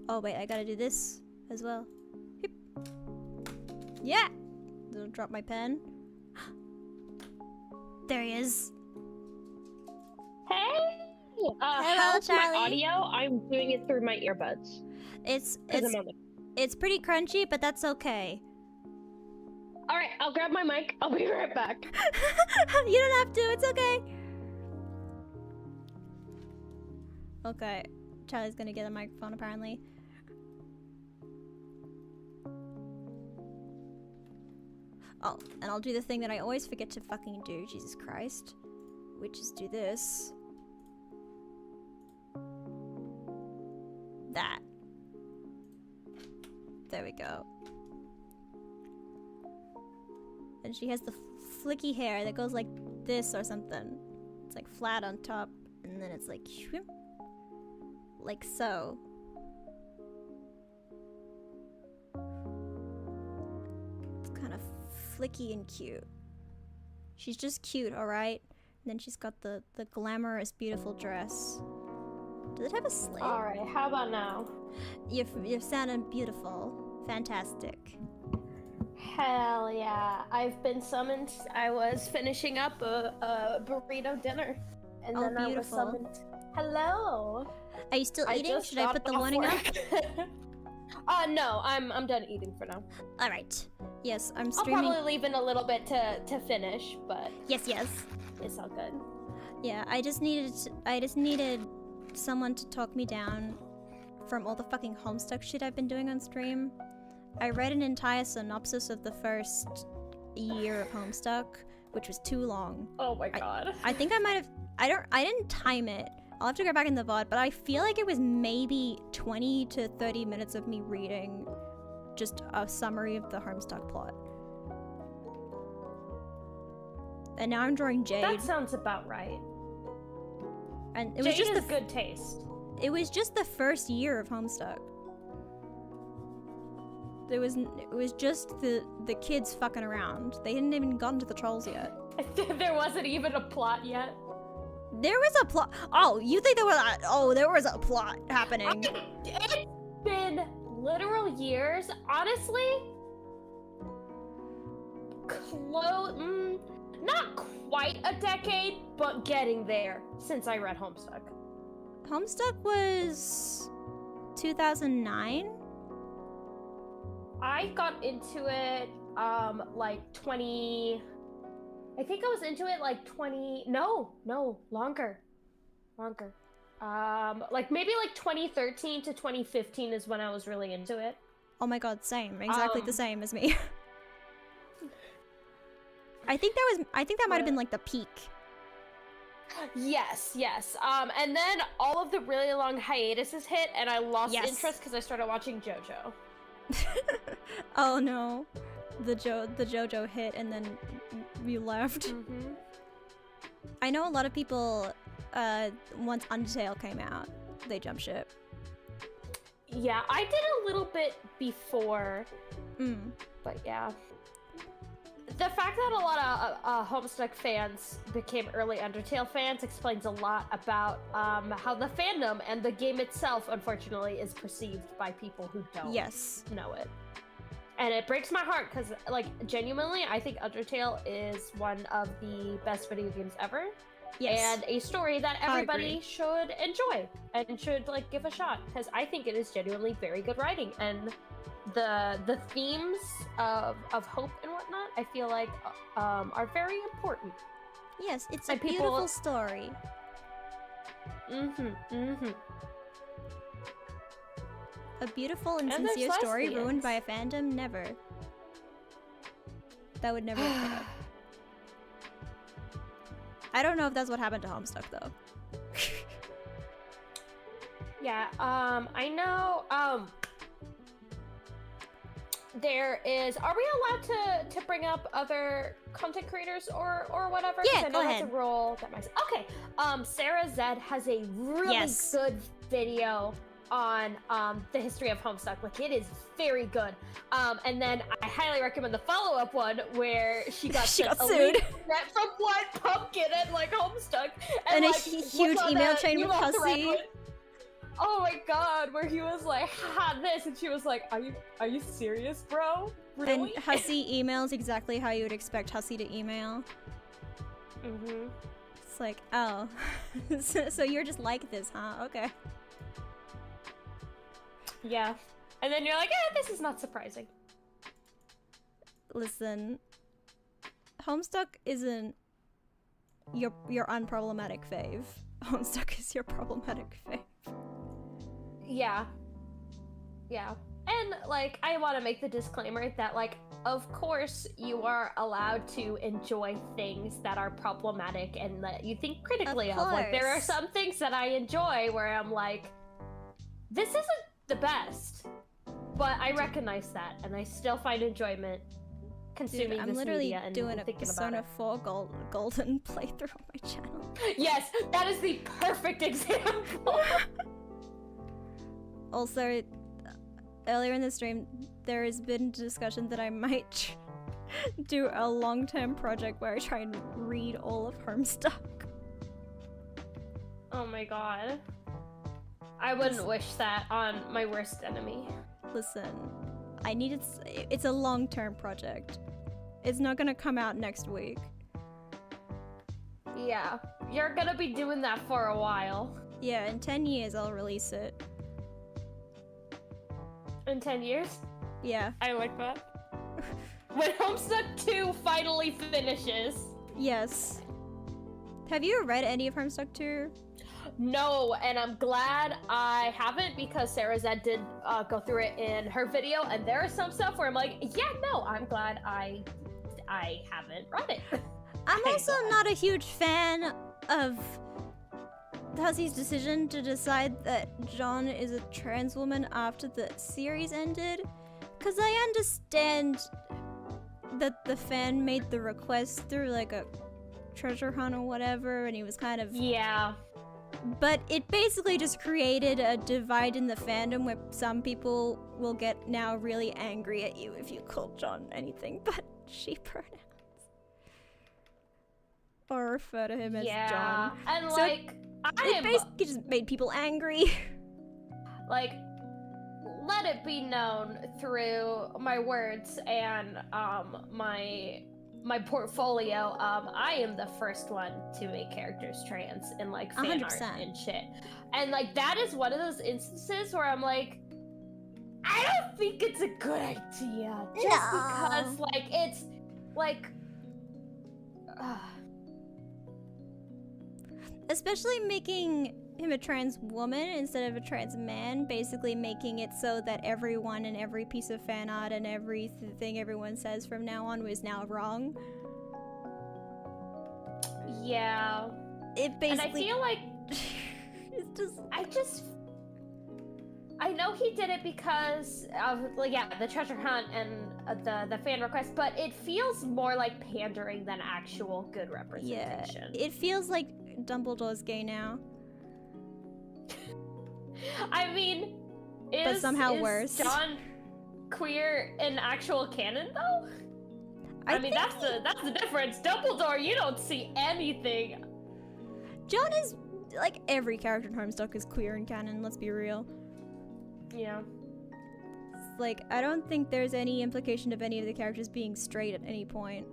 Oh wait, I gotta do this as well. Hip. Yeah! Don't drop my pen. There he is. Hey! Hello, How's my Charlie. audio? I'm doing it through my earbuds. It's pretty crunchy, but that's okay. Alright, I'll grab my mic. I'll be right back. You don't have to, it's okay. Okay, Charlie's gonna get a microphone apparently. Oh, and I'll do the thing that I always forget to fucking do, Jesus Christ. Which is do this. That. There we go. And she has the flicky hair that goes like this or something. It's like flat on top, and then it's like shrimp. Like so. It's kind of flicky and cute. She's just cute, alright? And then she's got the glamorous, beautiful dress. Does it have a slit? Alright, how about now? You're sounding beautiful. Fantastic. Hell yeah. I've been summoned. I was finishing up a burrito dinner. And then I was summoned. Hello! Are you still eating? Should I put the warning up? No, I'm done eating for now. Alright. Yes, I'm streaming. I'll probably leave in a little bit to finish, but... Yes. It's all good. Yeah, I just needed someone to talk me down from all the fucking Homestuck shit I've been doing on stream. I read an entire synopsis of the first year of Homestuck, which was too long. Oh my god. I think I might have... I didn't time it. I'll have to go back in the VOD, but I feel like it was maybe 20 to 30 minutes of me reading just a summary of the Homestuck plot. And now I'm drawing Jade. That sounds about right. And it Jade was just is good taste. It was just the first year of Homestuck. It was just the kids fucking around. They hadn't even gotten to the trolls yet. There wasn't even a plot yet. There was a plot. Oh, you think there was? Oh, there was a plot happening. It's been literal years, honestly. Not quite a decade, but getting there since I read Homestuck. Homestuck was 2009. I got into it like 20. I think I was into it like 20. No, longer. Like maybe like 2013 to 2015 is when I was really into it. Oh my god, same. Exactly the same as me. I think that might have been like the peak. Yes. And then all of the really long hiatuses hit, and I lost interest because I started watching JoJo. Oh no. the JoJo hit and then you left. Mm-hmm. I know a lot of people, once Undertale came out, they jumped ship. Yeah, I did a little bit before, but yeah. The fact that a lot of Homestuck fans became early Undertale fans explains a lot about how the fandom and the game itself, unfortunately, is perceived by people who don't know it. And it breaks my heart because, like, genuinely, I think Undertale is one of the best video games ever. Yes. And a story that everybody should enjoy and should, like, give a shot, because I think it is genuinely very good writing. And the themes of hope and whatnot, I feel like are very important. Yes, it's a beautiful story. A beautiful and sincere story ruined by a fandom? Never. That would never happen. I don't know if that's what happened to Homestuck though. Yeah, I know, there is, are we allowed to bring up other content creators or whatever? Yeah, go ahead. That's a role that might, okay, Sarah Zed has a really good video on the history of Homestuck. Like, it is very good. And then I highly recommend the follow-up one where she got sued from Blood Pumpkin and like Homestuck, and like, a huge email chain with Hussy. Oh my god, where he was like, ha, this, and she was like, are you serious, bro? Really? And Hussy emails exactly how you would expect Hussy to email. It's like, oh, so you're just like this, huh? Okay. Yeah. And then you're like, eh, this is not surprising. Listen, Homestuck isn't your unproblematic fave. Homestuck is your problematic fave. Yeah. Yeah. And, like, I want to make the disclaimer that, like, of course you are allowed to enjoy things that are problematic and that you think critically of. Like, there are some things that I enjoy where I'm like, this isn't the best. But I recognize that, and I still find enjoyment consuming this media and thinking about it. I'm literally doing a Persona 4 Golden playthrough on my channel. Yes, that is the perfect example! Also, earlier in the stream, there has been discussion that I might do a long-term project where I try and read all of Homestuck. Oh my god. I wouldn't wish that on my worst enemy. Listen, it's a long-term project. It's not gonna come out next week. Yeah, you're gonna be doing that for a while. Yeah, in 10 years I'll release it. In 10 years? Yeah. I like that. When Homestuck 2 finally finishes. Yes. Have you read any of Homestuck 2? No, and I'm glad I haven't, because Sarah Zed did go through it in her video, and there is some stuff where I'm like, yeah, no, I'm glad I haven't read it. I'm also not a huge fan of Hussy's decision to decide that John is a trans woman after the series ended, because I understand that the fan made the request through like a treasure hunt or whatever, and he was kind of... Yeah. But it basically just created a divide in the fandom where some people will get now really angry at you if you call John anything but she pronouns. Or refer to him as John. And so like, it basically just made people angry. Like, let it be known through my words and my portfolio, I am the first one to make characters trans in like fan 100%. art and shit. And like, that is one of those instances where I'm like, I don't think it's a good idea. Just because like, it's like... Especially making him a trans woman instead of a trans man, basically making it so that everyone and every piece of fan art and everything everyone says from now on was now wrong. Yeah. It basically... And I feel like... it's just... I know he did it because of, like, yeah, the treasure hunt and the fan request, but it feels more like pandering than actual good representation. Yeah, it feels like Dumbledore's gay now. I mean, but somehow worse. John queer in actual canon though? I mean, that's the difference. Dumbledore, you don't see anything. John is, like, every character in Homestuck is queer in canon, let's be real. Yeah. Like, I don't think there's any implication of any of the characters being straight at any point.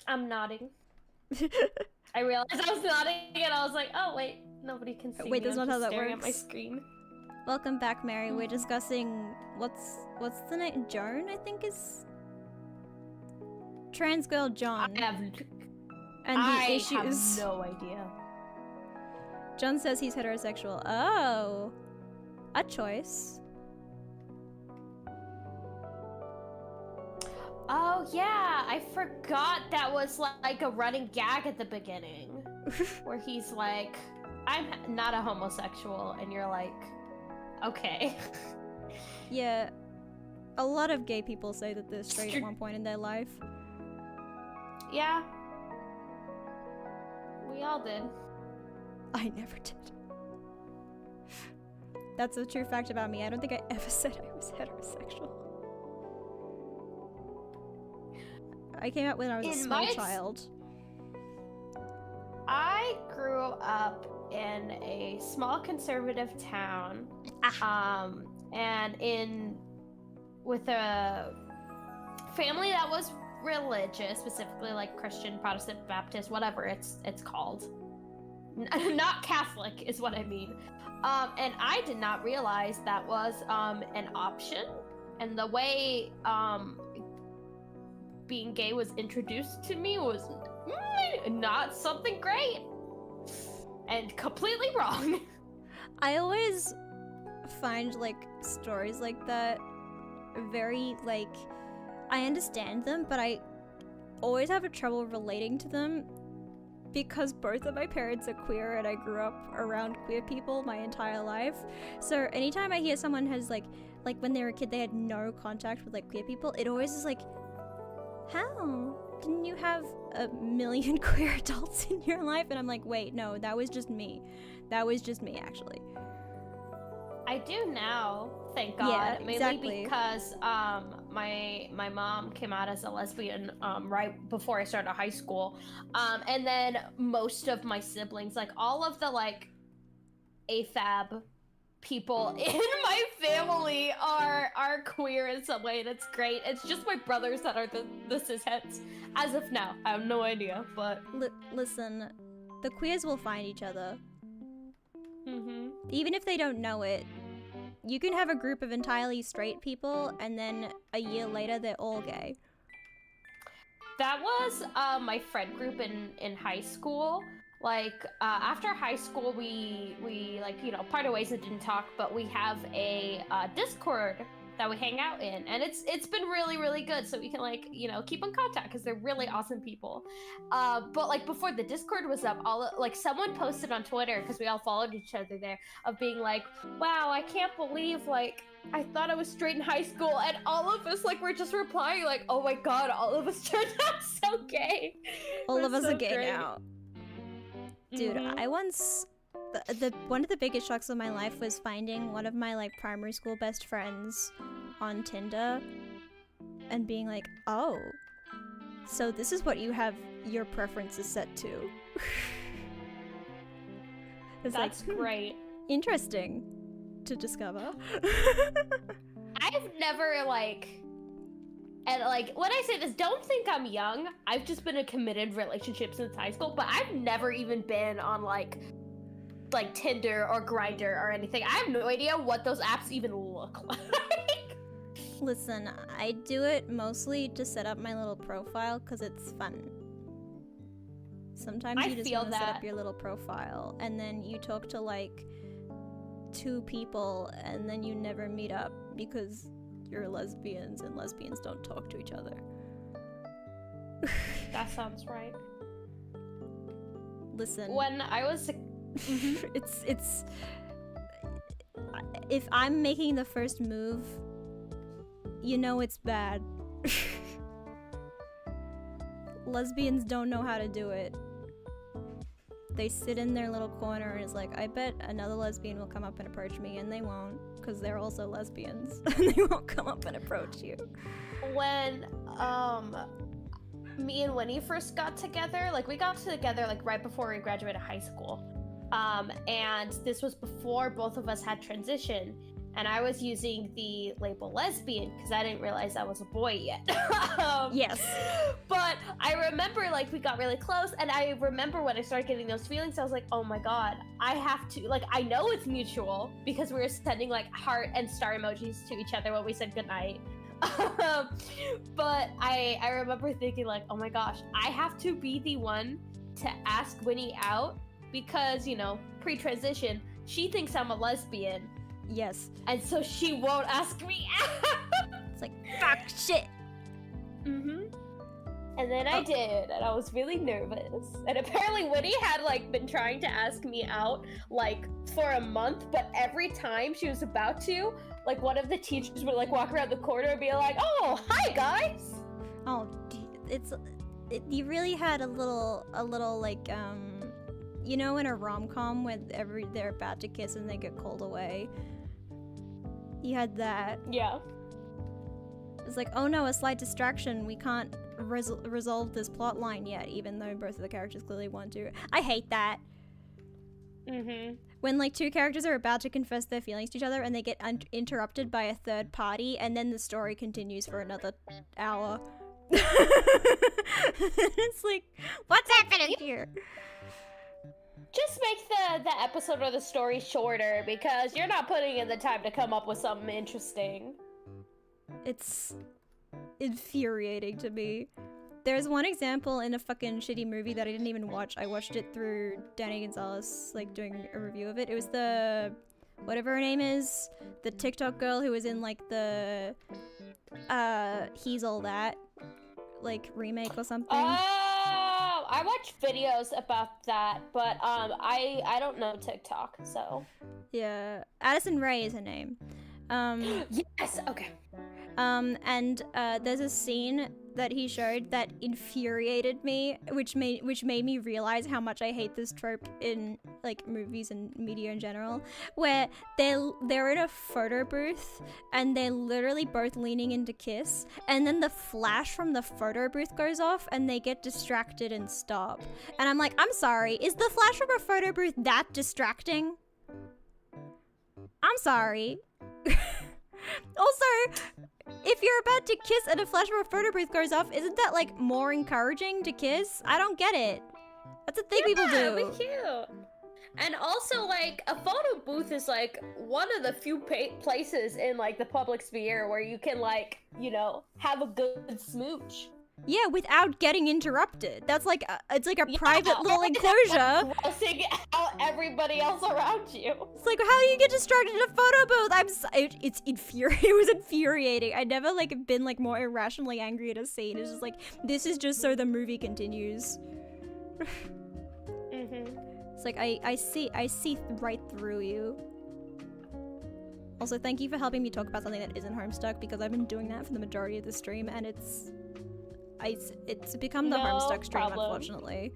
I'm nodding. I realized I was nodding and I was like, oh wait, nobody can see me. Wait, that's not how that staring works. At my screen. Welcome back, Mary. We're discussing what's the name? Joan, I think is trans girl John. I issues. have no idea. John says he's heterosexual. Oh, a choice. Oh yeah, I forgot that was like a running gag at the beginning, where he's like, "I'm not a homosexual," and you're like, "Okay." Yeah, a lot of gay people say that they're straight at one point in their life. Yeah, we all did. I never did. That's a true fact about me. I don't think I ever said I was heterosexual. I came out when I was a small child. I grew up in a small conservative town, and with a family that was religious, specifically like Christian, Protestant, Baptist, whatever it's called. Not Catholic is what I mean. And I did not realize that was an option, and the way being gay was introduced to me was not something great and completely wrong. I always find like stories like that very like, I understand them, but I always have trouble relating to them because both of my parents are queer and I grew up around queer people my entire life. So anytime I hear someone has like when they were a kid they had no contact with like queer people, it always is like, how? Didn't you have a million queer adults in your life? And I'm like, wait, no, that was just me. That was just me, actually. I do now, thank God. Yeah, mainly exactly. Because my mom came out as a lesbian right before I started high school. And then most of my siblings, like all of the like AFAB people in my family are queer in some way, and it's great. It's just my brothers that are the cisheads as of now. I have no idea, but listen, the queers will find each other. Mm-hmm. Even if they don't know it. You can have a group of entirely straight people and then a year later they're all gay. That was my friend group in high school. Like after high school we like, you know, parted ways and didn't talk, but we have a Discord that we hang out in, and it's been really, really good, so we can like, you know, keep in contact because they're really awesome people. But like before the Discord was up, someone posted on Twitter, because we all followed each other there, of being like, wow, I can't believe like I thought I was straight in high school, and all of us like were just replying like, oh my god, all of us turned out so gay. All of us so are gay great. now. Dude, Mhm. I once one of the biggest shocks of my life was finding one of my like primary school best friends on Tinder and being like, oh, so this is what you have your preferences set to. That's great. Interesting to discover. I've never and like when I say this, don't think I'm young. I've just been in a committed relationship since high school, but I've never even been on like Tinder or Grindr or anything. I have no idea what those apps even look like. Listen, I do it mostly to set up my little profile because it's fun. Sometimes you just want to set up your little profile and then you talk to like 2 people and then you never meet up because you're lesbians and lesbians don't talk to each other. That sounds right. Listen. When I was It's if I'm making the first move, you know it's bad. Lesbians don't know how to do it. They sit in their little corner and it's like, I bet another lesbian will come up and approach me, and they won't, because they're also lesbians. And they won't come up and approach you. When me and Winnie first got together, like we got together like right before we graduated high school. And this was before both of us had transition, and I was using the label lesbian because I didn't realize I was a boy yet. Yes. But I remember like we got really close, and I remember when I started getting those feelings, I was like, oh my god, I have to, like, I know it's mutual because we were sending like heart and star emojis to each other when we said goodnight. But I remember thinking like, oh my gosh, I have to be the one to ask Winnie out because, you know, pre-transition, she thinks I'm a lesbian. Yes. And so she won't ask me out. It's like, fuck shit. And then I did, and I was really nervous. And apparently Winnie had like been trying to ask me out like for a month, but every time she was about to, like one of the teachers would like walk around the corner and be like, oh, hi guys. Oh, you really had a little like, you know, in a rom-com when they're about to kiss and they get called away. You had that. Yeah. It's like, oh no, a slight distraction. We can't resolve this plot line yet, even though both of the characters clearly want to. I hate that. When like two characters are about to confess their feelings to each other and they get interrupted by a third party, and then the story continues for another hour. It's like, what's happening here? Just make the episode or the story shorter, because you're not putting in the time to come up with something interesting. It's infuriating to me. There's one example in a fucking shitty movie that I didn't even watch. I watched it through Danny Gonzalez, like, doing a review of it. It was the, whatever her name is, the TikTok girl who was in, like, the, He's All That, like, remake or something. Oh, I watch videos about that, but, I don't know TikTok, so. Yeah, Addison Rae is her name. Yes, okay. And there's a scene that he showed that infuriated me, which made me realize how much I hate this trope in like movies and media in general, where they're in a photo booth and they're literally both leaning in to kiss, and then the flash from the photo booth goes off and they get distracted and stop. And I'm like, I'm sorry, is the flash from a photo booth that distracting? I'm sorry. Also, if you're about to kiss and a flash from a photo booth goes off, isn't that like more encouraging to kiss? I don't get it. That's a thing people do. That'd be cute. And also, like, a photo booth is like one of the few places in like the public sphere where you can, like, you know, have a good smooch. Yeah, without getting interrupted. That's like it's like a private little enclosure. Grossing out everybody else around you. It's like, how do you get distracted in a photo booth? It was infuriating. I never like been like more irrationally angry at a scene. It's just like, this is just so the movie continues. It's like I see right through you. Also, thank you for helping me talk about something that isn't Homestuck, because I've been doing that for the majority of the stream, and it's become the Homestuck stream, unfortunately.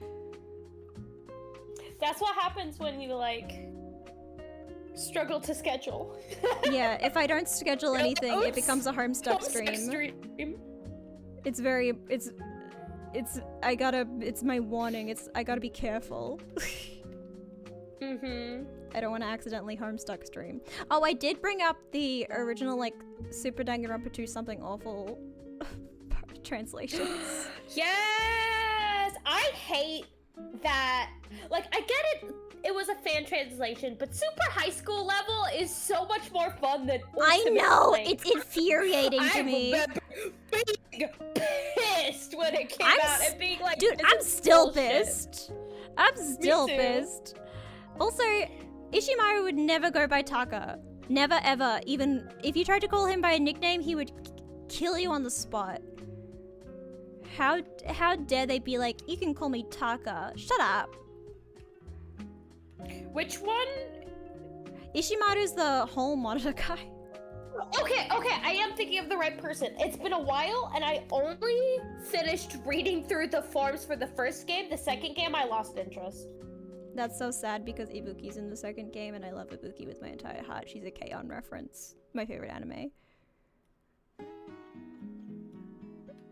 That's what happens when you, like, struggle to schedule. Yeah, if I don't schedule anything, it becomes a Homestuck stream. It's my warning. I gotta be careful. I don't want to accidentally Homestuck stream. Oh, I did bring up the original, like, Super Danganronpa 2 Something Awful translations. Yes! I hate that. Like, I get it was a fan translation, but Super High School level is so much more fun than I know! Link. It's infuriating to me. I remember being pissed when it came out and being like, dude, I'm still pissed. I'm still pissed. Also, Ishimaru would never go by Taka. Never, ever. Even if you tried to call him by a nickname, he would kill you on the spot. How dare they be like, you can call me Taka. Shut up. Which one? Ishimaru's the home monitor guy. Okay, I am thinking of the right person. It's been a while, and I only finished reading through the forms for the first game. The second game, I lost interest. That's so sad because Ibuki's in the second game, and I love Ibuki with my entire heart. She's a K-On reference. My favorite anime.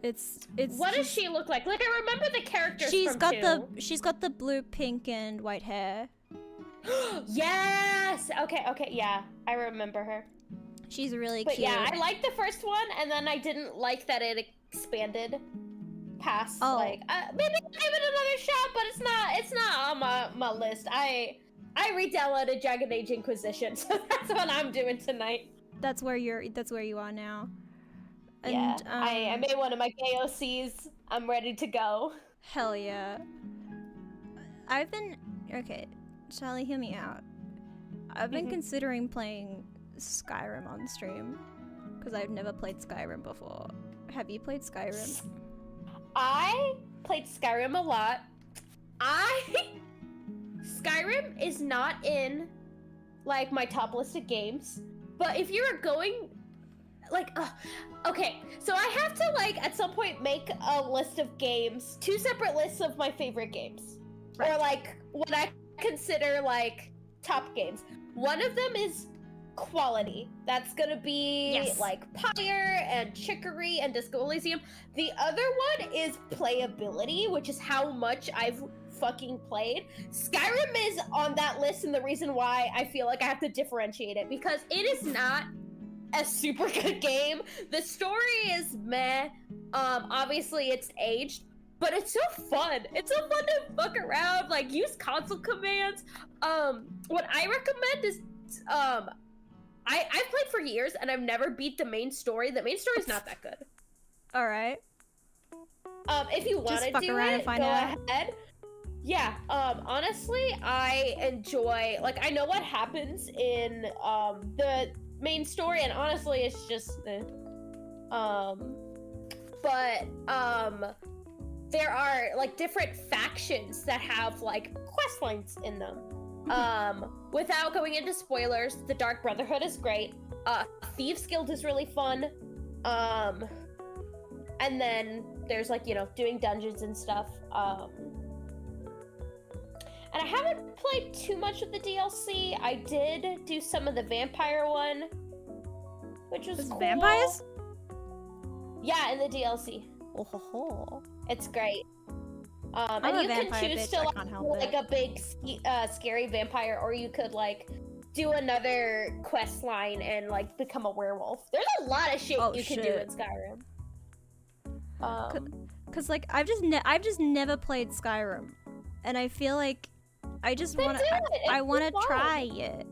It's What does she look like? Like, I remember the characters she's from got 2. She's got the blue, pink, and white hair. Yes! Okay, yeah. I remember her. She's really But cute. yeah, I liked the first one, and then I didn't like that it expanded past, like, maybe I'll give it another shot, but it's not on my list. I re-downloaded Dragon Age Inquisition, so that's what I'm doing tonight. That's where you are now. And, yeah, I made one of my KOCs. I'm ready to go. Hell yeah. Okay, Charlie, hear me out. I've been considering playing Skyrim on stream, because I've never played Skyrim before. Have you played Skyrim? I played Skyrim a lot. Skyrim is not in, like, my top list of games, but if you were going, like, okay, so I have to, like, at some point make a list of games, 2 separate lists of my favorite games, right. Or, like, what I consider, like, top games. One of them is quality. That's gonna be like Pyre and Chicory and Disco Elysium. The other one is playability, which is how much I've fucking played. Skyrim is on that list, and the reason why I feel like I have to differentiate it, because it is not a super good game. The story is meh. Obviously it's aged, but it's so fun. It's so fun to fuck around, like, use console commands. What I recommend is, I've played for years, and I've never beat the main story. The main story's not that good. Alright. If you want to do it, go ahead. Yeah, honestly, I enjoy, like, I know what happens in, the main story, and honestly, it's just, there are, like, different factions that have, like, quest lines in them. Without going into spoilers, the Dark Brotherhood is great. Thieves Guild is really fun. And then there's, like, you know, doing dungeons and stuff. And I haven't played too much of the DLC. I did do some of the vampire one, which was cool. Vampires? Yeah, in the DLC. Oh ho ho. It's great. I'm and a you can vampire choose bitch, to, I can't help like, it. a big, scary vampire, or you could, like, do another quest line and, like, become a werewolf. There's a lot of shit you can do in Skyrim. Cause like I've just never played Skyrim, and I feel like I just want to. I want to try it.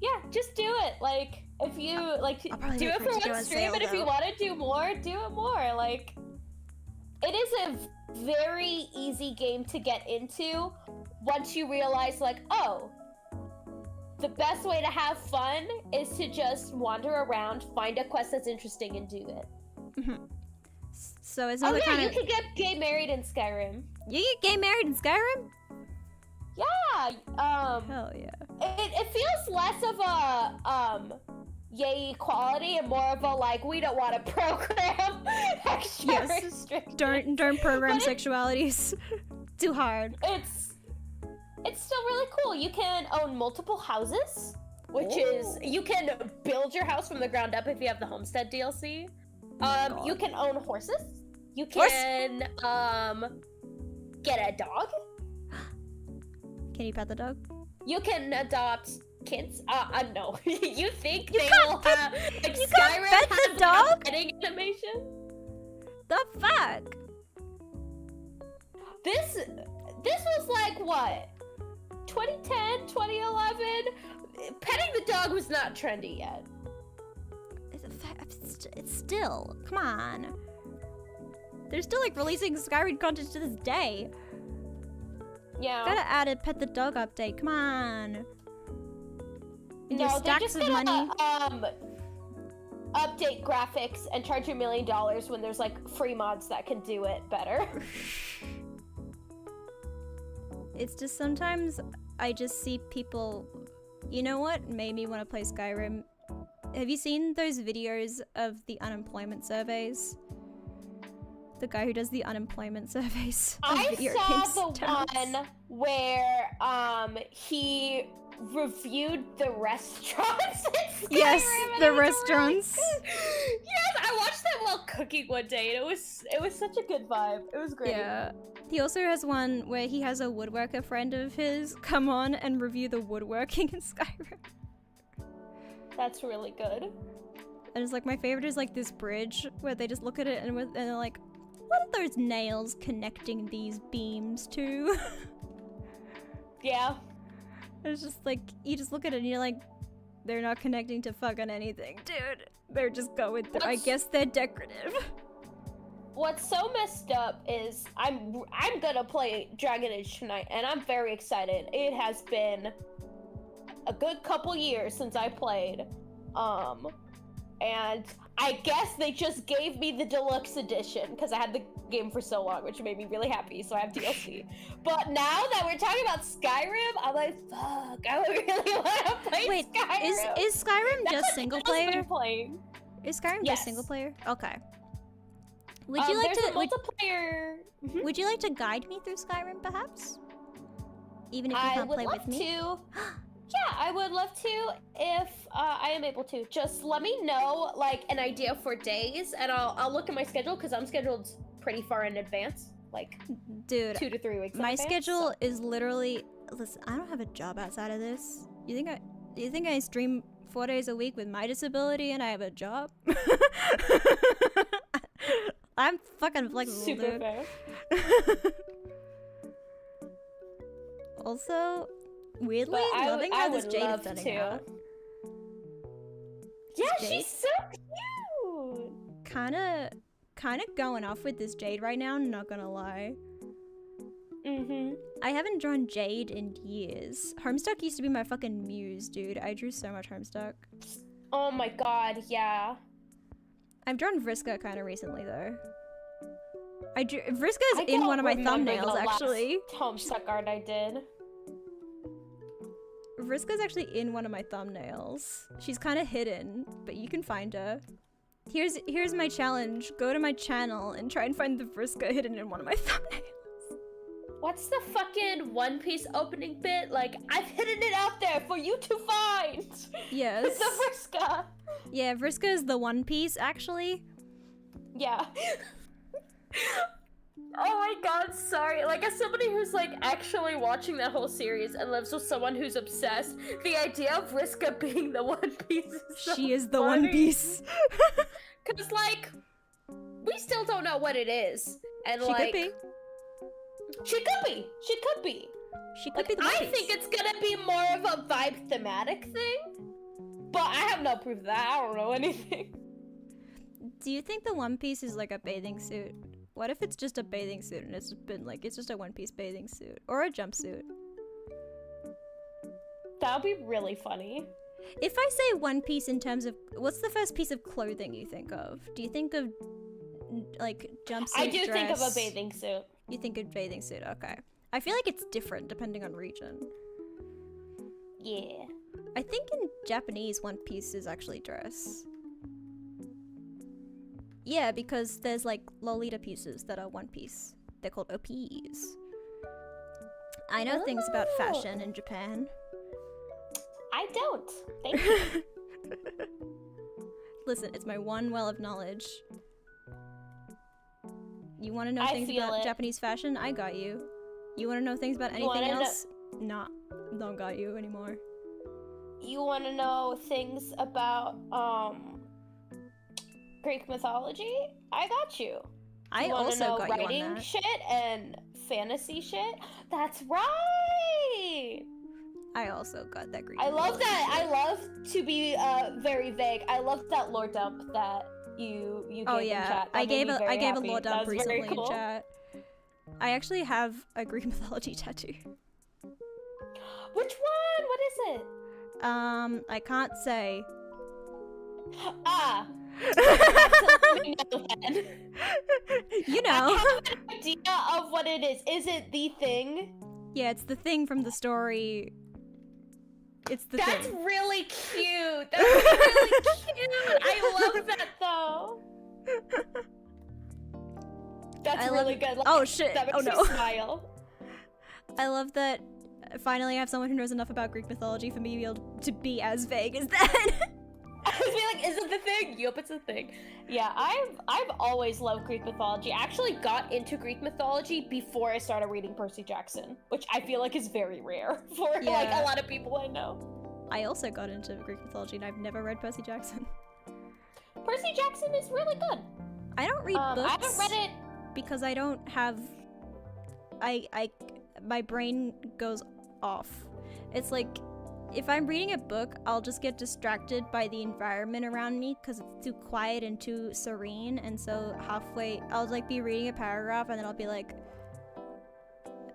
Yeah, just do it. Like, if you like, do it for one stream, and if you want to do it more. Like, it is a very easy game to get into once you realize, like, oh, the best way to have fun is to just wander around, find a quest that's interesting, and do it. So it's another kind of... you could get gay married in Skyrim. You get gay married in Skyrim? Yeah. Hell yeah. It feels less of a yay equality and more of a, like, we don't want to program extra restrictions. Don't program sexualities too hard. It's still really cool. You can own multiple houses, which is, you can build your house from the ground up if you have the Homestead DLC. You can own horses. You can get a dog. Can you pet the dog? You can adopt kids. No. You think you they will pet, have, like, you Skyrim can't pet the has, dog? like, a petting animation? The fuck? This was like, what? 2010, 2011? Petting the dog was not trendy yet. It's still, come on. They're still, like, releasing Skyrim content to this day. Yeah. Gotta add a pet the dog update, come on. No, they're just gonna update graphics and charge you $1 million when there's, like, free mods that can do it better. It's just sometimes I just see people. You know what made me want to play Skyrim? Have you seen those videos of the unemployment surveys? The guy who does the unemployment surveys. I saw the one where he reviewed the restaurants in Skyrim. Yes, the restaurants. Yes, I watched that while cooking one day, and it was such a good vibe. It was great. Yeah. He also has one where he has a woodworker friend of his come on and review the woodworking in Skyrim. That's really good. And it's like, my favorite is like this bridge where they just look at it and they're like, what are those nails connecting these beams to? Yeah. It's just like, you just look at it and you're like, they're not connecting to fucking anything, dude. They're just going through. I guess they're decorative. What's so messed up is I'm gonna play Dragon Age tonight, and I'm very excited. It has been a good couple years since I played, and I guess they just gave me the deluxe edition because I had the game for so long, which made me really happy, so I have DLC. But now that we're talking about Skyrim, I'm like, fuck, I really want to play Skyrim. Is Skyrim just single player? Playing. Is Skyrim just single player? Okay. Would you like to multiplayer? Would you like to guide me through Skyrim, perhaps? Even if you can't play with me? Yeah, I would love to if I am able to. Just let me know like an idea for days, and I'll look at my schedule because I'm scheduled pretty far in advance, like dude, 2 to 3 weeks. My schedule is literally. Listen, I don't have a job outside of this. You think I stream 4 days a week with my disability and I have a job? I'm fucking flexible, Super dude. fair. Also, weirdly, loving how this Jade is turning out. Yeah, she's so cute. Kinda going off with this Jade right now, not gonna lie. I haven't drawn Jade in years. Homestuck used to be my fucking muse, dude. I drew so much Homestuck. Oh my god, yeah. I've drawn Vriska kind of recently, though. Vriska's in one of my thumbnails, actually. Homestuck art I did. Vriska's actually in one of my thumbnails. She's kind of hidden, but you can find her. Here's my challenge. Go to my channel and try and find the Vriska hidden in one of my thumbnails. What's the fucking One Piece opening bit? Like, I've hidden it out there for you to find! Yes. It's the Vriska! Yeah, Vriska is the One Piece, actually. Yeah. Oh my god, sorry. Like, as somebody who's, like, actually watching that whole series and lives with someone who's obsessed, the idea of Vriska being the One Piece is so She is the funny. One Piece. Cause, like, we still don't know what it is. And, She like... could be. She could be. She could be. She could be the One Piece. I think it's gonna be more of a vibe thematic thing. But I have no proof of that. I don't know anything. Do you think the One Piece is like a bathing suit? What if it's just a bathing suit and it's been like, it's just a One Piece bathing suit? Or a jumpsuit? That would be really funny. If I say One Piece in terms of, what's the first piece of clothing you think of? Do you think of, like, jumpsuit, I do dress? think of a bathing suit. You think of bathing suit, okay. I feel like it's different depending on region. Yeah. I think in Japanese, One Piece is actually dress. Yeah, because there's like Lolita pieces that are One Piece. They're called OPs. I know things about fashion in Japan. I don't. Thank you. Listen, it's my one well of knowledge. You want to know things about Japanese fashion? I got you. You want to know things about anything else? Nah, don't got you anymore. You want to know things about Greek mythology? I got you. I also got you on that. Writing shit and fantasy shit? That's right. I also got that Greek. I love that. I love to be very vague. I love that lore dump that you gave in chat. That I gave a lore That dump was recently cool. in chat. I actually have a Greek mythology tattoo. Which one? What is it? I can't say. Ah. You know. I have an idea of what it is. Is it the thing? Yeah, it's the thing from the story. It's the That's thing. really cute. That's really cute. I love that though. That's really good. Like, oh shit! That makes Oh no! me smile. I love that. Finally, I have someone who knows enough about Greek mythology for me to be able to be as vague as that. I was being like, is it the thing? Yup, it's a thing. Yeah, I've always loved Greek mythology. I actually got into Greek mythology before I started reading Percy Jackson, which I feel like is very rare for like Yeah. a lot of people I know. I also got into Greek mythology, and I've never read Percy Jackson. Percy Jackson is really good. I don't read books. I haven't read it because I don't have. My brain goes off. It's like, if I'm reading a book, I'll just get distracted by the environment around me because it's too quiet and too serene, and so halfway, I'll like be reading a paragraph and then I'll be like,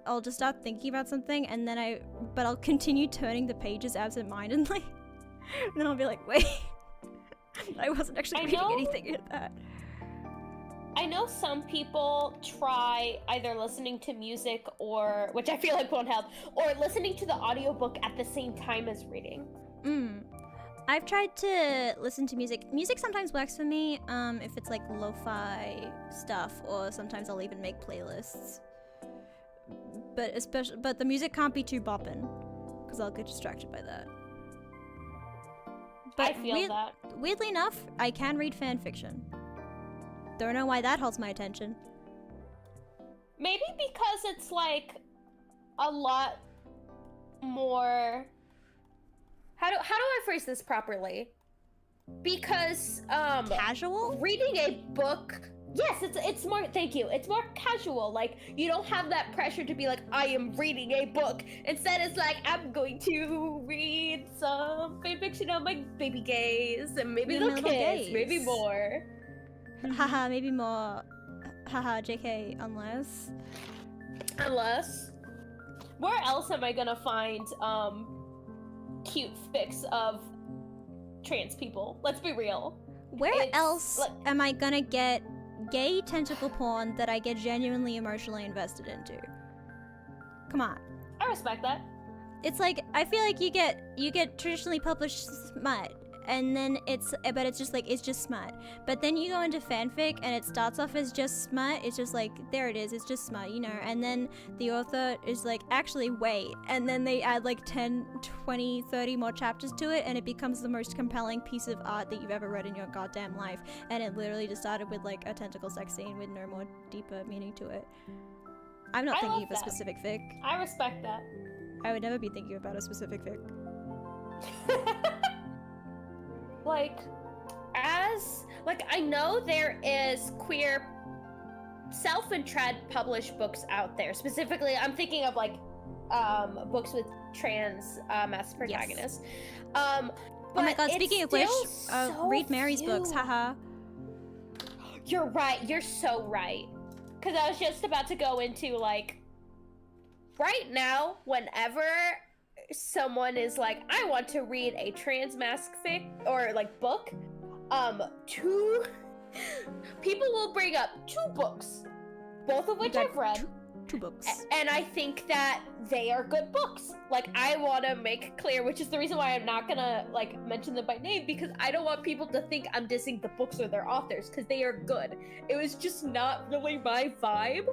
I'll just start thinking about something, and then but I'll continue turning the pages absent-mindedly, and then I'll be like, wait, I wasn't actually reading anything in that. I know some people try either listening to music or, which I feel like won't help, or listening to the audiobook at the same time as reading. I've tried to listen to music. Music sometimes works for me, if it's like lo-fi stuff, or sometimes I'll even make playlists. But the music can't be too boppin', because I'll get distracted by that. But I feel that. Weirdly enough, I can read fan fiction. Don't know why that holds my attention. Maybe because it's like a lot more. How do I phrase this properly? Because casual? Reading a book. Yes, it's more. Thank you. It's more casual. Like, you don't have that pressure to be like, I am reading a book. Instead, it's like, I'm going to read some fan fiction on my baby gays and maybe little kids, maybe more. Haha, maybe more. Haha, JK, unless. Where else am I gonna find cute fics of trans people? Let's be real. Where else am I gonna get gay tentacle porn that I get genuinely emotionally invested into? Come on. I respect that. It's like, I feel like you get traditionally published smut, and then it's just smut. But then you go into fanfic and it starts off as just smut. It's just like, there it is, it's just smut, you know. And then the author is like, actually wait, and then they add like 10, 20, 30 more chapters to it, and it becomes the most compelling piece of art that you've ever read in your goddamn life. And it literally just started with like a tentacle sex scene with no more deeper meaning to it. I'm not thinking of a specific fic. I respect that. I would never be thinking about a specific fic. I know there is queer self and trad published books out there. Specifically, I'm thinking of books with trans as protagonists. Yes. Oh my god, speaking of which, read Mary's books, haha. You're right, you're so right. Because I was just about to go into, right now, whenever someone is like, I want to read a trans mask fic, or, book, two people will bring up 2 books, both of which I've read. Two books. And I think that they are good books. I want to make clear, which is the reason why I'm not gonna, mention them by name, because I don't want people to think I'm dissing the books or their authors, because they are good. It was just not really my vibe.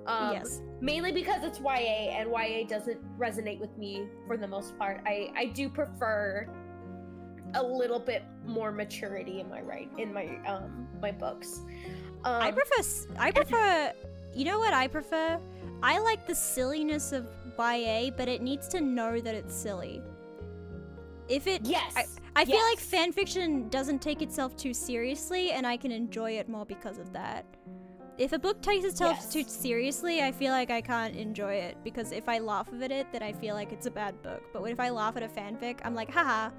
Yes. Mainly because it's YA, and YA doesn't resonate with me for the most part. I do prefer a little bit more maturity in my books. I prefer. You know what I prefer? I like the silliness of YA, but it needs to know that it's silly. Yes. I feel like fanfiction doesn't take itself too seriously, and I can enjoy it more because of that. If a book takes itself too seriously, I feel like I can't enjoy it, because if I laugh at it, then I feel like it's a bad book. But if I laugh at a fanfic, I'm like, haha.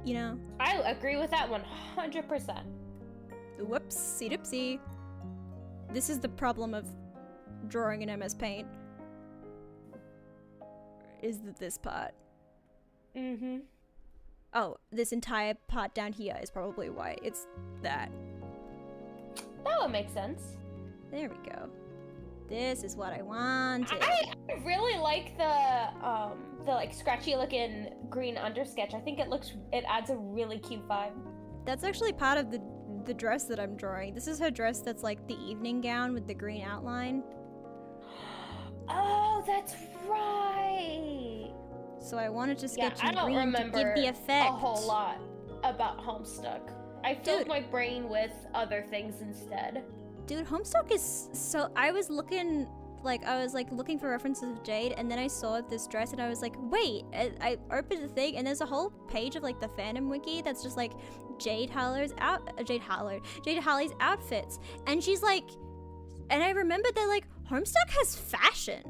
You know? I agree with that 100%. Whoopsie doopsie. This is the problem of drawing in MS Paint. Is this part. Mm-hmm. Oh, this entire part down here is probably why. It's that. That would make sense. There we go. This is what I wanted. I really like the like scratchy looking green undersketch. I think it adds a really cute vibe. That's actually part of the dress that I'm drawing. This is her dress that's like the evening gown with the green outline. Oh, that's right. So I wanted to sketch I in don't green to give the effect. a whole lot about Homestuck. I filled my brain with other things instead. Dude, Homestuck is so... I was looking for references of Jade, and then I saw this dress, and I was like, wait. I opened the thing, and there's a whole page of like the fandom wiki that's just like Jade Harlow's outfits, and she's like, and I remembered that like Homestuck has fashion.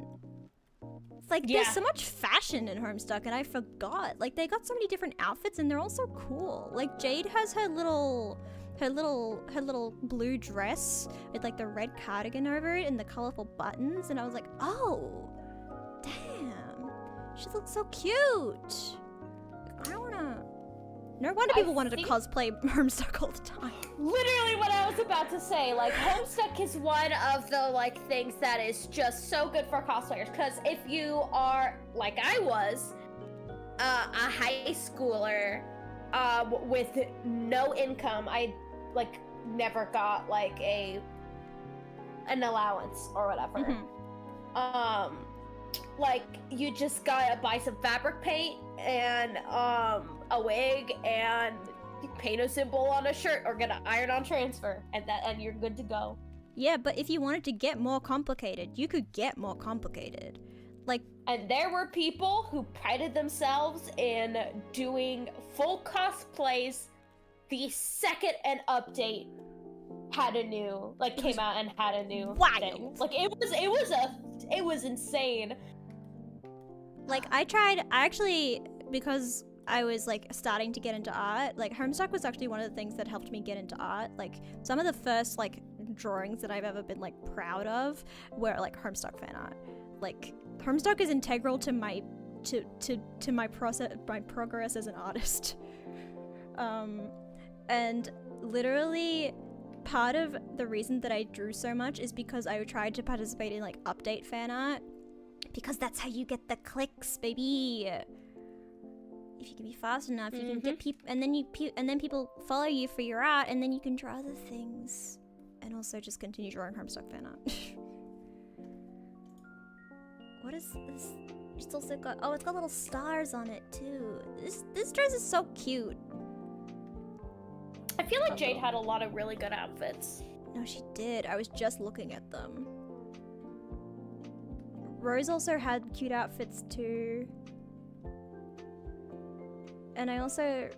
It's like there's so much fashion in Homestuck, and I forgot. Like they got so many different outfits, and they're all so cool. Like Jade has her little blue dress with like the red cardigan over it and the colorful buttons, and I was like, oh, damn, she looks so cute. I wanna. No wonder people wanted to cosplay Homestuck all the time. Literally what I was about to say. Like, Homestuck is one of the, like, things that is just so good for cosplayers. Because if you are, like I was, a high schooler with no income, I, like, never got, like, an allowance or whatever. Mm-hmm. Like, you just gotta buy some fabric paint and a wig and paint a symbol on a shirt or get an iron-on transfer, and you're good to go. Yeah, but if you wanted to get more complicated, you could get more complicated. Like, and there were people who prided themselves in doing full cosplays the second an update had a new, like, came out and had a new thing. Like, it was insane. Like, I actually, because I was, like, starting to get into art, like, Homestuck was actually one of the things that helped me get into art. Like, some of the first, like, drawings that I've ever been, like, proud of were, like, Homestuck fan art. Like, Homestuck is integral to my progress as an artist. And literally, part of the reason that I drew so much is because I tried to participate in, like, update fan art. Because that's how you get the clicks, baby. If you can be fast enough, you can get people, and then people follow you for your art, and then you can draw other things, and also just continue drawing Homestuck fan art. What is this? It's also got it's got little stars on it too. This dress is so cute. I feel like Jade had a lot of really good outfits. No, she did. I was just looking at them. Rose also had cute outfits too. And I also...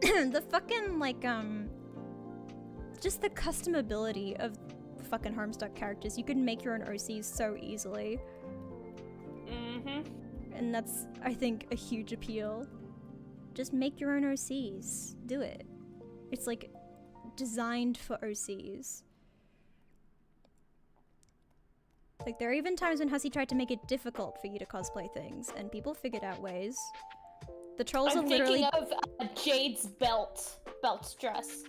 the fucking, like, just the customability of fucking Homestuck characters. You could make your own OCs so easily. And that's, I think, a huge appeal. Just make your own OCs. Do it. It's, like, designed for OCs. Like, there are even times when Hussey tried to make it difficult for you to cosplay things, and people figured out ways. The trolls are literally... I'm thinking of Jade's belt dress.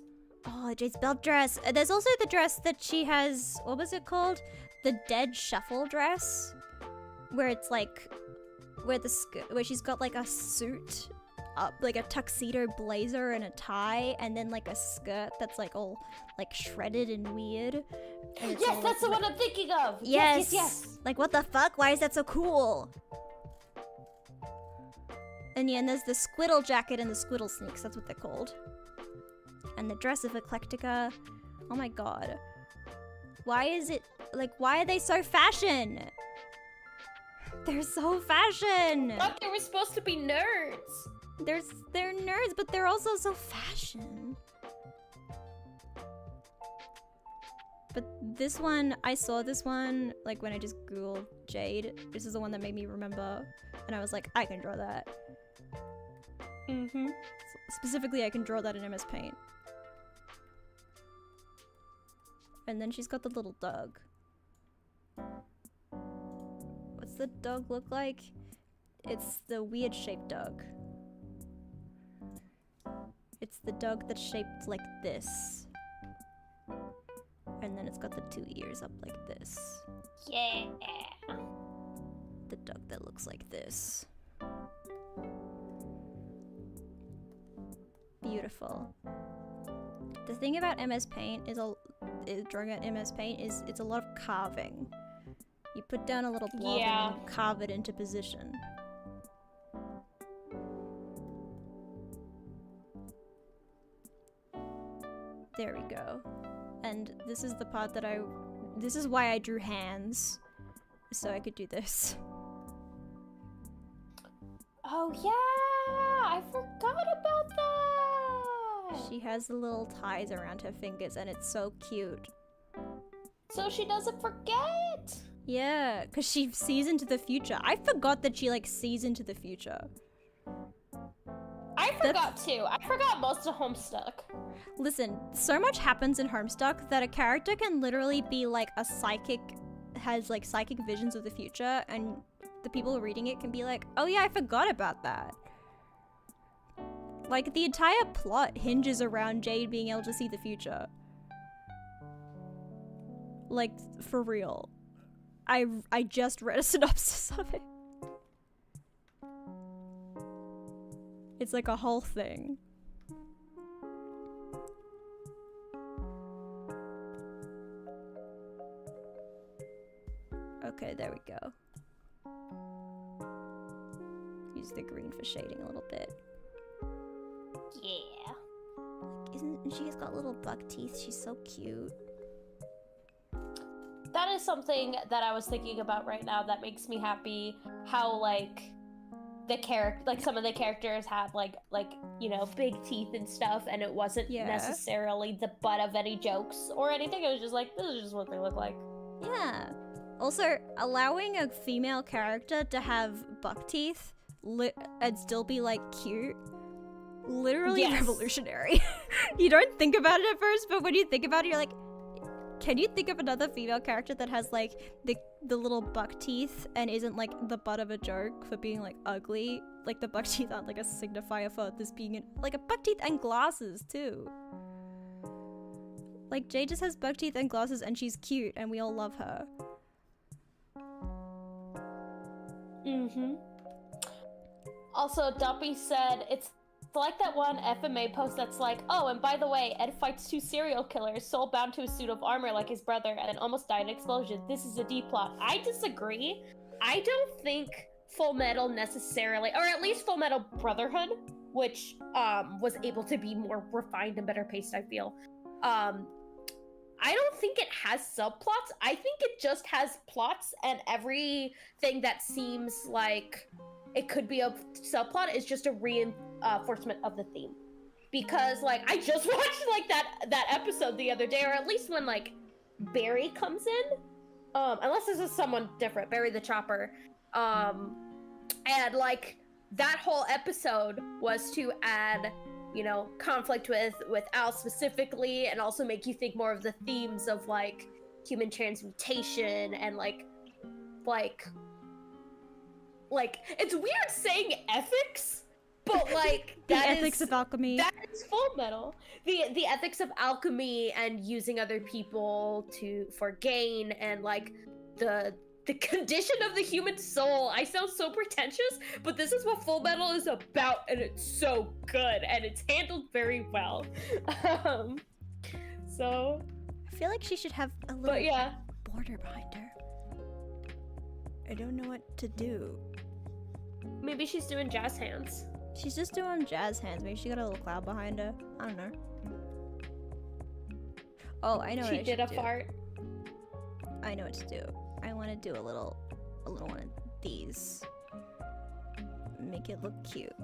Oh, Jade's belt dress. There's also the dress that she has... What was it called? The Dead Shuffle dress? Where it's like... Where she's got like a suit up, like a tuxedo blazer and a tie, and then like a skirt that's like all like shredded and weird. And yes, that's the one I'm thinking of. Yes. Like, what the fuck? Why is that so cool? And yeah, and there's the Squiddle jacket and the Squiddle sneaks. That's what they're called. And the dress of Eclectica. Oh my god. Why is it like? Why are they so fashion? They're so fashion. I thought they were supposed to be nerds. They're nerds, but they're also so fashion. But this one, I saw this one, like, when I just Googled Jade. This is the one that made me remember. And I was like, I can draw that. Specifically, I can draw that in MS Paint. And then she's got the little dog. What's the dog look like? It's the weird shaped dog. It's the dog that's shaped like this. And then it's got the two ears up like this. Yeah. The duck that looks like this. Beautiful. The thing about MS Paint is drawing out MS Paint is it's a lot of carving. You put down a little blob and then you carve it into position. There we go. And this is the part that this is why I drew hands. So I could do this. Oh yeah! I forgot about that! She has the little ties around her fingers and it's so cute. So she doesn't forget! Yeah, because she sees into the future. I forgot that she like sees into the future. I forgot too. I forgot most of Homestuck. Listen, so much happens in Homestuck that a character can literally be like a psychic, has like psychic visions of the future, and the people reading it can be like, oh yeah, I forgot about that. Like, the entire plot hinges around Jade being able to see the future. Like, for real. I just read a synopsis of it. It's like a whole thing. Okay, there we go. Use the green for shading a little bit. Yeah. Like, she's got little buck teeth? She's so cute. That is something that I was thinking about right now that makes me happy. How like some of the characters have like you know, big teeth and stuff, and it wasn't necessarily the butt of any jokes or anything. It was just like, this is just what they look like. Yeah. Also, allowing a female character to have buck teeth and still be like cute, literally revolutionary. You don't think about it at first, but when you think about it, you're like, can you think of another female character that has like the little buck teeth and isn't like the butt of a joke for being like ugly? Like the buck teeth aren't like a signifier for this being like a buck teeth and glasses too. Like Jade just has buck teeth and glasses and she's cute and we all love her. Mm-hmm. Also, Dumpy said it's like that one FMA post that's like, oh, and by the way, Ed fights 2 serial killers, soul bound to a suit of armor like his brother, and then almost died in an explosion. This is a D plot. I disagree. I don't think Full Metal necessarily, or at least Full Metal Brotherhood, which was able to be more refined and better paced, I feel. I don't think it has subplots. I think it just has plots, and everything that seems like it could be a subplot is just a reinforcement of the theme. Because like I just watched like that episode the other day, or at least when like Barry comes in, unless this is someone different, Barry the Chopper, and like that whole episode was to add, you know, conflict with Al specifically, and also make you think more of the themes of like human transmutation and like it's weird saying ethics, but like the ethics of alchemy. That is Full Metal. The ethics of alchemy and using other people for gain, and like the condition of the human soul. I sound so pretentious, but this is what Full Metal is about, and it's so good, and it's handled very well. So I feel like she should have a little border behind her. I don't know what to do. Maybe she's doing jazz hands. She's just doing jazz hands. Maybe she got a little cloud behind her. I don't know. Oh, I know what I should do. She did a fart. I know what to do. I want to do a little one of these. Make it look cute.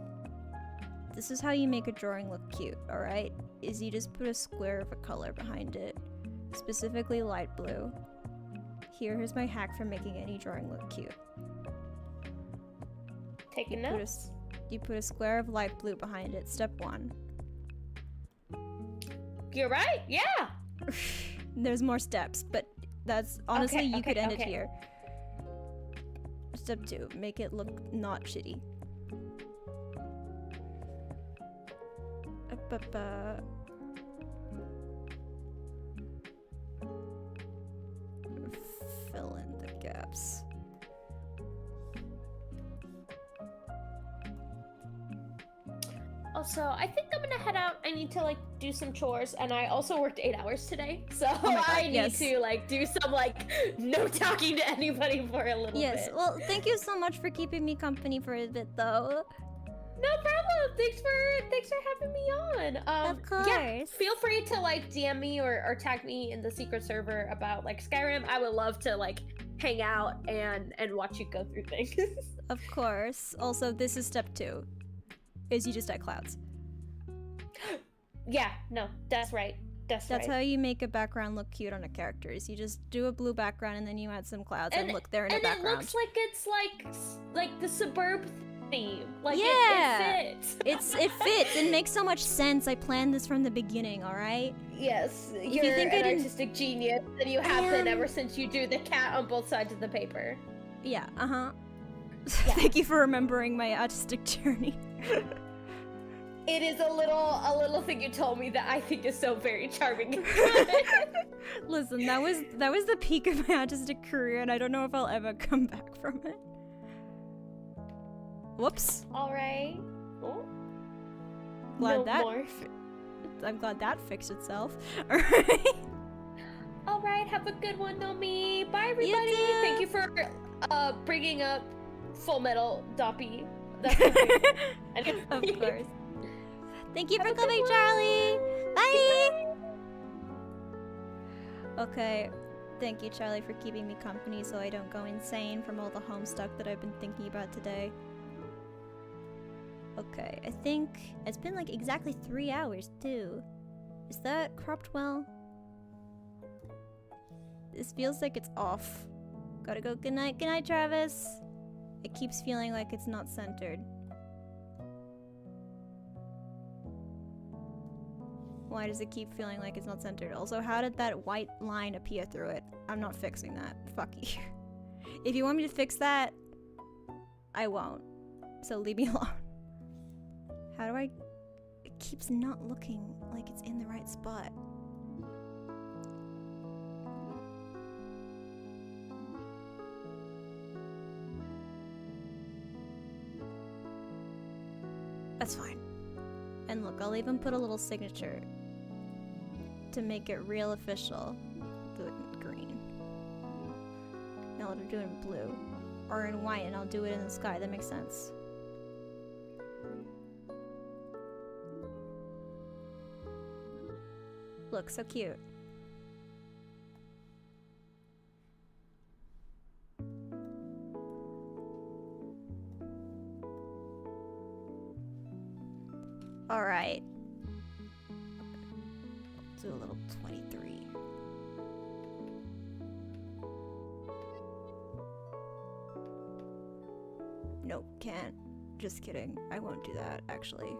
This is how you make a drawing look cute, alright? Is you just put a square of a color behind it. Specifically light blue. Here's my hack for making any drawing look cute. Taking notes. You put a square of light blue behind it. Step 1. You're right. Yeah. There's more steps, but that's honestly you could end it here. Step 2. Make it look not shitty. Fill in the perhaps. Also, I think I'm gonna head out. I need to like do some chores, and I also worked 8 hours today, so Oh my God, I need yes. to like do some like no talking to anybody for a little Yes, bit. well, thank you so much for keeping me company for a bit, though. No problem. Thanks for having me on. Of course. Yeah, feel free to like DM me or tag me in the secret server about like Skyrim. I would love to like hang out and watch you go through things. Of course. Also, this is step 2. Is you just add clouds. Yeah, no, that's right. That's right. how you make a background look cute on a character. Is you just do a blue background and then you add some clouds and look, they're in a background. And it looks like it's like the suburb theme. Like Yeah. it fits. It fits and makes so much sense. I planned this from the beginning, alright? Yes, you you're think I an didn't- artistic genius, and you have been ever since you do the cat on both sides of the paper. Yeah, Thank you for remembering my autistic journey. It is a little thing you told me that I think is so very charming. Listen, that was the peak of my autistic career, and I don't know if I'll ever come back from it. Whoops. All right. Oh. Glad I'm glad that fixed itself. Alright. All right. Have a good one, Nomi. Bye, everybody. too. Thank you for bringing up Full Metal Doppy. Of course. Thank you for Have a good coming, one. Charlie. Bye. Goodbye. Okay. Thank you, Charlie, for keeping me company so I don't go insane from all the homestuck that I've been thinking about today. Okay, I think it's been like exactly 3 hours, too. Is that cropped well? This feels like it's off. Gotta go. Good night, Travis. It keeps feeling like it's not centered. Why does it keep feeling like it's not centered? Also, how did that white line appear through it? I'm not fixing that. Fuck you. If you want me to fix that, I won't. So leave me alone. How do I... It keeps not looking like it's in the right spot. That's fine. And look, I'll even put a little signature to make it real official. Do it in green. Now I'll do it in blue. Or in white, and I'll do it in the sky. That makes sense. Look, so cute. Alright. Do a little 23. Nope, can't. Just kidding. I won't do that, actually.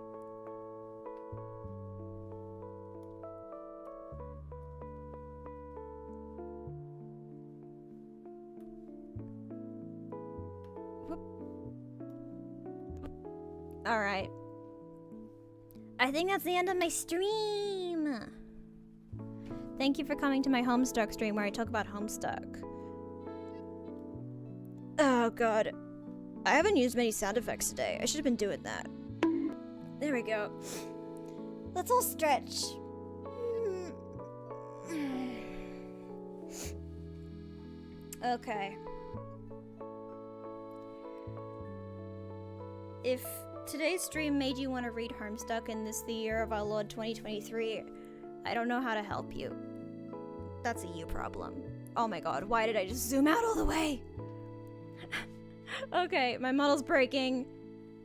Alright. I think that's the end of my stream. Thank you for coming to my Homestuck stream where I talk about Homestuck. Oh god. I haven't used many sound effects today. I should have been doing that. There we go. Let's all stretch. Okay. If today's stream made you want to read Homestuck in this the year of our Lord 2023, I don't know how to help you. That's a you problem. Oh my god, why did I just zoom out all the way? Okay, my model's breaking.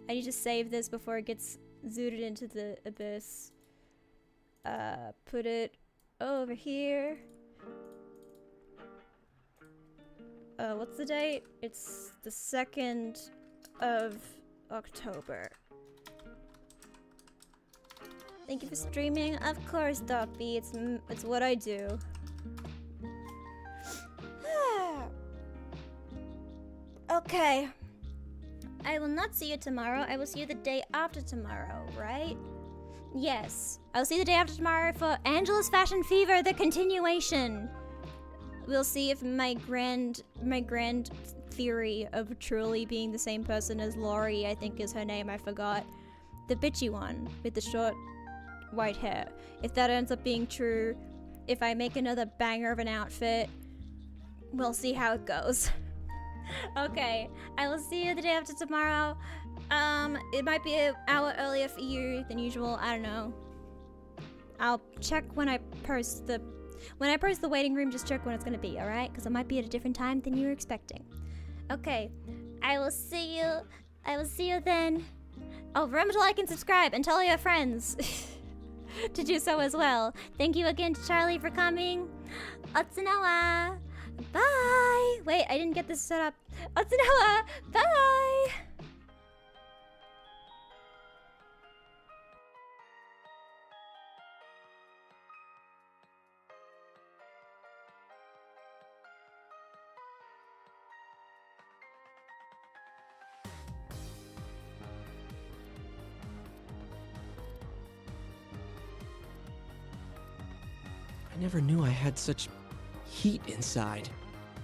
I need to save this before it gets zooted into the abyss. Put it over here. What's the date? It's the 2nd of October. Thank you for streaming. Of course, Doppy. It's what I do. Okay. I will not see you tomorrow. I will see you the day after tomorrow, right? Yes. I'll see you the day after tomorrow for Angela's Fashion Fever, the continuation. we'll see if my grand theory of truly being the same person as Lori, I think is her name, I forgot. The bitchy one with the short white hair. If that ends up being true, if I make another banger of an outfit, we'll see how it goes. Okay, I will see you the day after tomorrow. It might be an hour earlier for you than usual, I don't know. I'll check when I post the waiting room, just check when it's gonna be, alright? Because it might be at a different time than you were expecting. Okay, I will see you then. Oh, remember to like and subscribe and tell your friends to do so as well. Thank you again to Charlie for coming. Otsunawa. Bye. Wait, I didn't get this set up. Otsunawa. Bye. I never knew I had such heat inside.